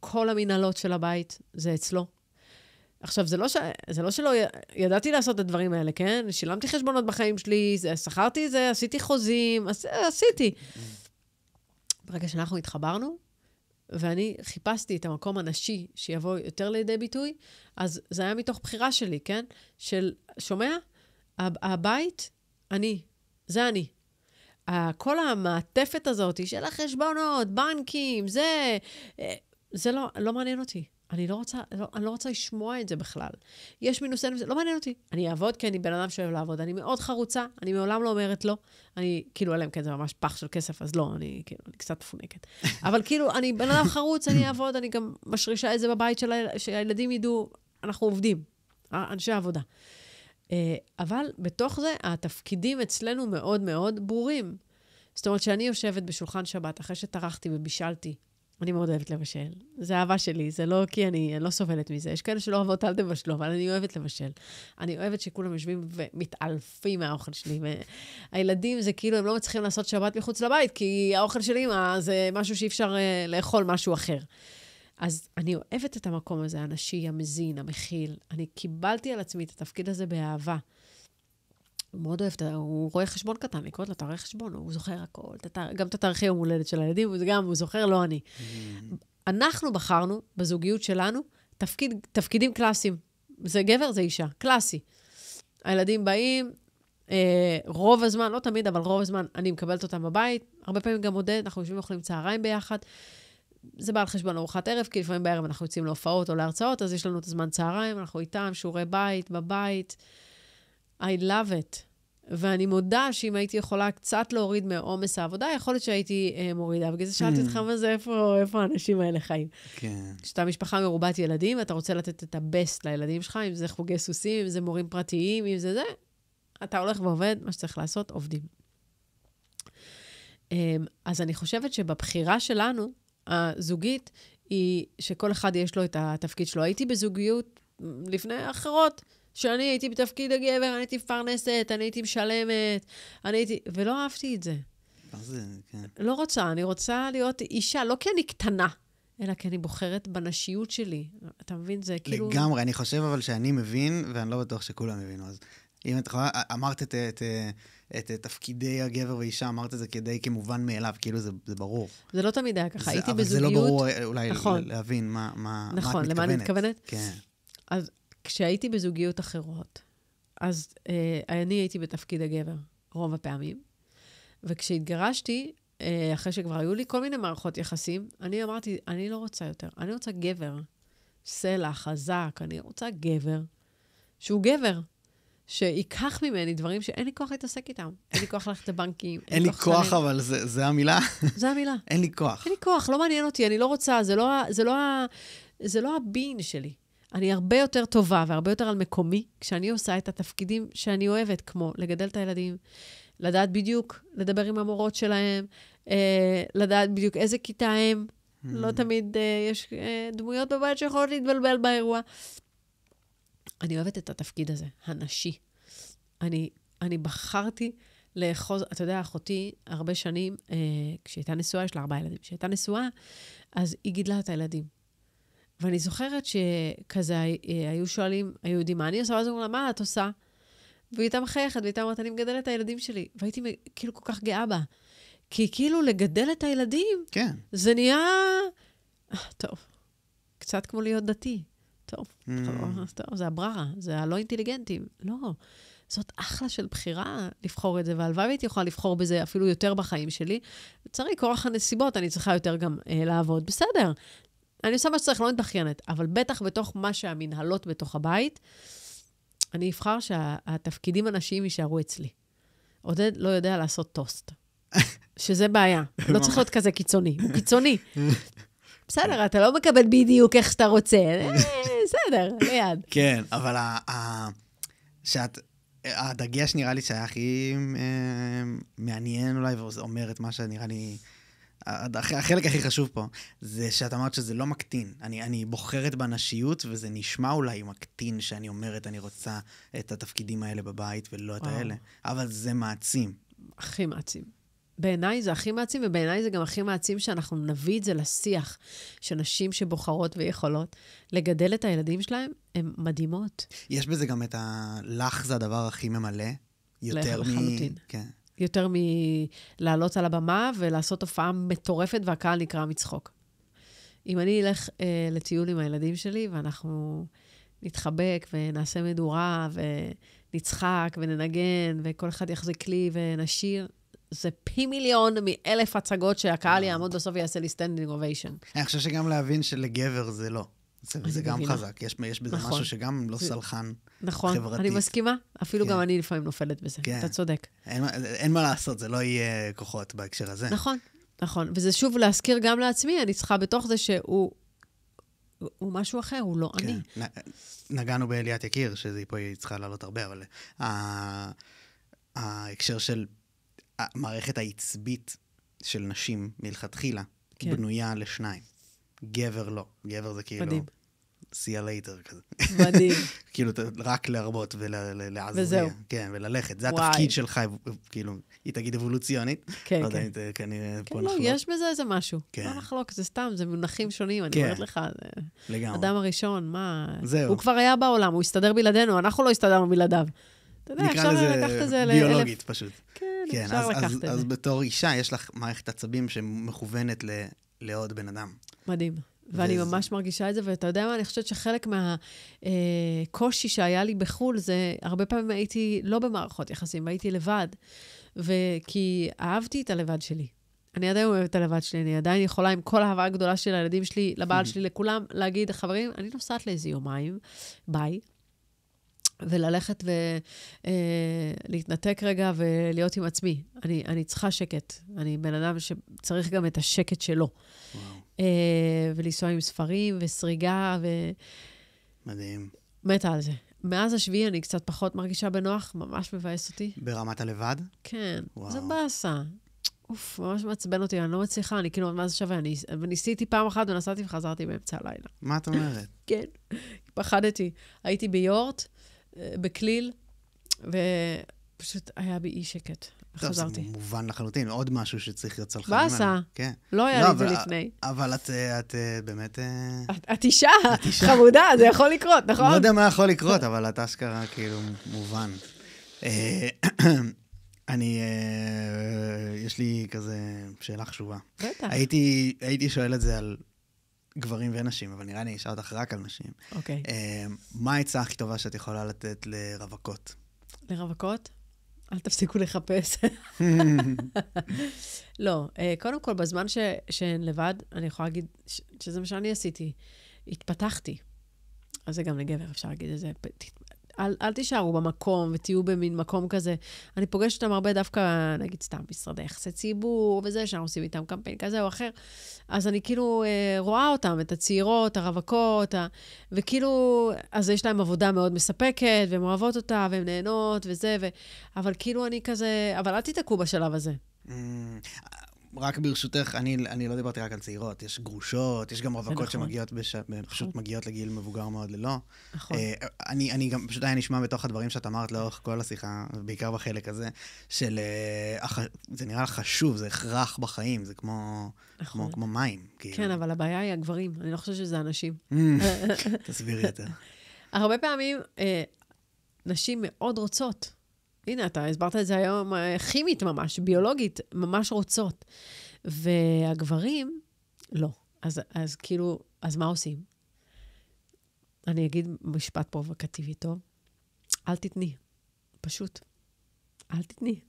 כל המנהלות של הבית זה אצלו. עכשיו, זה לא שלא ידעתי לעשות את הדברים האלה, כן? שילמתי חשבונות בחיים שלי, שכרתי את זה, עשיתי חוזים, עשיתי. ברגע שאנחנו התחברנו, ואני חיפשתי את המקום הנשי שיבוא יותר לידי ביטוי, אז זה היה מתוך בחירה שלי, כן? של, שומע? הבית, זה אני. כל המעטפת הזאת של החשבונות, בנקים, זה לא מעניין אותי. אני לא רוצה לשמוע את זה בכלל. יש מינוסי, לא מעניין אותי. אני אעבוד כי אני בן אדם שאוהב לעבוד. אני מאוד חרוצה, אני מעולם לא אומרת לא. אני, כאילו, אלם, כן, זה ממש פח של כסף, אז לא, אני קצת פונקת. אבל כאילו, אני בן אדם חרוץ, אני אעבוד, אני גם משרישה את זה בבית שהילדים ידעו, אנחנו עובדים, אנשי עבודה. אבל בתוך זה, התפקידים אצלנו מאוד מאוד ברורים. זאת אומרת, שאני יושבת בשולחן שבת, אחרי שטרחתי ובישלתי, אני מאוד אוהבת לבשל. זה אהבה שלי, זה לא כי אני לא סובלת מזה. יש כאלה שלא אוהבות אל תבשלו, אבל אני אוהבת לבשל. אני אוהבת שכולם יושבים ומתעלפים מהאוכל שלי. והילדים זה כאילו, הם לא מצליחים לעשות שבת מחוץ לבית, כי האוכל של אמא זה משהו שאי אפשר לאכול משהו אחר. אז אני אוהבת את המקום הזה, הנשי, המזין, המכיל. אני קיבלתי על עצמי את התפקיד הזה באהבה. הוא מאוד אוהב, הוא רואה חשבון קטן, לקרוא לו, אתה רואה חשבון, הוא זוכר הכל, גם את התאריכי יום הולדת של הילדים, הוא זוכר, לא אני. אנחנו בחרנו, בזוגיות שלנו, תפקידים קלאסיים. זה גבר, זה אישה, קלאסי. הילדים באים, רוב הזמן, לא תמיד, אבל רוב הזמן, אני מקבלת אותם בבית, הרבה פעמים גם עודד, אנחנו יושבים ואוכלים צהריים ביחד, זה בא על חשבון ארוחת ערב, כי לפעמים בערב אנחנו יוצאים להופעות או להרצאות, אז יש לנו את הזמן צהריים, אנחנו איתם, שיעורי בית, בבית. I love it. ואני מודה שאם הייתי יכולה קצת להוריד מעומס העבודה, יכול להיות שהייתי מורידה. בגלל זה שאלתי אותך מה זה, איפה האנשים האלה חיים. כן. כשאתה משפחה מרובת ילדים, ואתה רוצה לתת את הבסט לילדים שלך, אם זה חוגי סוסים, אם זה מורים פרטיים, אם זה, אתה הולך ועובד, מה שצריך לעשות, עובדים. אז אני חושבת שבבחירה שלנו, הזוגית, היא שכל אחד יש לו את התפקיד שלו. הייתי בזוגיות לפני אחרות, שאני הייתי בתפקיד הגבר, אני הייתי מפרנסת, אני הייתי משלמת, ולא אהבתי את זה. זה, כן. לא רוצה, אני רוצה להיות אישה, לא כי אני קטנה, אלא כי אני בוחרת בנשיות שלי. אתה מבין? זה כאילו... לגמרי, אני חושב אבל שאני מבין, ואני לא בטוח שכולם מבינו. אז אם את יכולה, אמרת את תפקידי הגבר ואישה, אמרת את זה כדי כמובן מאליו, כאילו זה ברור. זה לא תמיד היה ככה, הייתי בזוגיות... אבל זה לא ברור אולי להבין מה את מתכוונת. נכון, למה אני מתכוונת? כן. אז כשהייתי בזוגיות אחרות, אז אני הייתי בתפקיד הגבר רוב הפעמים, וכשהתגרשתי, אחרי שכבר היו לי כל מיני מערכות יחסים, אני אמרתי, אני לא רוצה יותר, אני רוצה גבר, סלע, חזק, אני רוצה גבר, שהוא גבר, שיקח ממני דברים שאין לי כוח להתעסק איתם. אין לי כוח ללכת לבנקים. אין לי כוח, אבל זה המילה? זה המילה. אין לי כוח. אין לי כוח, לא מעניין אותי, אני לא רוצה, זה לא הבין שלי. אני הרבה יותר טובה והרבה יותר על מקומי, כשאני עושה את התפקידים שאני אוהבת, כמו לגדל את הילדים, לדעת בדיוק, לדבר עם המורות שלהם, לדעת בדיוק איזה כיתה הם, לא תמיד יש דמויות בבית שיכולות להתבלבל באירוע. אני אוהבת את התפקיד הזה, הנשי. אני בחרתי לאחוז, אתה יודע, אחותי הרבה שנים, כשהייתה נשואה, יש לה 4 ילדים, כשהייתה נשואה, אז היא גידלה את הילדים. ואני זוכרת שכזה היו שואלים, היו יודעים מה אני עושה, אז הוא אומר, מה את עושה? והיא הייתה מחייכת, והיא הייתה אומרת, אני מגדלת את הילדים שלי. והייתי כאילו כל כך גאה בה. כי כאילו לגדל את הילדים, כן. זה נהיה... טוב, קצת כמו להיות דתי. טוב, זה הבררה, זה הלא אינטליגנטים. לא, זאת אחלה של בחירה לבחור את זה, והלוואי הייתי יכולה לבחור בזה אפילו יותר בחיים שלי. צריך כורח הנסיבות, אני צריכה יותר גם לעבוד. בסדר, אני עושה מה שצריך, לא מתבחיינת, אבל בטח בתוך מה שהמנהלות בתוך הבית, אני אבחר שהתפקידים הנשיים יישארו אצלי. עודד לא יודע לעשות טוסט. שזה בעיה. לא צריך להיות כזה קיצוני. הוא קיצוני. בסדר, אתה לא מקבל בדיוק איך שאתה רוצה. בסדר, ליד. כן, אבל הדגש נראה לי שהיה הכי מעניין אולי, ואומר את מה שנראה לי... החלק הכי חשוב פה, זה שאת אמרת שזה לא מקטין. אני בוחרת בנשיות, וזה נשמע אולי מקטין שאני אומרת, אני רוצה את התפקידים האלה בבית, ולא את האלה. אבל זה מעצים. הכי מעצים. בעיניי זה הכי מעצים, ובעיניי זה גם הכי מעצים שאנחנו נביא את זה לשיח, שנשים שבוחרות ויכולות לגדל את הילדים שלהם, הן מדהימות. יש בזה גם את לך זה הדבר הכי ממלא, יותר לחלוטין. כן. יותר מלעלות על הבמה ולעשות הופעה מטורפת, והקהל נקרא מצחוק. אם אני אלך לטיול עם הילדים שלי, ואנחנו נתחבק ונעשה מדורה, ונצחק וננגן, וכל אחד יחזיק לי ונשיר, זה פי מיליון מ1,000 הצגות שהקהל יעמוד בסוף ויעשה לי סטנדינג אוביישן. אני חושב שגם להבין שלגבר זה לא. זה גם חזק. יש בזה משהו שגם לא סלחן נכון, אני מסכימה. אפילו גם אני לפעמים נופלת בזה. אתה צודק. אין מה לעשות, זה לא יהיה כוחות בהקשר הזה. נכון, נכון. וזה שוב להזכיר גם לעצמי, אני צריכה בתוך זה שהוא משהו אחר, הוא לא אני. נגענו באליית יקיר, שזה פה היא צריכה לעלות הרבה, אבל ההקשר של המערכת העצבית של נשים מלכתחילה, בנויה לשניים. גבר לא. גבר זה כאילו... מדהים. see you later כזה. מדהים. כאילו, רק להרבות ולעזור. וזהו. כן, וללכת. זה התפקיד שלך, כאילו, היא תגיד אבולוציונית. כן, לא יודע, כנראה פה נחלוק. נחלוק. יש בזה איזה משהו. לא נחלוק, זה סתם, זה מונחים שונים, אני אומרת לך. לגמרי. אדם הראשון, מה... זהו. הוא כבר היה בעולם, הוא הסתדר בלעדינו, אנחנו לא הסתדרנו בלעדיו. אתה יודע, אפשר לקחת את זה ביולוגית פשוט. כן, אפשר לקחת את זה. אז בתור אישה, יש לך מערכת עצבים שמכוונת לעוד בן אדם. מדהים. ואני ממש מרגישה את זה, ואתה יודע מה, אני חושבת שחלק מהקושי שהיה לי בחול, זה הרבה פעמים הייתי לא במערכות יחסים, והייתי לבד, כי אהבתי את הלבד שלי. אני עדיין אוהבת את הלבד שלי, אני עדיין יכולה עם כל האהבה הגדולה של הילדים שלי, לבעל שלי, לכולם, להגיד, חברים, אני נוסעת לאיזה יומיים, ביי, וללכת ולהתנתק רגע ולהיות עם עצמי. אני צריכה שקט. אני בן אדם שצריך גם את השקט שלו. ולנסוע עם ספרים וסריגה מדהים. מתה על זה. מאז השביעי אני קצת פחות מרגישה בנוח, ממש מבאס אותי. ברמת הלבד? כן, זה באסה. אוף, ממש מעצבן אותי, אני לא מצליחה, אני כאילו, מה זה שווה? אני ניסיתי פעם אחת ונסעתי וחזרתי באמצע הלילה. מה את אומרת? כן, פחדתי. הייתי ביורט, בכליל, ופשוט היה בי אי שקט. חזרתי. זה מובן לחלוטין, עוד משהו שצריך להיות צלחנים. באסה. לא היה לי את זה לפני. אבל את באמת... את אישה, חמודה, זה יכול לקרות, נכון? לא יודע מה יכול לקרות, אבל את אשכרה כאילו מובן. יש לי כזה שאלה חשובה. בטח. הייתי שואל את זה על גברים ונשים, אבל נראה לי אשאל אותך רק על נשים. אוקיי. מה העצה הכי טובה שאת יכולה לתת לרווקות? לרווקות? אל תפסיקו לחפש. לא, קודם כל, בזמן שהן לבד, אני יכולה להגיד שזה מה שאני עשיתי. התפתחתי. אז זה גם לגבר, אפשר להגיד את זה. אל תישארו במקום ותהיו במין מקום כזה. אני פוגשת אותם הרבה דווקא, נגיד סתם, משרדי יחסי ציבור וזה, שאנחנו עושים איתם קמפיין כזה או אחר. אז אני כאילו רואה אותם, את הצעירות, הרווקות, וכאילו, אז יש להם עבודה מאוד מספקת, והן אוהבות אותה, והן נהנות וזה, אבל כאילו אני כזה, אבל אל תתעקו בשלב הזה. רק ברשותך, אני לא דיברתי רק על צעירות, יש גרושות, יש גם רווקות שמגיעות, פשוט מגיעות לגיל מבוגר מאוד ללא. נכון. אני גם פשוט היה נשמע בתוך הדברים שאת אמרת לאורך כל השיחה, בעיקר בחלק הזה, של, זה נראה לך חשוב, זה הכרח בחיים, זה כמו מים. כן, אבל הבעיה היא הגברים, אני לא חושבת שזה אנשים. תסבירי יותר. הרבה פעמים נשים מאוד רוצות. הנה, אתה הסברת את זה היום כימית ממש, ביולוגית, ממש רוצות. והגברים, לא. אז כאילו, אז מה עושים? אני אגיד משפט פרובוקטיבי טוב. אל תתני. פשוט. אל תתני.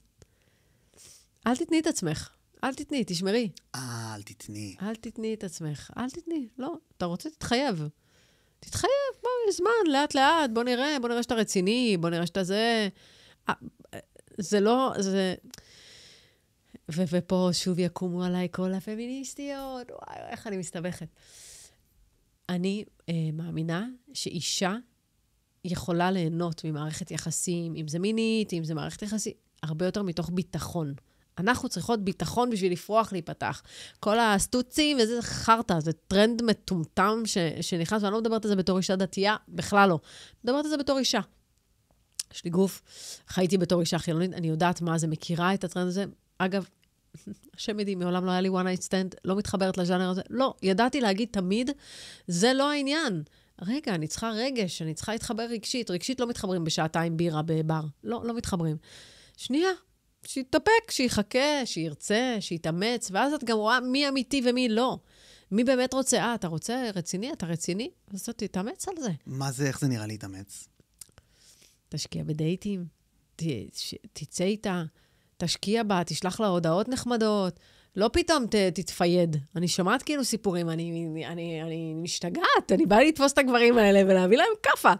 אל תתני את עצמך. אל תתני, תשמרי. אל תתני. אל תתני את עצמך. אל תתני. לא, אתה רוצה, תתחייב. תתחייב, בוא, יש זמן, לאט לאט, בוא נראה שאתה רציני, בוא נראה שאתה זה... זה לא, זה... ופה שוב יקומו עליי כל הפמיניסטיות, וואי, איך אני מסתבכת. אני מאמינה שאישה יכולה ליהנות ממערכת יחסים, אם זה מינית, אם זה מערכת יחסים, הרבה יותר מתוך ביטחון. אנחנו צריכות ביטחון בשביל לפרוח, להיפתח. כל הסטוצים, וזה חרטה, זה טרנד מטומטם שנכנס, ואני לא מדברת על זה בתור אישה דתייה, בכלל לא. מדברת על זה בתור אישה. יש לי גוף, חייתי בתור אישה חילונית, אני יודעת מה זה, מכירה את הטרנד הזה. אגב, השם ידי, מעולם לא היה לי one night stand, לא מתחברת לז'אנר הזה. לא, ידעתי להגיד תמיד, זה לא העניין. רגע, אני צריכה רגש, אני צריכה להתחבר רגשית. רגשית לא מתחברים בשעתיים בירה בבר. לא מתחברים. שנייה, שיתאפק, שיחכה, שירצה, שיתאמץ, ואז את גם רואה מי אמיתי ומי לא. מי באמת רוצה? אתה רוצה רציני? אתה רציני? אז תתאמץ על זה. מה זה, איך זה נראה להתאמץ? תשקיע בדייטים, תצא איתה, תשקיע בה, תשלח לה הודעות נחמדות, לא פתאום תתפייד. אני שומעת כאילו סיפורים, אני משתגעת, אני באה לתפוס את הגברים האלה ולהביא להם כפה.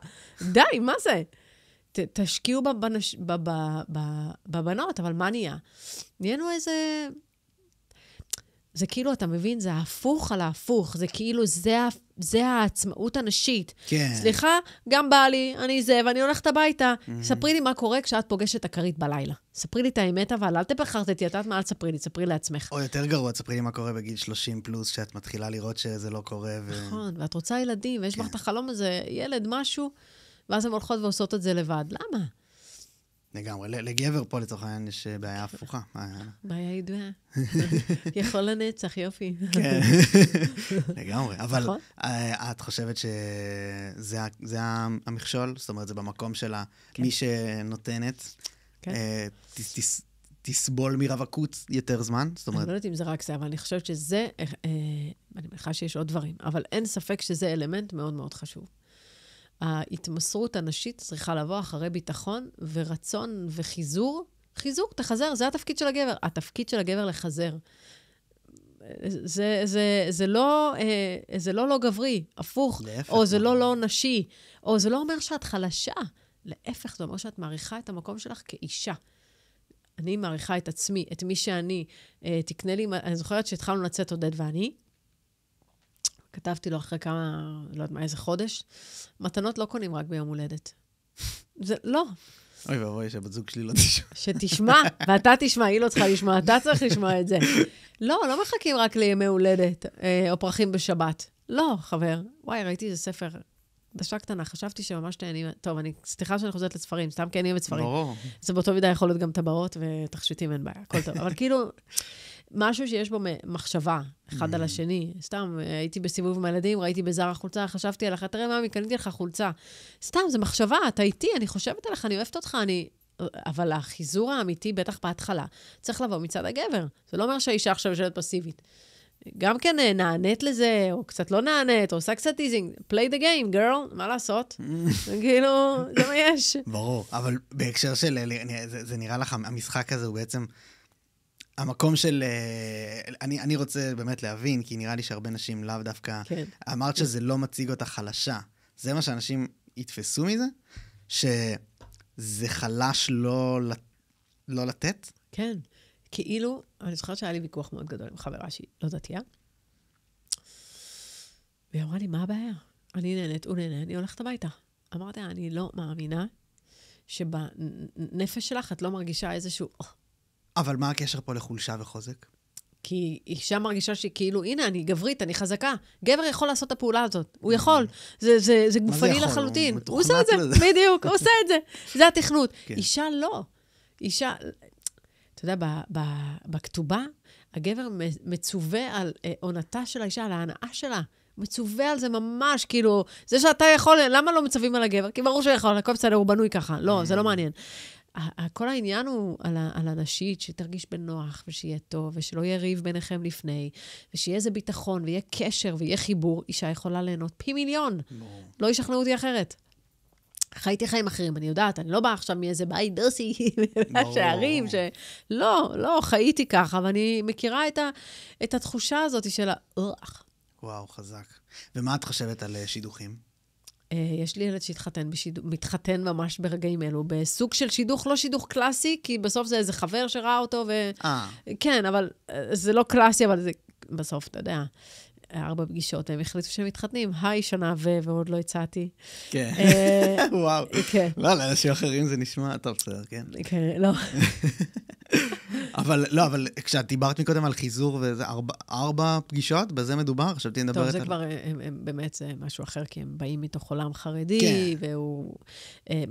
די, מה זה? תשקיעו בבנות, אבל מה נהיה? נהיינו איזה... זה כאילו, אתה מבין, זה ההפוך על ההפוך, זה כאילו, זה העצמאות הנשית. כן. סליחה, גם בא לי, אני זה, ואני הולכת הביתה. ספרי לי מה קורה כשאת פוגשת את הכרית בלילה. ספרי לי את האמת, אבל אל תפחרתי, את מה אל תספרי לי, ספרי לעצמך. או יותר גרוע, ספרי לי מה קורה בגיל 30 פלוס, שאת מתחילה לראות שזה לא קורה. נכון, ואת רוצה ילדים, ויש לך את החלום הזה, ילד, משהו, ואז הן הולכות ועושות את זה לבד. למה? לגמרי. לגבר פה לצורך העניין יש בעיה הפוכה. בעיה ידועה. יכול לנצח, יופי. כן, לגמרי. אבל את חושבת שזה המכשול? זאת אומרת, זה במקום שלה, מי שנותנת, תסבול מרווקות יותר זמן? אני לא יודעת אם זה רק זה, אבל אני חושבת שזה, אני מניחה שיש עוד דברים, אבל אין ספק שזה אלמנט מאוד מאוד חשוב. ההתמסרות הנשית צריכה לבוא אחרי ביטחון ורצון וחיזור. חיזור, תחזר, זה התפקיד של הגבר. התפקיד של הגבר לחזר. זה לא גברי, הפוך. להפך, או זה לא נשי. או זה לא אומר שאת חלשה. להפך, זה אומר שאת מעריכה את המקום שלך כאישה. אני מעריכה את עצמי, את מי שאני. תקנה לי, אני זוכרת שהתחלנו לצאת עודד ואני, כתבתי לו אחרי כמה, לא יודעת מה, איזה חודש, מתנות לא קונים רק ביום הולדת. זה לא. אוי ואבוי, שהבת זוג שלי לא תשמע. שתשמע, ואתה תשמע, היא לא צריכה לשמוע, אתה צריך לשמוע את זה. לא מחכים רק לימי הולדת, או פרחים בשבת. לא, חבר. וואי, ראיתי איזה ספר, דשה קטנה, חשבתי שממש תהנים, טוב, סליחה שאני חוזרת לספרים, סתם כי אני אוהבת ספרים. ברור. זה באותו מידה יכול להיות גם טבעות ותכשיטים, אין בעיה, הכל טוב. אבל כאילו, משהו שיש בו מחשבה, אחד על השני. סתם, הייתי בסיבוב עם הילדים, ראיתי בזרה חולצה, חשבתי עליך, תראה מאמי, קניתי לך חולצה. סתם, זה מחשבה, אתה איתי, אני חושבת עליך, אני אוהבת אותך, אבל החיזור האמיתי, בטח בהתחלה, צריך לבוא מצד הגבר. זה לא אומר שהאישה עכשיו יושבת פסיבית. גם כן נענית לזה, או קצת לא נענית, או עושה קצת טיזינג, play the game, girl, מה לעשות? כאילו, זה מה יש. ברור, אבל בהקשר של, זה נראה לך, המשחק הזה הוא בעצם, המקום של, אני רוצה באמת להבין, כי נראה לי שהרבה נשים לאו דווקא, אמרת שזה לא מציג אותה חלשה. זה מה שאנשים יתפסו מזה? שזה חלש לא לתת? כן. כאילו, אני זוכרת שהיה לי ויכוח מאוד גדול עם חברה שהיא לא דתייה. והיא אמרה לי, מה הבעיה? אני נהנית, הוא נהנה, אני הולכת הביתה. אמרתי, אני לא מאמינה שבנפש שלך את לא מרגישה איזשהו... אבל מה הקשר פה לחולשה וחוזק? כי אישה מרגישה שכאילו, הנה, אני גברית, אני חזקה. גבר יכול לעשות את הפעולה הזאת. הוא יכול. זה גופני לחלוטין. הוא עושה את זה, בדיוק, הוא עושה את זה. זה התכנות. אישה לא. אישה, אתה יודע, בכתובה, הגבר מצווה על עונתה של האישה, על ההנאה שלה. מצווה על זה ממש, כאילו, זה שאתה יכול, למה לא מצווים על הגבר? כי ברור שיכול, הכל בסדר, הוא בנוי ככה. לא, זה לא מעניין. כל העניין הוא על הנשית, שתרגיש בנוח, ושיהיה טוב, ושלא יהיה ריב ביניכם לפני, ושיהיה איזה ביטחון, ויהיה קשר, ויהיה חיבור. אישה יכולה ליהנות פי מיליון. לא ישכנעו אותי אחרת. חייתי חיים אחרים, אני יודעת, אני לא באה עכשיו מאיזה בית דוסי, מהשערים, לא, חייתי ככה, ואני מכירה את התחושה הזאת של וואו, חזק. ומה את חושבת על שידוכים? יש לי ילד מתחתן ממש ברגעים אלו, בסוג של שידוך, לא שידוך קלאסי, כי בסוף זה איזה חבר שראה אותו, כן, אבל זה לא קלאסי, אבל זה בסוף, אתה יודע, 4 פגישות, הם החליטו שהם מתחתנים, היי, שנה ועוד לא הצעתי. כן, וואו. לא, לאנשים אחרים זה נשמע, טוב, בסדר, כן. כן, לא. אבל כשאת דיברת מקודם על חיזור, וזה 4 פגישות, בזה מדובר, עכשיו תדברת על... טוב, זה כבר, באמת זה משהו אחר, כי הם באים מתוך עולם חרדי, והוא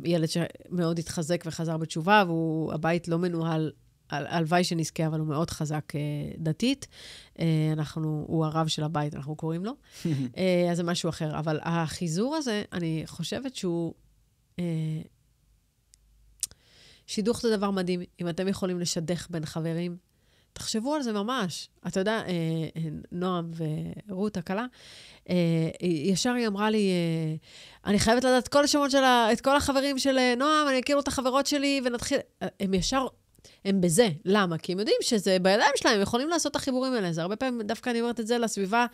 ילד שמאוד התחזק וחזר בתשובה, והבית לא מנוהל, הלוואי שנזכה, אבל הוא מאוד חזק דתית. הוא הרב של הבית, אנחנו קוראים לו. אז זה משהו אחר. אבל החיזור הזה, אני חושבת שהוא... שידוך זה דבר מדהים. אם אתם יכולים לשדך בין חברים, תחשבו על זה ממש. אתה יודע, נועם ורות, הקלה, ישר היא אמרה לי, אני חייבת לדעת כל השמות שלה, את כל החברים של נועם, אני אכיר את החברות שלי, ונתחיל... הם ישר... הם בזה. למה? כי הם יודעים שזה בידיים שלהם, הם יכולים לעשות את החיבורים האלה. זה הרבה פעמים, דווקא אני אומרת את זה לסביבה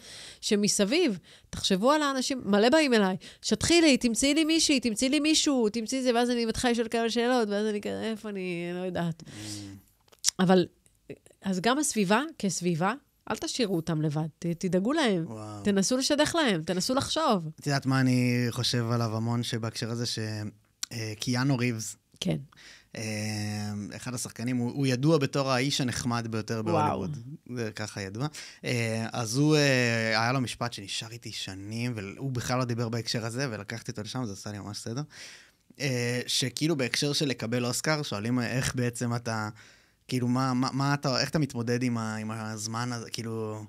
שמסביב. תחשבו על האנשים, מלא באים אליי. שתחי לי, תמצאי לי מישהי, תמצאי לי מישהו, תמצאי זה, ואז אני מתחילה לשאול כאלה שאלות, ואז אני כזה, איפה אני לא יודעת. אבל, אז גם הסביבה, כסביבה, אל תשאירו אותם לבד, תדאגו להם, תנסו לשדך להם, תנסו לחשוב. את יודעת מה אני חושב עליו המון, שבהקשר הזה קיאנו ריבס, כן. אחד השחקנים, הוא ידוע בתור האיש הנחמד ביותר בהוליווד. זה ככה ידוע. אז הוא, היה לו משפט שנשאר איתי שנים, והוא בכלל לא דיבר בהקשר הזה, ולקחתי אותו לשם, זה עשה לי ממש סדר. שכאילו בהקשר של לקבל אוסקר, שואלים איך בעצם אתה, כאילו, איך אתה מתמודד עם הזמן הזה, כאילו...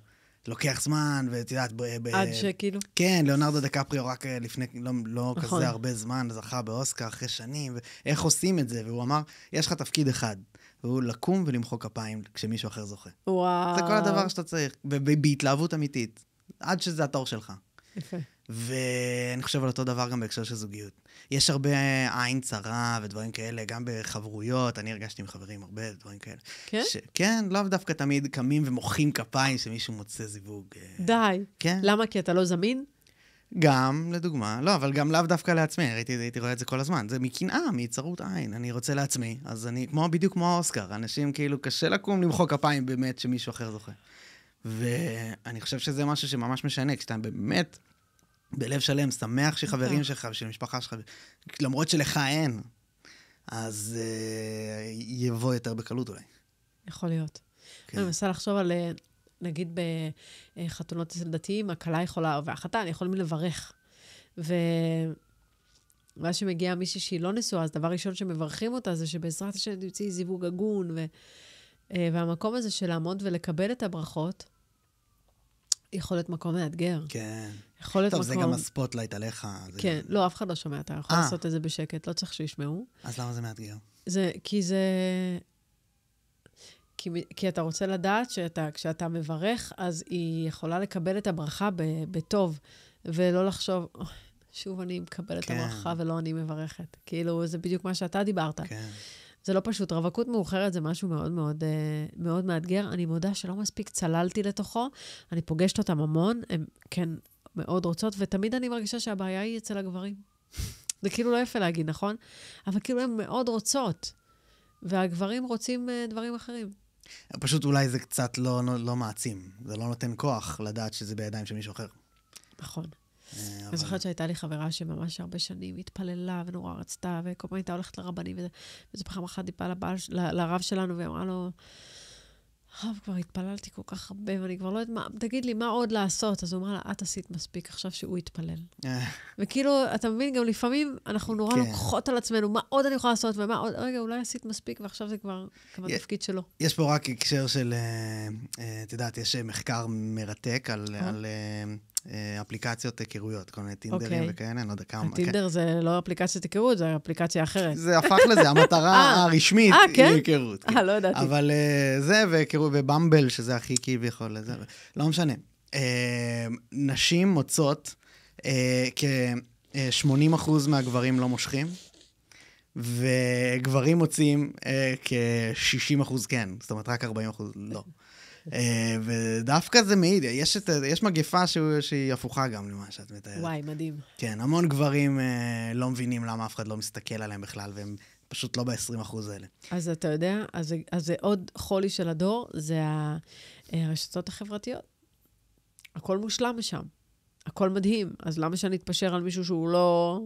לוקח זמן, ואת יודעת... עד שכאילו... כן, ליאונרדו דקפריו רק לפני, לא כזה הרבה זמן, זכה באוסקר אחרי שנים, ואיך עושים את זה? והוא אמר, יש לך תפקיד אחד, והוא לקום ולמחוא כפיים כשמישהו אחר זוכה. וואו. זה כל הדבר שאתה צריך, בהתלהבות אמיתית, עד שזה התור שלך. יפה. ואני חושב על אותו דבר גם בהקשר של זוגיות. יש הרבה עין צרה ודברים כאלה, גם בחברויות, אני הרגשתי עם חברים הרבה דברים כאלה. כן? כן, לאו דווקא תמיד קמים ומוחאים כפיים שמישהו מוצא זיווג. די. כן. למה? כי אתה לא זמין? גם, לדוגמה, לא, אבל גם לאו דווקא לעצמי, הייתי רואה את זה כל הזמן. זה מקנאה, מיצרות עין, אני רוצה לעצמי, אז אני, בדיוק כמו האוסקר, אנשים כאילו קשה לקום למחוא כפיים באמת שמישהו אחר זוכה. ואני חושב שזה משהו שממש משנה, כשאתה באמת בלב שלם, שמח שחברים שלך ושל משפחה שלך, למרות שלך אין, אז יבוא יותר בקלות אולי. יכול להיות. אני מנסה לחשוב על, נגיד בחתונות אצל דתיים, הכלה יכולה, והחתן יכולים לברך. ואז שמגיעה מישהי שהיא לא נשואה, אז דבר ראשון שמברכים אותה, זה שבעזרת השם תמצאי זיווג הגון, והמקום הזה של לעמוד ולקבל את הברכות, יכול להיות מקום מאתגר. כן. יכול להיות טוב, מקום... זה גם הספוטלייט עליך. כן, לא, אף אחד לא שומע, אתה יכול לעשות את זה בשקט, לא צריך שישמעו. אז למה זה מאתגר? כי זה... כי אתה רוצה לדעת כשאתה מברך, אז היא יכולה לקבל את הברכה בטוב, ולא לחשוב, שוב אני מקבל את הברכה ולא אני מברכת. כאילו, זה בדיוק מה שאתה דיברת. כן. זה לא פשוט. רווקות מאוחרת זה משהו מאוד מאוד, מאוד מאתגר. אני מודה שלא מספיק צללתי לתוכו. אני פוגשת אותם המון. הן כן מאוד רוצות, ותמיד אני מרגישה שהבעיה היא אצל הגברים. זה כאילו לא יפה להגיד, נכון? אבל כאילו הן מאוד רוצות. והגברים רוצים דברים אחרים. פשוט אולי זה קצת לא מעצים. זה לא נותן כוח לדעת שזה בידיים של מישהו אחר. נכון. אני זוכרת שהייתה לי חברה שממש הרבה שנים התפללה ונורא רצתה, וכל פעם הייתה הולכת לרבנים, וזה פעם אחת דיפה לרב שלנו, ואמרה לו, הרב, כבר התפללתי כל כך הרבה, ואני כבר לא יודעת מה, תגיד לי, מה עוד לעשות? אז הוא אמר לה, את עשית מספיק, עכשיו שהוא יתפלל. וכאילו, אתה מבין, גם לפעמים אנחנו נורא לוקחות על עצמנו, מה עוד אני יכולה לעשות, ומה עוד, רגע, אולי עשית מספיק, ועכשיו זה כבר התפקיד שלו. יש פה רק הקשר של, את יודעת, יש מחקר מרתק על אפליקציות היכרויות, כל מיני טינדרים וכאלה, אני לא יודע כמה. הטינדר זה לא אפליקציית היכרות, זה אפליקציה אחרת. זה הפך לזה, המטרה הרשמית היא היכרות. לא ידעתי. אבל זה, ובמבל, שזה הכי כביכול לזה, לא משנה. נשים מוצאות כ-80% מהגברים לא מושכים, וגברים מוצאים כ-60% כן, זאת אומרת רק 40% לא. ודווקא זה מעיד, יש מגפה שהיא הפוכה גם למה שאת מתארת. וואי, מדהים. כן, המון גברים לא מבינים למה אף אחד לא מסתכל עליהם בכלל, והם פשוט לא ב-20% האלה. אז אתה יודע, אז זה עוד חולי של הדור, זה הרשתות החברתיות. הכל מושלם משם. הכל מדהים. אז למה שאני אתפשר על מישהו שהוא לא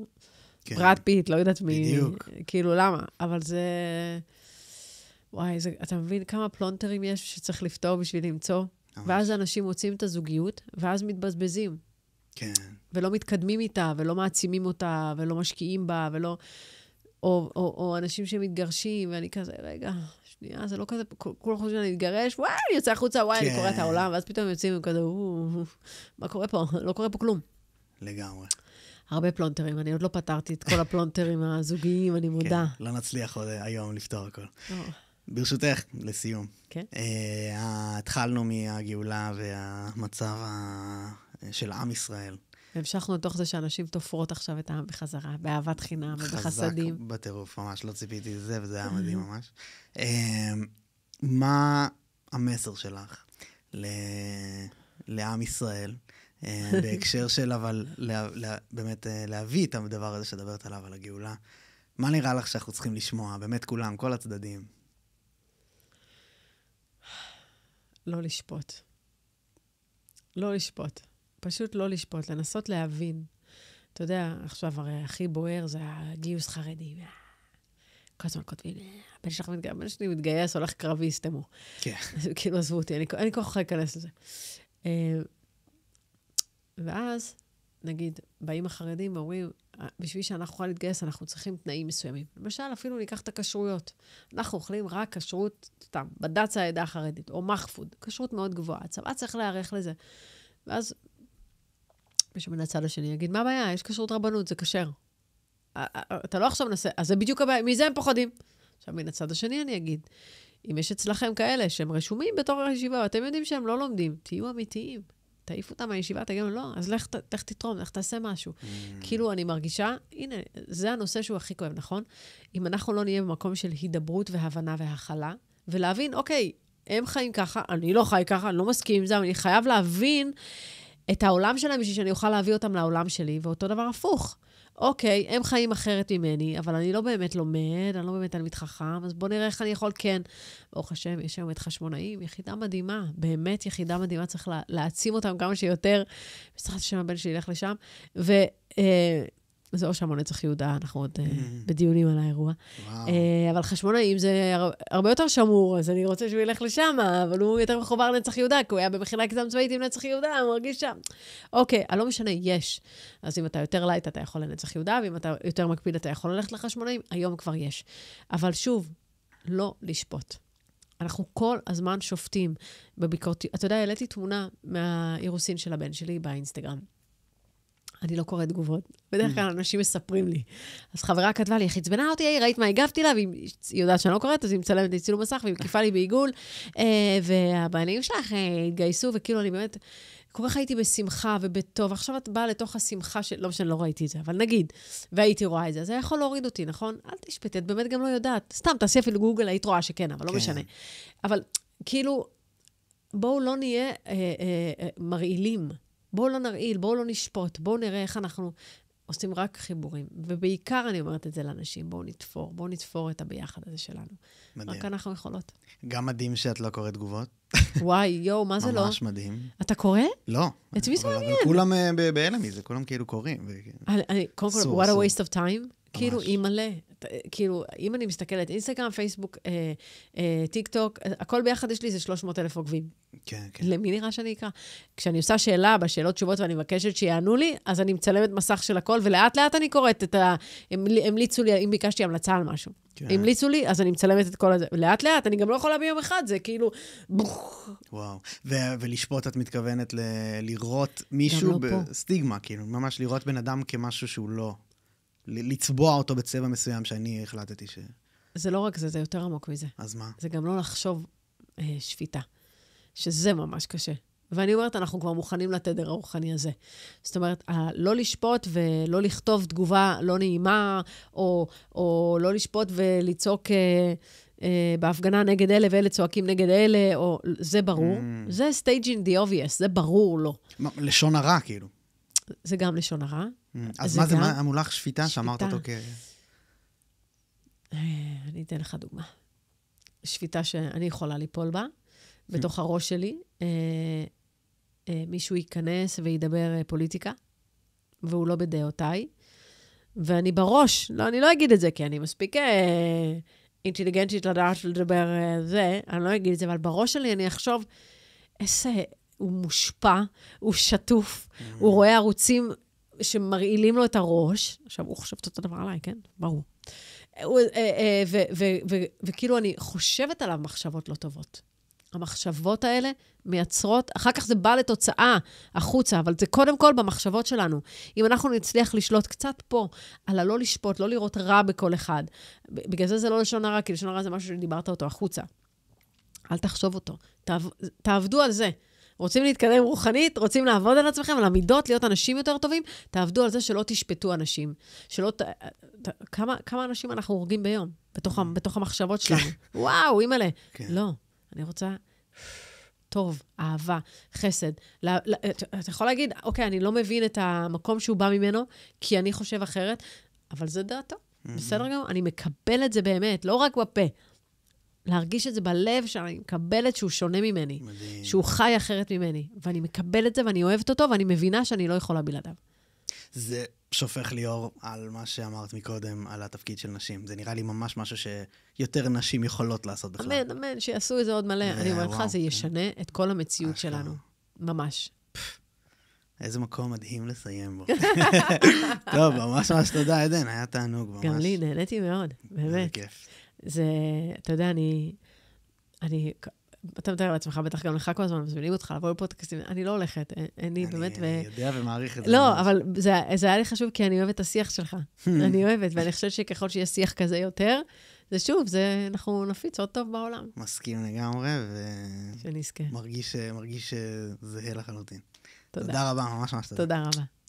ברד פיט, לא יודעת מי. בדיוק. כאילו, למה? אבל זה... וואי, אתה מבין כמה פלונטרים יש שצריך לפתור בשביל למצוא? ואז אנשים מוצאים את הזוגיות, ואז מתבזבזים. כן. ולא מתקדמים איתה, ולא מעצימים אותה, ולא משקיעים בה, ולא... או אנשים שמתגרשים, ואני כזה, רגע, שנייה, זה לא כזה, כולם חושבים שאני מתגרש, וואי, אני יוצא החוצה, וואי, אני קורא את העולם, ואז פתאום יוצאים וכזה, מה קורה פה? לא קורה פה כלום. לגמרי. הרבה פלונטרים, אני עוד לא פתרתי את כל הפלונטרים הזוגיים, אני מודה. כן, לא נצליח עוד היום לפתור הכל. ברשותך, לסיום. כן. התחלנו מהגאולה והמצב של עם ישראל. המשכנו לתוך זה שאנשים תופרות עכשיו את העם בחזרה, באהבת חינם ובחסדים. חזק בטירוף, ממש לא ציפיתי לזה, וזה היה מדהים ממש. מה המסר שלך לעם ישראל, בהקשר של, אבל באמת להביא את הדבר הזה שדברת עליו, על הגאולה? מה נראה לך שאנחנו צריכים לשמוע? באמת כולם, כל הצדדים. לא לשפוט. לא לשפוט. פשוט לא לשפוט, לנסות להבין. אתה יודע, עכשיו הרי הכי בוער זה הגיוס חרדי. כל הזמן כותבים, הבן שלי מתגייס, הולך קרבי, סתמו. כן. כאילו עזבו אותי, אני כל כך להיכנס לזה. ואז, נגיד, באים החרדים ואומרים, בשביל שאנחנו יכולים להתגייס, אנחנו צריכים תנאים מסוימים. למשל, אפילו ניקח את הכשרויות. אנחנו אוכלים רק כשרות, סתם, בד"ץ העדה החרדית, או מחפוד, כשרות מאוד גבוהה. הצבא צריך להיערך לזה. ואז, מישהו מן הצד השני יגיד, מה הבעיה? יש כשרות רבנות, זה כשר. אתה לא עכשיו נעשה, אז זה בדיוק הבעיה, מזה הם פוחדים. עכשיו, מן הצד השני אני אגיד, אם יש אצלכם כאלה שהם רשומים בתור הישיבה, ואתם יודעים שהם לא לומדים, תהיו אמיתיים. תעיף אותם מהישיבה, תגידו, לא, אז לך תתרום, לך תעשה משהו. כאילו, אני מרגישה, הנה, זה הנושא שהוא הכי כואב, נכון? אם אנחנו לא נהיה במקום של הידברות והבנה והכלה, ולהבין, אוקיי, הם חיים ככה, אני לא חי ככה, אני לא מסכים עם זה, אבל אני חייב להבין את העולם שלהם בשביל שאני אוכל להביא אותם לעולם שלי, ואותו דבר הפוך. אוקיי, הם חיים אחרת ממני, אבל אני לא באמת לומד, אני לא באמת תלמיד חכם, אז בוא נראה איך אני יכול כן. ברוך השם, יש היום את חשמונאים, יחידה מדהימה, באמת יחידה מדהימה, צריך להעצים אותם כמה שיותר, וצריך לשם הבן שלי ילך לשם, זה או שם נצח יהודה, אנחנו עוד בדיונים על האירוע. אבל חשמונאים זה הרבה יותר שמור, אז אני רוצה שהוא ילך לשם, אבל הוא יותר מחובר לנצח יהודה, כי הוא היה במכינה קדם צבאית עם נצח יהודה, הוא מרגיש שם. אוקיי, לא משנה, יש. אז אם אתה יותר לייט, אתה יכול לנצח יהודה, ואם אתה יותר מקפיד, אתה יכול ללכת לחשמונאים, היום כבר יש. אבל שוב, לא לשפוט. אנחנו כל הזמן שופטים בביקורתי. אתה יודע, העליתי תמונה מהאירוסין של הבן שלי באינסטגרם. אני לא קוראת תגובות. בדרך כלל אנשים מספרים לי. אז חברה כתבה לי, איך עצבנה אותי, ראית מה הגבתי לה, והיא יודעת שאני לא קוראת, אז היא מצלמת לי צילום מסך, והיא מקיפה לי בעיגול, והבעלים שלך התגייסו, וכאילו אני באמת, כל כך הייתי בשמחה ובטוב, עכשיו את באה לתוך השמחה לא משנה, לא ראיתי את זה, אבל נגיד, והייתי רואה את זה, אז זה יכול להוריד אותי, נכון? אל תשפטי, את באמת גם לא יודעת. סתם, תעשי אפילו גוגל, היית רואה שכן, אבל לא משנה. אבל כאילו, בואו לא נהיה מרעילים. בואו לא נרעיל, בואו לא נשפוט, בואו נראה איך אנחנו עושים רק חיבורים. ובעיקר אני אומרת את זה לאנשים, בואו נתפור את הביחד הזה שלנו. מדהים. רק אנחנו יכולות. גם מדהים שאת לא קוראת תגובות. וואי, יו, מה זה לא? ממש מדהים. אתה קורא? לא. את מי זה מעניין? כולם בהלם מזה, כולם כאילו קוראים. קודם כל, what a waste of time. כאילו, היא מלא. כאילו, אם אני מסתכלת, אינסטגרם, פייסבוק, טיק טוק, הכל ביחד יש לי איזה 300,000 עוקבים. כן, כן. למי נראה שאני אקרא? כשאני עושה שאלה בשאלות תשובות ואני מבקשת שיענו לי, אז אני מצלמת מסך של הכל, ולאט לאט אני קוראת את המליצו לי, אם ביקשתי המלצה על משהו. המליצו לי, אז אני מצלמת את כל הזה. לאט לאט, אני גם לא יכולה ביום אחד, זה כאילו... וואו. ולשפוט, את מתכוונת לראות מישהו בסטיגמה, כאילו, ממש לראות בן אדם כמשהו שהוא לא... לצבוע אותו בצבע מסוים שאני החלטתי ש... זה לא רק זה, זה יותר עמוק מזה. אז מה? זה גם לא לחשוב שפיטה, שזה ממש קשה. ואני אומרת, אנחנו כבר מוכנים לתדר הרוחני הזה. זאת אומרת, לא לשפוט ולא לכתוב תגובה לא נעימה, או לא לשפוט ולצעוק בהפגנה נגד אלה, ואלה צועקים נגד אלה, או זה ברור. זה staging the obvious, זה ברור לא. לשון הרע, כאילו. זה גם לשון הרע. אז מה זה המולך שפיטה שאמרת אותו אני אתן לך דוגמה. שפיטה שאני יכולה ליפול בה, בתוך הראש שלי, מישהו ייכנס וידבר פוליטיקה, והוא לא בדעותיי, ואני בראש, לא, אני לא אגיד את זה, כי אני מספיק אינטליגנטית לדעת לדבר זה, אני לא אגיד את זה, אבל בראש שלי אני אחשוב, איזה, הוא מושפע, הוא שטוף, הוא רואה ערוצים שמרעילים לו את הראש, עכשיו הוא חושב את אותו דבר עליי, כן? ברור. וכאילו אני חושבת עליו מחשבות לא טובות. המחשבות האלה מייצרות, אחר כך זה בא לתוצאה החוצה, אבל זה קודם כל במחשבות שלנו. אם אנחנו נצליח לשלוט קצת פה, על הלא לשפוט, לא לראות רע בכל אחד. בגלל זה זה לא לשון הרע, כי לשון הרע זה משהו שדיברת אותו החוצה. אל תחשוב אותו. תעבדו על זה. רוצים להתקדם רוחנית, רוצים לעבוד על עצמכם, על המידות, להיות אנשים יותר טובים, תעבדו על זה שלא תשפטו אנשים. כמה אנשים אנחנו הורגים ביום, בתוך המחשבות שלנו? וואו, אימא'לה. לא, אני רוצה טוב, אהבה, חסד. אתה יכול להגיד, אוקיי, אני לא מבין את המקום שהוא בא ממנו, כי אני חושב אחרת, אבל זה דעתו. בסדר גם? אני מקבל את זה באמת, לא רק בפה. להרגיש את זה בלב, שאני מקבלת שהוא שונה ממני, מדהים. שהוא חי אחרת ממני, ואני מקבלת את זה, ואני אוהבת אותו, ואני מבינה שאני לא יכולה בלעדיו. זה שופך לי אור על מה שאמרת מקודם, על התפקיד של נשים. זה נראה לי ממש משהו שיותר נשים יכולות לעשות בכלל. אמן, אמן, שיעשו את זה עוד מלא. אני אומרת לך, זה ישנה את כל המציאות שלנו. ממש. איזה מקום מדהים לסיים בו. טוב, ממש ממש תודה, עדן, היה תענוג ממש. גם לי, נהניתי מאוד, באמת. זה כיף. זה, אתה יודע, אתה מתאר לעצמך, בטח גם לך כל הזמן, מזמינים אותך לבוא לפודקאסטים, אני לא הולכת, אני באמת... אני יודע ומעריך את זה. לא, אבל זה היה לי חשוב, כי אני אוהבת את השיח שלך. אני אוהבת, ואני חושבת שככל שיש שיח כזה יותר, זה שוב, אנחנו נפיץ עוד טוב בעולם. מסכים לגמרי, שנזכה. מרגיש זהה לחלוטין. תודה רבה, ממש ממש תודה. תודה רבה.